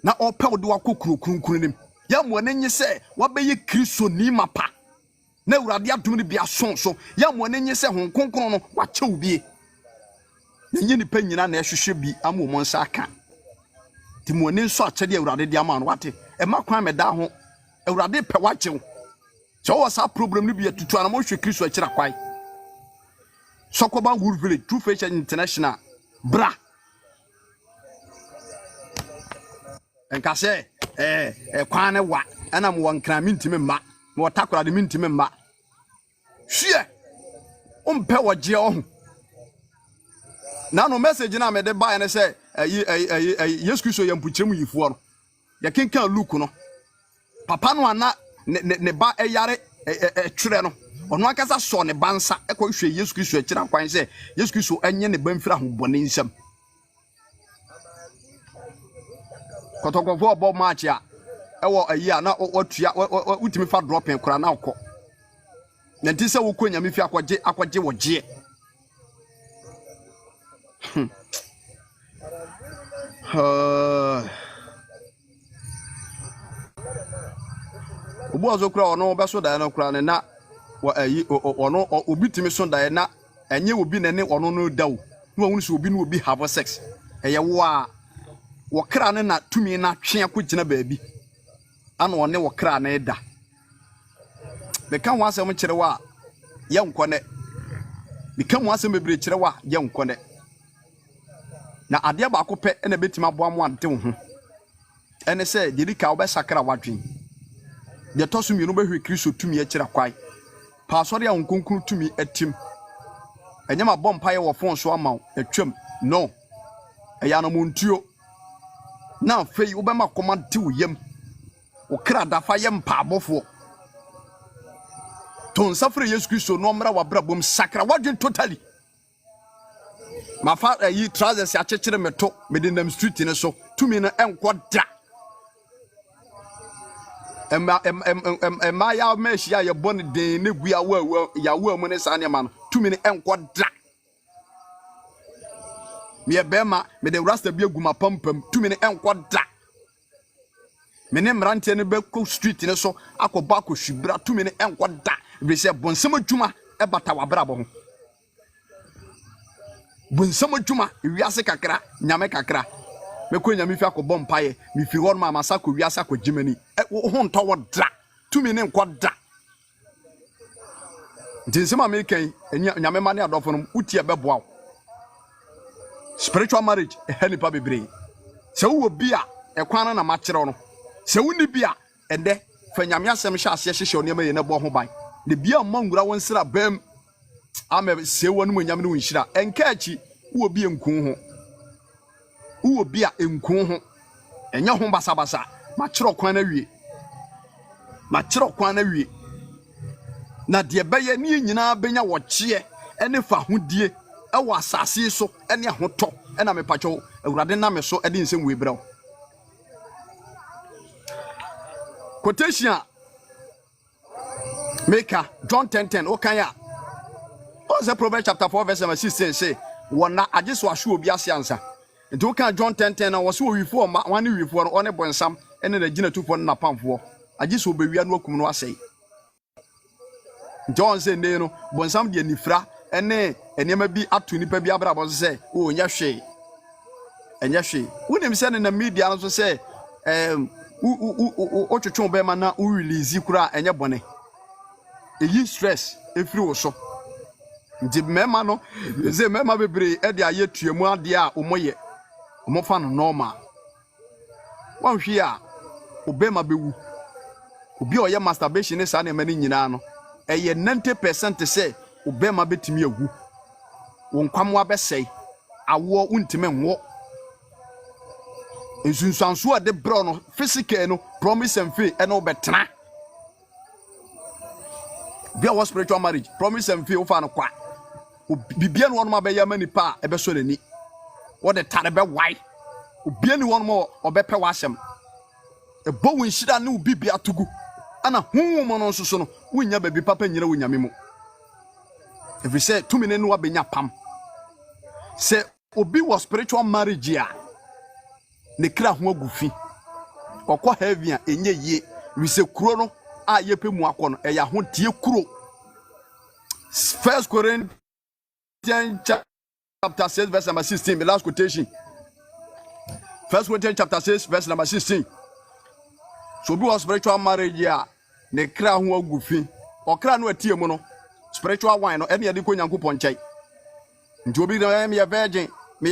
Na ope wo de wakokuru kunkun nim. Ya mo anenye se wabeye Kristo ni mapa. Na awurade adom ne bia so ya mo anenye se hon konkon no wache obie. Na nye ni pa nyina na ehwehwe bi amo mo nsa aka. Ti mo ani nso akyede awurade de ama no wate. E makwan meda ho. Awurade pe wache. So what's our problem ni bi atutu ana mo hwe Kristo akira kwai. Sokoba Wood Village, True Faith International. Bra. Enka se kwan ne wa ana mo wankra mintime ma. Mo takora de mintime ma. Hwe. Ompe woje ohun. Na no message na me de buy na say Yesu Kristo yampukyeremu yifo no. Ya kenkan Luke no. Papa no ana ne ba eyare twere no. Ono akasa so ne bansa ekọ hwe Yesu Kristo akira kwan se Yesu Kristo enye ne banfira ho bone nsam. Kotokofo obo match a ewo ayi a na otua utimi fa dropping kora na akọ. Na ntise wo konya me fi akọje woje. Obu azo kura ono beso da na kura ne na wa ayi ono obi timi so da na enye obi ne ne ono no dawo no wonu so obi no obi have sex eye wo a wo kra ne na tumi na twe akogina baabi ana one wo kra na eda be kan wa asem kire wa ye nkone be kan wa asem bebre kire wa ye nkone na ade ba akopɛ na betima boa mo ante wo ho ene se dedika wo be sakra wadwen de tosu mi no be hwe Kristo tumi akira kwai pasori a nkonkuru tumi atim enyama bompa ye wo fon so amaw atwam no eya no montuo na fei wo be ma komante wo yam wo kra dafa ye mpa abofo ton safre Yesu Kristo no mra wa bra bom sakra wadwen totally mafa yi trousers a chekere meto medinam street ne so tumi na enko da Emma ya meshi ya born de ne gua ya wo mu ne sane ma no tumi ne enko da me bema me de rasta bi aguma pampam tumi ne enko da me ne mrante ne be ko street ne so akoba ko hwibra tumi ne enko da be se bonsem adwuma e bata wa brabo ho bunsam adwuma wiase kakra nyame kakra mekɔ nyame fi akɔ bompaye me fi hɔ ma masa kɔ wiase akɔ gimani ho ntɔ wo dra tumi ne nkɔ da nsɛm American nyame ma ne adɔfo no utie bɛboa wo spiritual marriage nipa bebree sɛ wo bi a ɛkwan na ma kyerɛ no sɛ wo ni bi a ɛdɛ fa nyame asɛm hyɛ ase hyehyɛ onema yɛ ne bɔ ho ban de bia ma ngura won sra bam ama se wonu nyame no nhyira enka achi wo bi enkun ho wo bi a enkun ho enya ho basa basa ma kyerɛ kwan na wie na de bɛyɛ ne nyinaa benya wo kye ene fa hodie ɛwɔ asase so ene ahotɔ ɛna mepatwɔ awurade na me so ɛde nsɛm we brɛw quotation Maker John 10:10 okanya o say Proverbs chapter 4 verse 16 say wona age so ahwe obi ase ansa nti okan John 10:10 na wo so wifo ma wane wifo no one bonsam ene na gina tufo na pamfo age so obewia no akum no asɛe John say ne no bonsam de nifra ene enema bi ato nipa bi abra bo say o nya hwe enya hwe wonim se ne na media no so say o twetwe be ma na o release kura enye bone eyi stress efiri wo so nti mema no ze mema bebre e de aye tuemu ade a omoye omofa no normal wan hwe a obema bewu obi oye masturbation ne sa na mani nyina no eye 90% say obema betimi agu won kwamo abesei awo untime nwo ensunsanso ade bro no physical no promise and faith e no betena bia was spiritual marriage promise and faith ofa no kwa bibia no wonma be yama nipa e be so nani what the tare be why obia ni wonma obepe wasem e bo won hira ne bibia tugu ana honwo mo no nso no wonya ba bi papa nyina wonyame mu if we say 2 minutes no wabenya pam say obi was spiritual marriage a ne kra ho agufi okọ heavy a enye ye we say kuro no a yepe mu akọ no e ya ho tie kuro 1 Corinthians chapter 6 verse number 16 the last quotation 1 Corinthians chapter 6 verse number 16 so be was spiritual marriage a ne kra ho agufi okra no atie mu no spiritual wine no ene yade ko Nyankopon nkyai nti obi na me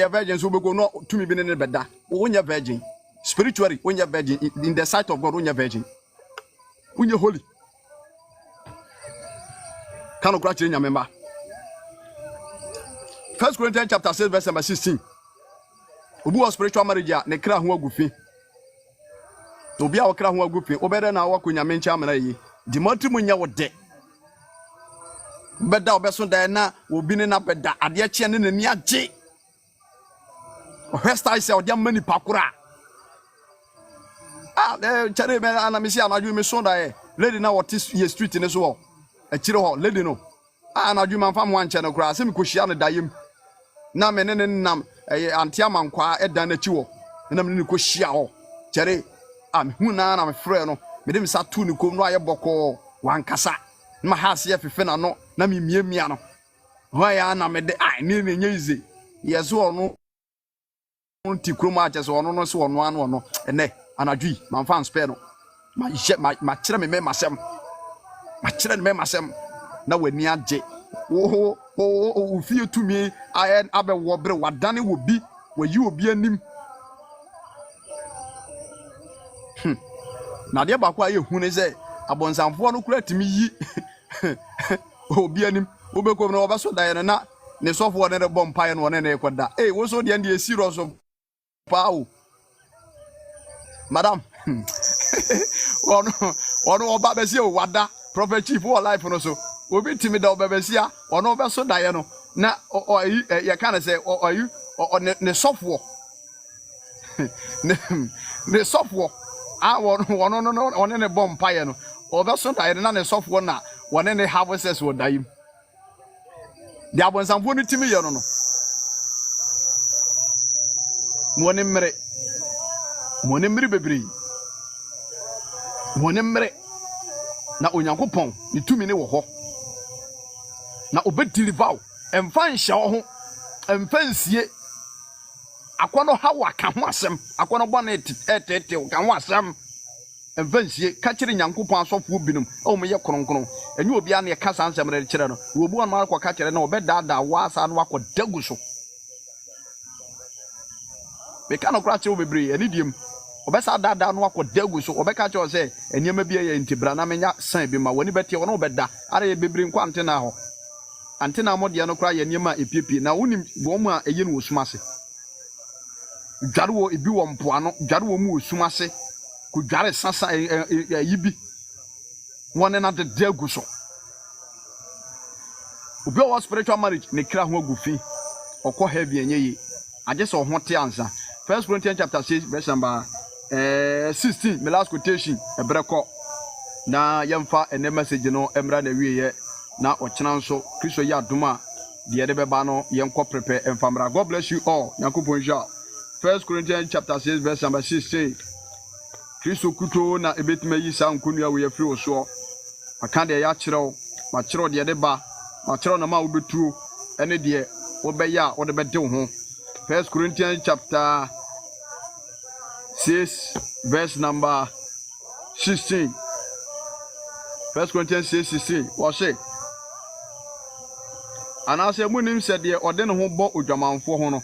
virgin so be go no tumi bi ne beda wonya virgin spiritually wonya virgin in the sight of God wonya virgin wonya holy kan okra kire nyamemba 1 Corinthians chapter 6 verse number 16 obi was spiritual marriage ne kra ho agufi obi a okra ho agufi obeda na awako nyame ncha amana yi di matri munya wo de beda obeso da na obi ne na beda ade akye ne nani age Hesta se odi amani pakura chere me ana me si anaju me so da lady na what is ye street ne so e kire ho lady no anaju man fam wan che ne kura se me kohia ne dayem na me ne nam antia mankwa edan na chi wo na me ne kohia ho chere am hu na me frɛ no me de me sa tu ne kom no aye bɔkɔ wan kasa ma ha se fefe na no na me miamia no ho ya na me de ne ne nyize yeso no unti kroma ache so ono no so ono ano no ene anadwi man fan spare no ma kire me masem ma kire me masem na wani age o fie tumi ayen abe wo bre wadane wo bi wayi obi anim na de ba kwa ye hu ne se abonsanfo no kura timi yi obi anim obekom na obaso da na ne sofo ne bompa no ne ekoda wo so de ande serious Pau, madam. Ono oba besi o wada prophet chief for life no so. Obi timi da oba besi a ono be so dae no na ya kan say ne software. Ne software. Ono no one ne bomb paye no. Oba so dae na ne software na one ne have access wo dae. Dia bonsamfo no timi ye no no. Mone mmere bebre mone mmere na Onyankopon ne tumi ne wo ho na obedilivaw emfa nhye wo ho emfansie akono hawa ka ho asem akono bone etete ka ho asem emfansie ka kire Nyankopɔn asɔfo binum o me ye kronkron enye obi a na ka san asem re kire no wo bu on ma ko ka kire na obedada wa asa no akɔ dagu so be ka no kra kire obebre ani diem obesa dada no akɔ dagu so obeka kire se eniema bi ye ntibra na menya san bi ma woni betie wono obeda ara ye bebre nkwa antena ho antena modie no kra ye eniema epiepie na wonim wo mu a eye no osumase dware wo ebi wo mpoano dware wo mu osumase ku dware sasa yibi wone na de dagu so obi o spiritual marriage ne kra ho agufi okɔ heavy enyeyi age so ho te ansa 1 Corinthians chapter 6 verse number 16 my last quotation ebreko na yemfa ene message no emra na wieye na ochena nso Kristo ya adoma de de beba no yenkɔ prepare emfamra. God bless you all. Yakupon ja 1 Corinthians chapter 6 verse number 16 Kristo kuto na ebetima yi sa nkonua we afiri oso aka de ya kyerɛw ma kyerɛw de de ba ma kyerɛw na ma wo betuo ene de wo be ya wo de be de ho. 1 Corinthians chapter 6 verse number 16 1 Corinthians 6:16 what say anase munim se de ode ne ho bɔ odwamanfo ho no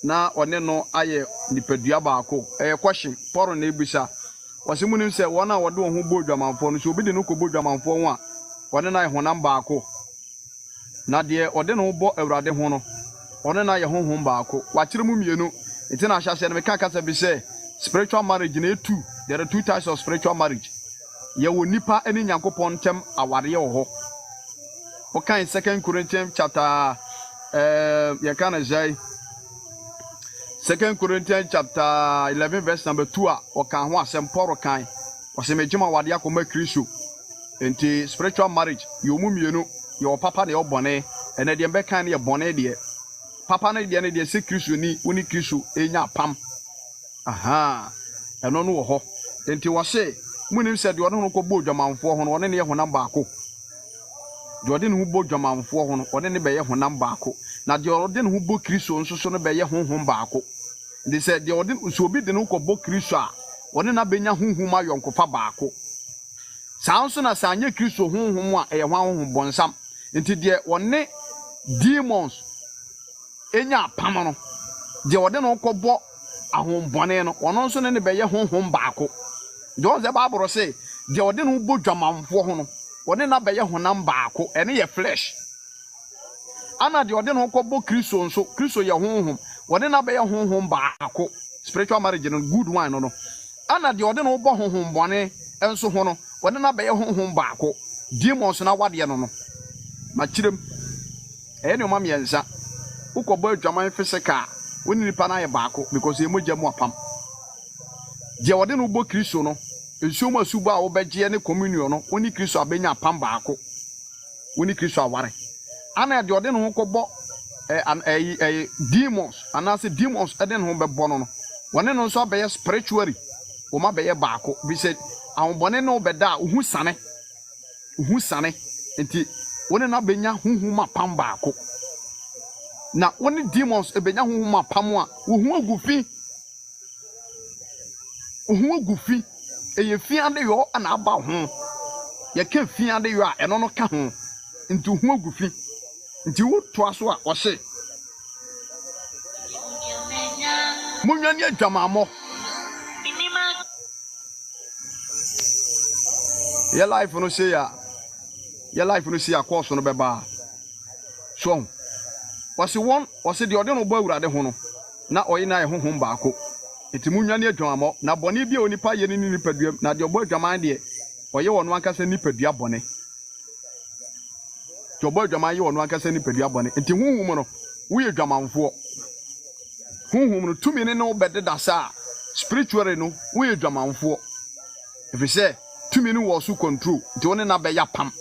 na one no aye nipadua baako question Paul na ebisa wase munim se wona wode ho bɔ odwamanfo no so obi de no ko bɔ odwamanfo ho a one na ye honam baako na de ode no bɔ awurade ho no one na ye honhom baako wakyere mu mienu enti na ahya se no meka kasa bi se spiritual marriage na two there are two types of spiritual marriage ye wo nipa eni Nyankopɔn ntem aware ye ho okay. 2 Corinthians chapter you can say 2 Corinthians chapter 11 verse number 2 o kan ho asem Paul kan o se mejima wade akoma Kristo enti spiritual marriage yo mu mienu yo papa de obone ene de be kan ne bone de papa ne de ne de se Kristo ni woni Kristo enya pam aha eno no wo ho enti wo se munim se de ono ko bo dwamanfo ho no ne ye honam baako de ode ne hu bo dwamanfo ho no ode ne be ye honam baako na de ode ne hu bo Kristo nso so no be ye honhom baako de se de ode so obi de ne ko bo Kristo a ode na benya honhom ayonkofa baako saa nso na saa nye Kristo honhom a eye honhom bonsam enti de one demons enya pam no de ode ne ko bo ahombone no ono nso ne be ye honhom baako John the Bible say de ode no bo dwamanfo ho no ode na be ye honam baako ene ye flesh ana de ode no ko bo Kristo nso Kristo ye honhom ode na be ye honhom baako spiritual marriage no good one no ana de ode no bo honhom bone enso ho no ode na be ye honhom baako demons na wade no no ma kirem ene o ma miensa ukobo adwaman physical woni nipa na ye baako because emogya mu apam je wode no bo Kristo no ensuo ma suba a wo begye ne communion no oni Kristo abenya apam baako oni Kristo aware ana de ode no kobo demons anase demons ede no bebo no wone no nso abeye spiritually wo ma beye baako bi se ahobone no beda uhu sane enti wone na benya huhuma apam baako na woni demons ebenya huhuma apam a uhu agufi eye fiande yo ana aba ho ye ka fiande yo a eno no ka ho nti hu agufi nti wo to aso a o se munwani adwamamo your life no say ya course no beba so wase de ode no bo awurade ho no na oyi na ye honhom baako eti munwani adwamamo na bone bia onipa ye ni nipadua na de obo adwaman de oye wono ankasa nipadua bone de obo adwaman ye wono ankasa nipadua bone eti honhom no wo ye dwamanfo honhom no tumi ne no bededa sa spiritually no wo ye dwamanfo if you say tumi no wo so control de one na be ya pam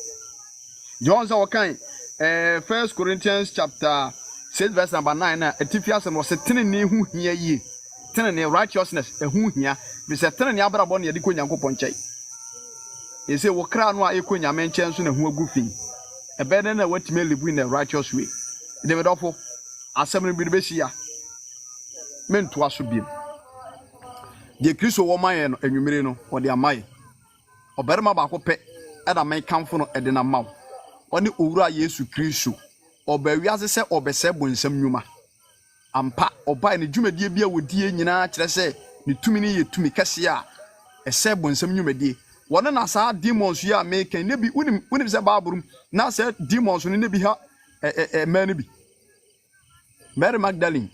de on say wokan 1 Corinthians chapter 6 verse number 9 na etifias no se tenene hu hia yi tenene righteousness ehu hia be se tenene abrabo na yedi ko Nyankopɔn nkyai ese wo kra no a eko nyame nkyɛn so na hu agu fi ebe na watime live in a righteous way de bedofo asɛm no bi de bɛhyia mentoa so biem de Kristo wɔ ma yɛ no anwumere no ɔde amaye ɔbarima baako pɛ ɛda men kamfo no ɛde na maw ɔne owura Yesu Kristo ɔba wiase sɛ ɔbɛsɛ bonsam nnwuma ampa ɔba ne dwumadie bi a wɔdie nyinaa kyerɛ sɛ ne tumi ne yɛ tumi kɛse a ɛsɛ bonsam nnwumadie wɔne na saa demons yi a meka ne bi unim sɛ baaborum na sɛ demons no ne bi ha mɛne bi Mary Magdalene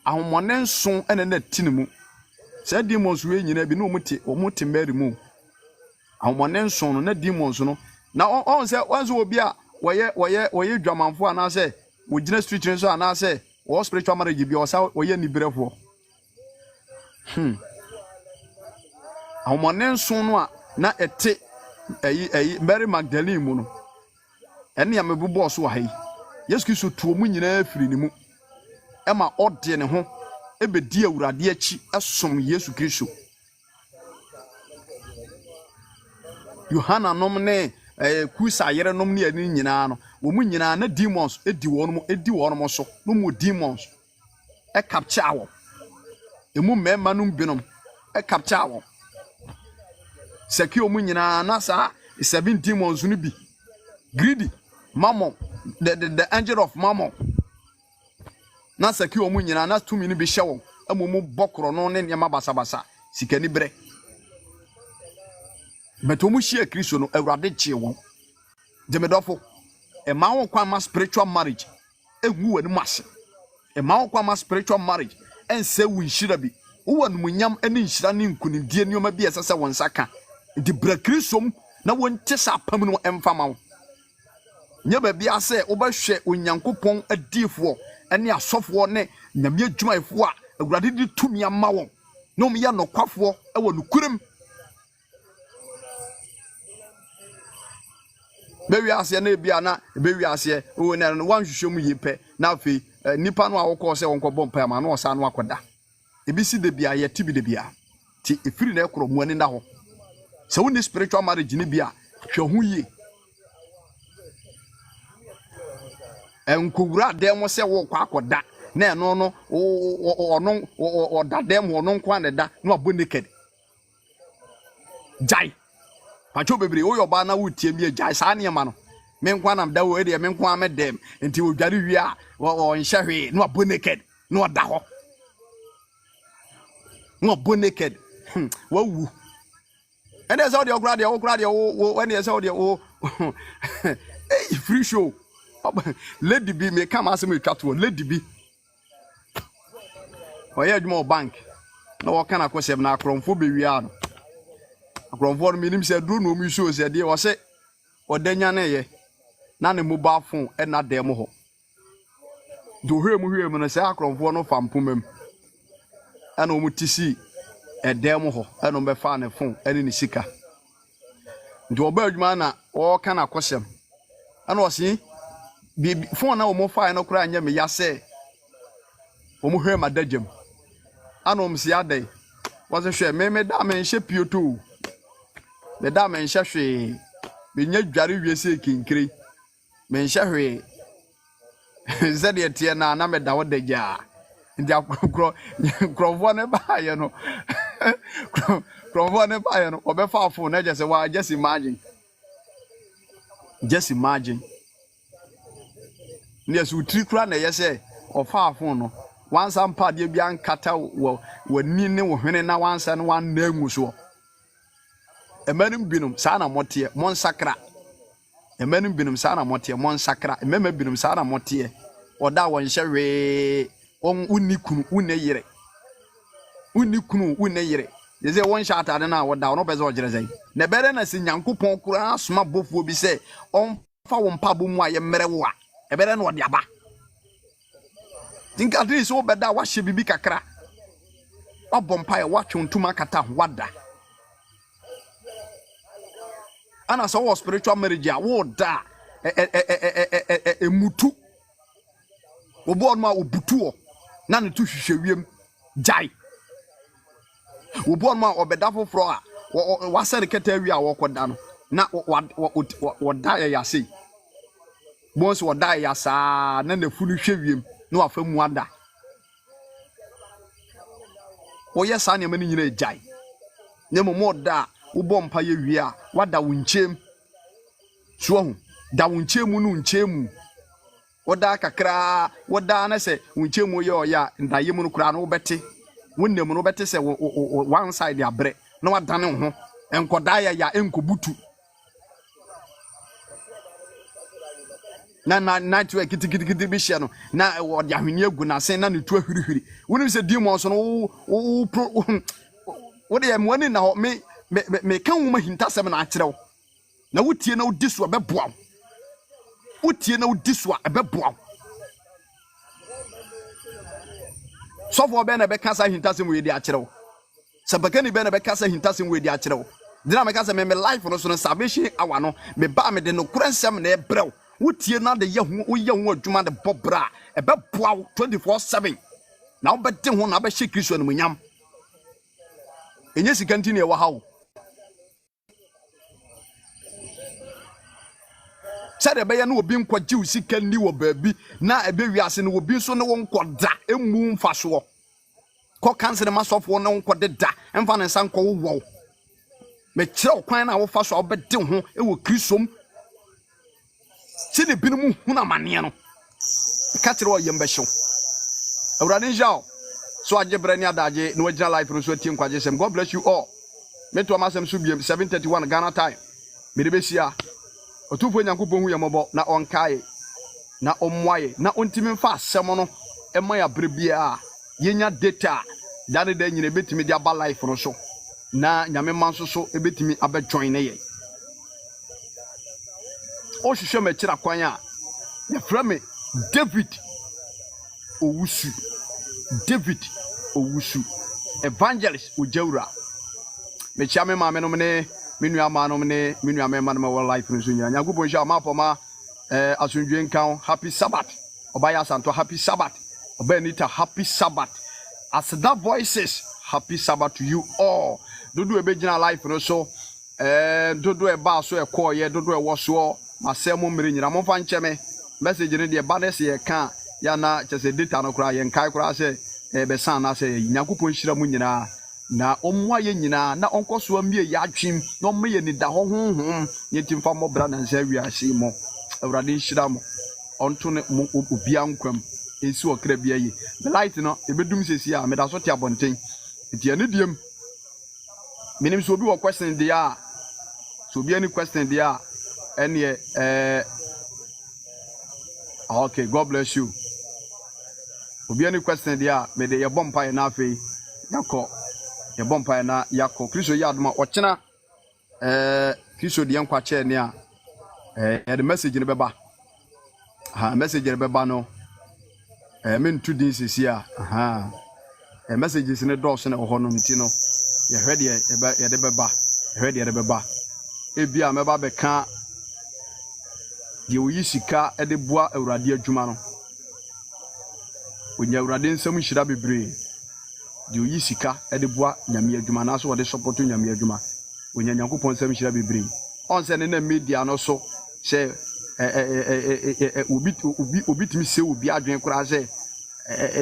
ahomone nson ɛne na tine mu sɛ demons we nyina bi na ɔmote Mary mu ahomone nson no na demons no na on sɛ wanso obi a wɔyɛ dwamanfo anaasɛ wɔgyina street nso anaasɛ wɔ spiritual marriage bi ɔsa wɔyɛ nibrefo ahomone nson no a na ɛte Mary Magdalene mu no ɛne ya mebobɔ so ha yi Yesu Kristo tuo mu nyinaa firi ne mu ɛma ɔde ne ho ɛbɛdi awurade akyi ɛsom Yesu Kristo Yohana nom ne kusa yere nom ne ani nyinaa no wo mu nyinaa na demons edi wɔn so no mu demons capture wo emu mema no binom capture wo seki o mu nyinaa na saa 7 demons no bi greedy mammon the angel of mammon na seki o mu nyinaa na tumi no bi hye wo amomu bokoro no ne nyama basabasa sikani bre beto mu hye Kristo no awurade gye wo demedofo e ma wo kwa ma spiritual marriage egu wani mase e ma wo kwa ma spiritual marriage ense wu nhira bi wo wanu nyam ene nhira ne nkunidie nioma bi esese won saka di bra Kristo na wonte sa pam no emfa ma wo nya ba bia se wo ba hwe onyankopon adifo ene asofo ne nyame adwumaifo a awurade di tumi ama wo no me ya nokwafo e wo nukurem bewi ase na bia na bewi ase o na no wanhwehwe mu yipe na afi nipa no a wo ko se wonko bompa ma na osa no akoda ebisi de bia ye tibi de bia ti efiri na ekro mu ani na ho se woni spiritual marriage ni bia hwe ho yi enkowura de mo se wo kwa akoda na eno no ono odadem ho no nkwa ne da na abo naked jai pacho bebre wo yoba na wutie mi jai sa ne ma no menkwa nam da wo e de menkwa amedem enti odware wi a wo nhye na abo naked na oda ho na abo naked wawu ene se o de okra de wo ene se o de wo eh free show lady bi me come asem etwato lady bi oye adwuma bank na wo kana kwosem na akromfo bewia no akromfo no minim se duro no mu show se de wo se odanya na ye na ne mobile phone e na dem ho do hwemu no se akromfo no fampomam ana omu tisi e dem ho ana be fa ne phone ene ne sika ndo oba adwuma na wo kana kwosem ana wo se phone na omo fa no kura anya me ya se omo hwe madagem ana omo si adai was hwe me da me nhye pioto me da me nhye hwe me nya dware wiese kinkire me nhye hwe zede tie na me da wodagya ndi akro krofo ne ba ye no krofo ne ba ye no obefa phone na je se wa just imagine yes utri kura na yese ofa afon no wansa mpade bia nkata wani ne wo hwene na wansa no wan na engu so emanim binum sa na motie mon sakra emanim binum sa na motie mon sakra emema binum sa na motie oda won hyewe on unni kunu unne yire yeze won sha atade na woda no pese ogire zai na bere na se nyankopon kura asoma bofuo bi se on fa wo mpa bo mu aye mrewo a ebere na odi aba dinka at least obeda wa hye bibi kakra wa bompa ye wa twuntuma kata ho wada ana so wo spiritual marriage a wo da emutu obo ma obutu o na ne tu hwehwewiem jai obo ma obeda foforo a wa sere keta wi a wo koda no na wo da ya sei bonso wo da ya saa na na funu hwewiem no afa mu ada woyɛ saa ne mani nyina ejai ne mo da wo bɔ mpa ye wie a wada wo nchem so hu da wo nchemu no nchemu woda kakra woda na se wo nchemu ye oya ndaye mu no kura no wobɛte wonnem no wobɛte se one side abre na wadane ho enkoda ya enkobutu na network kitikiti bi hye no na wode ahwene agu na sen na ne tu ahwirihwiri wonim se demons no wo de mwani na ho me kan wo mahintasem na akyerew na wotie na wodi so abeboa wotie na wodi so abeboa sofo be na be kasa hintasem we di akyerew sabakani be na be kasa hintasem we di akyerew dina me kasa me life no so no salvation awa no me ba me de no kurensem na ebrew wotie na de ye ho adwuma de bobra ebeboa 24/7 na wo bede ho na be hye Kristo no munyam enye sikanti ne wa hawo sade be ye na obi nkwaji usika ni wo baabi na ebe wiase no obi so ne wo nkoda emu mfaso ko kanse ma sofo no nkodeda emfa ne nsan ko wo me kire okwan na wo faso obede ho ewo Kristom sine binu hu na mane no ka kire wo yembe hyew awurade njao so ajebre ni adaje no agina life no so tie nkwaje sem. God bless you all. Me to amasem so biem 7:31 Ghana time me de besia otufo nyankopon hu yemobo na onkae na omwaye na ontimi mfa asem no ema ya brebia yenya data dane da nyine betimi dia ba life no so na nyame manso so ebetimi abe join ne ye o hwehwe me kira kwan a ye frame David Owusu evangelist Ojawura me chia me maame no me nua ma no me nua me ma no me life no so nya nyankopon hia ma poma asundwe nkan happy Sabbath obaya santo happy Sabbath obanita happy Sabbath as that voices happy Sabbath to you all dodo ebegina life no so dodo e ba so e call ye dodo e wo so masemo mmere nyina mo fa ncheme message ne de ba na se ye kan ya na chese data no kra ye nkai kra se be san na se nyankopon hira mu nyina na omwa ye nyina na onkoso ambie ya atwim na omye ni da ho honhom yetimfa mo bra na nsa wiase mo awrade hira mo onto ne obia nkwam esi okra bia yi the light no ebedum sesi a me da so te abonten etia ne diem minim so bi wo question dia so bi any question dia ene okay, God bless you. Obi any question dia me de ye bompa na afei yakọ ye bompa na yakọ Kristo ya adoma ochena Kristo de yankwa che ne a the message ne beba message ne beba no me ntu din sisi a messages ne dose ne ho no mti no ye hwede ye de beba hwede ye de beba ebia meba be ka de oyi sika de boa awurade adwuma no onya awurade nsam hira bebre de oyi sika de boa nyame adwuma na so wode support nyame adwuma onya nyankopon nsam hira bebre on se ne na media no so se obi timi se obi adwen kura se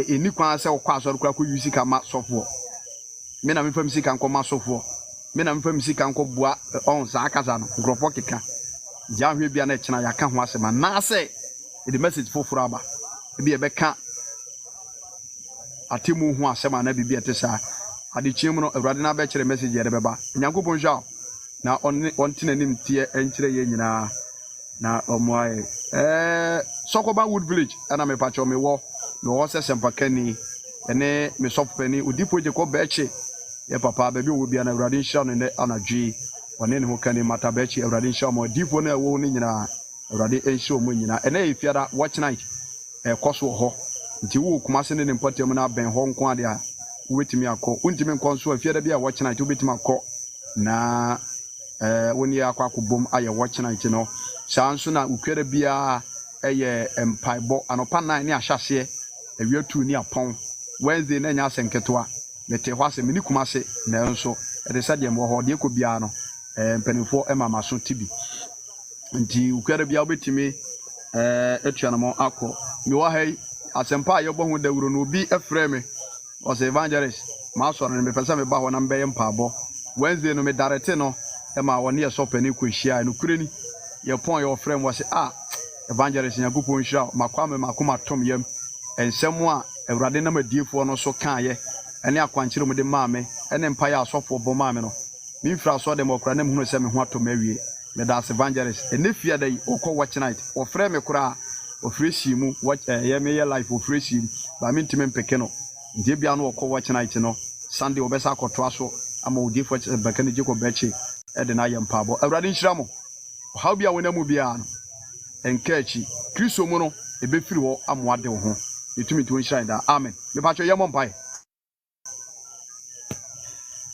eni kwan se okwa asoro kura ko yi sika ma sofo me na me fam sika nko ma sofo me na me fam sika nko boa on sa akaza no grofo keka ja hwe bia na chena ya ka ho asema na se the message foforo aba bia be ka atemu ho asema na bibia te sa ade chiemu no awurade na be kire message ye de beba nyankopon hwa na on tinanim tie enkire ye nyina na omwae Sokoba Wood Village ana me pacho me wo se sempakani ene me sofpani odipo je ko beche ye papa ba bi wo bia na awurade hwa no ne anadwi one ne ho kani mata bechi awurade hwa mo dipo na wo ni nyina awurade enhwa mo nyina ene efiada watch night koso ho nti wo kuma se ne mpatem na ben ho nko ade a wetimi akọ untimi nko nso efiada bia watch night wetimi akọ na woni akwa akobom aye watch night no sanso na ukwere bia eye empaibo anopa 9 ne ahyase ewiatu ni apon Wednesday na nya asenketoa mete ho ase mini kuma se na nso ede sade mo ho de ekobia no mpanifo emama so tibi nti ukwere bia obetimi etuanamo akọ mi wa hai asempa ye bo hu dawuro no bi efre me was evangelist ma so no me pesa me ba ho na mbe ye mpabo Wednesday no me direct no e ma woni ye so pani kwehia no kureni ye pon ye ofrem was evangelist Nyankopon hira makwa me makoma tom yam ensem a Ewurade na madiefo no so kan ye ene akwankyere mu de maame ene mpa ya asofo bo maame no mi mfra so de mokra na mhunu se me ho atom awie me das evangelist ene fia dai okọ watch night ofre me kura ofresi mu watch ye me ye life ofresi ba mi ntime mpeke no ndie bia no okọ watch night no Sunday obesa akoto aso ama odiefo baka ne jeko beche e de na ye mpabo Ewurade nhira mo how bia wona mu bia no enkachi Kristo mu no ebe firi ho amoade wo ho etumi to nhira da amen me ba cho ye mo mpai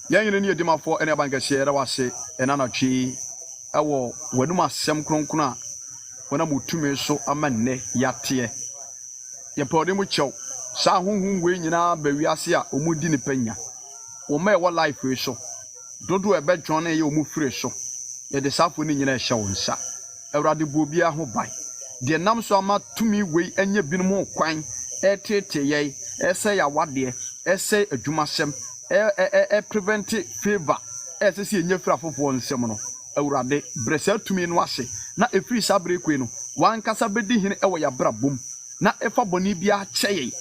Yan ni edimafo ene abangasie era wase ena na twi ewo wadum asem kronkron a wona mutumi so amanne yate ye pode mu chew sa honhum we nyina ba wiase a omudi ne panya wo ma ewo life we so dodo ebe dwon na ye omu fire so ye de safo ni nyina ehye wo nsa Ewurade bu obi a ho bai de nam so ama tumi we anya binom kwan etete ye ese ya wade ese adwumasem prevent favor sesi enye fra fofo nsem no Ewurade bresa tumi no ase na efiri sabre kwe no wan kasa bedi hene ewo ya brabom na efa boni bia kyeye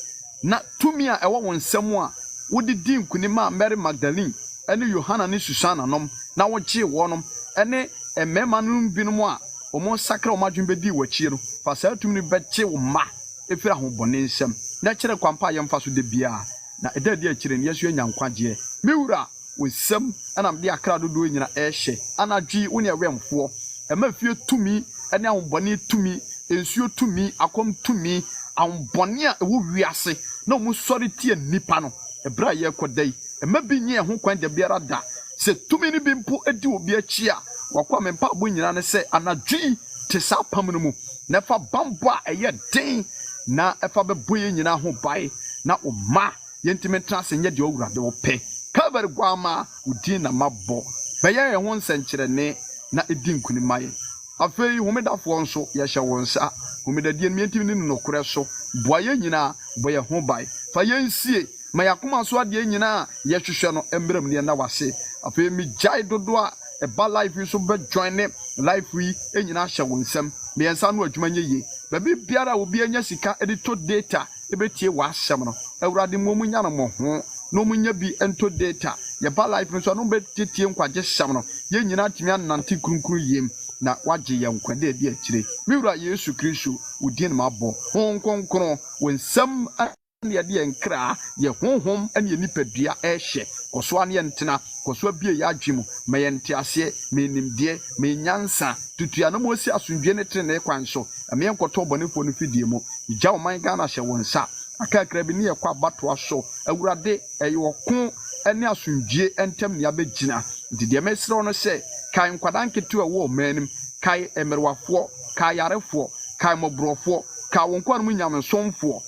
na tumi a ewo wonsem a wodi din kunima Mary Magdalene ene Yohana ne Susana nom na woche wonom ene emema no binom a omo sakra o madwun bedi wachi no fa sa tumi no beche wo ma efiri ahobone nsem na kire kwampa yemfa so de bia na edade akire ne yesu anyankwaje miwura wosem anam de akra dodo nyina ehye anadwi woni ewemfo ema fie tumi ene ahobone tumi ensuo tumi akom tumi ahobone a ewo wiase na omu sori tie nipa no ebra ye kodai ema bi nye ho kwan de biara da se tumi ni bimpo edi obi achi a wakwa mempa bo nyina ne se anadwi te sa pam no mu na fa bambo a eye den na efa beboye nyina ho bai na oma yentime trase nye de Owurade wo pe Calvary gwama udin na mabbo beye ye ho nsenkyere ne na edin kunimaye afei homedafo nso ye hye wonsa homedadie ne yentime ni nokore so boye nyina boye ho bai fa yensie ma yakoma so ade nyina ye hwehwe no embrem ne na wase afei mi jai dodo a eba life so be join ne life wi enyina hye wonsam me yensa no adwuma nye ye baby biara obi anya sika edito data ebetie wa asem no Ewurade mo munya no mo ho no munya bi ento data ye ba life so no betie nkwaje sem no ye nyina timi anante kurunkuru yem na waje ye nkwade de akire miwura Yesu Kristo udin ma bo honkonkron wonsam ne de enkra ye honhom ane ye nipadua ehye koso ane ntena koso bie ya adwemu me ye ntiase me nimdie me nyansa tutua no mo si asundwe ne trene kwan so me enkoto bonefo no fidie mu igya o man Ghana hye wonsa akakra bi ne ye kwa bato so Ewurade eyo ko ane asundwe entem ne abegina dide mesro no se kai nkwadan ketu a wo manim kai emerwafo kai yarefo kai mobrofo kai wonkwa no nyamsomfo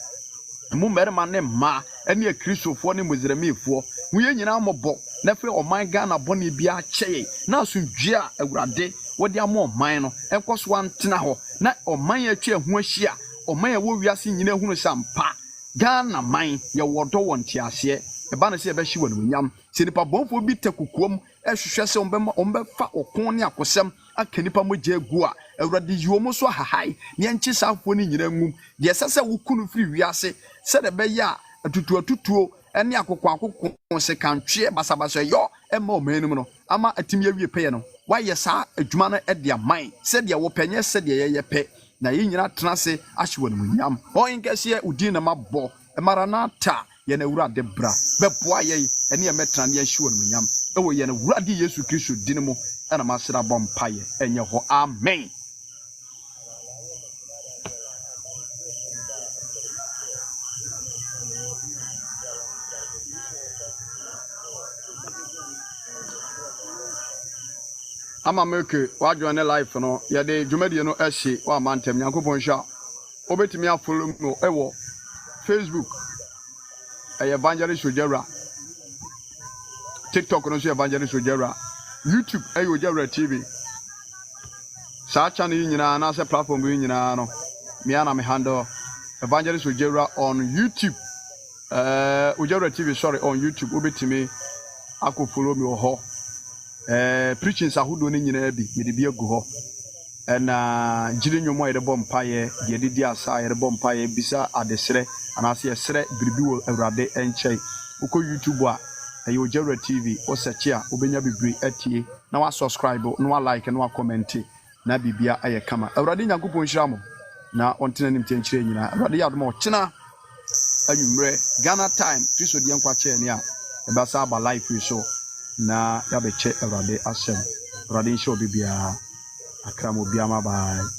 mu merma ne ma ene Kristofo ne Mozramifo mu ye nyina mobo na fe o man Ghana bone bia kyeye na asundwe a Ewurade wodi amo man no enkoso antena ho na o man atwa hu ahia o man a wo wiase nyina hunu sampa Ghana man ye wodo wonti ase eba na se ebe hyi wonu nyam se nipa bonfo bi takukuom ehwehwe se ombe fa okon ne akosem aka nipa mogye agu a Ewurade yiwo so hahai ne enchi safo ne nyina ngum de sese wo kunu firi wiase se de be ya atutuo ene akokon se kantwe basabasa yo ema o manum no ama atimi awie peye no waye sa adwuma no de aman se de wo penye se de ye pe na yi nyina trase ahyewo no nyam o inkese udin na mabbo maranata ye na Ewurade bra beboa ye ene ye metra ne ahyewo no nyam ewo ye na Ewurade Yesu Kristo din mu ana masira bompaye enye ho amen. Ama meke wa join life no ye de dwumadi no ehye wa mantem Nyankopon hwa obetimi afolo no ewo Facebook Evangelist Ojera, TikTok no so Evangelist Ojera, YouTube Ojera TV. Sa channel nyina na se platform nyina no me ana me handle Evangelist Ojewura on YouTube. Ojewura TV, sorry, on YouTube. Obetime ako follow me ho. Preaching sahudo ne nyina bi me de bi agu ho. Na jiri nyomo yede bom paye de didi asa yede bom paye bisa adesre anase yesre biribi wo Awurade enchei. Uko YouTube a Ojewura TV o search a obenya bibiri atie na wa subscribe na wa like na wa comment na bibia aye kama. Awurade Nyankopon hyira mo na ontena nim tenchire nyina. Awurade yadom o chena anwumre Ghana time Kristo die nkwa che ne a ebasa aba life so na yabeche Awurade asem. Awurade nhyɛ obibia akramo biama bye.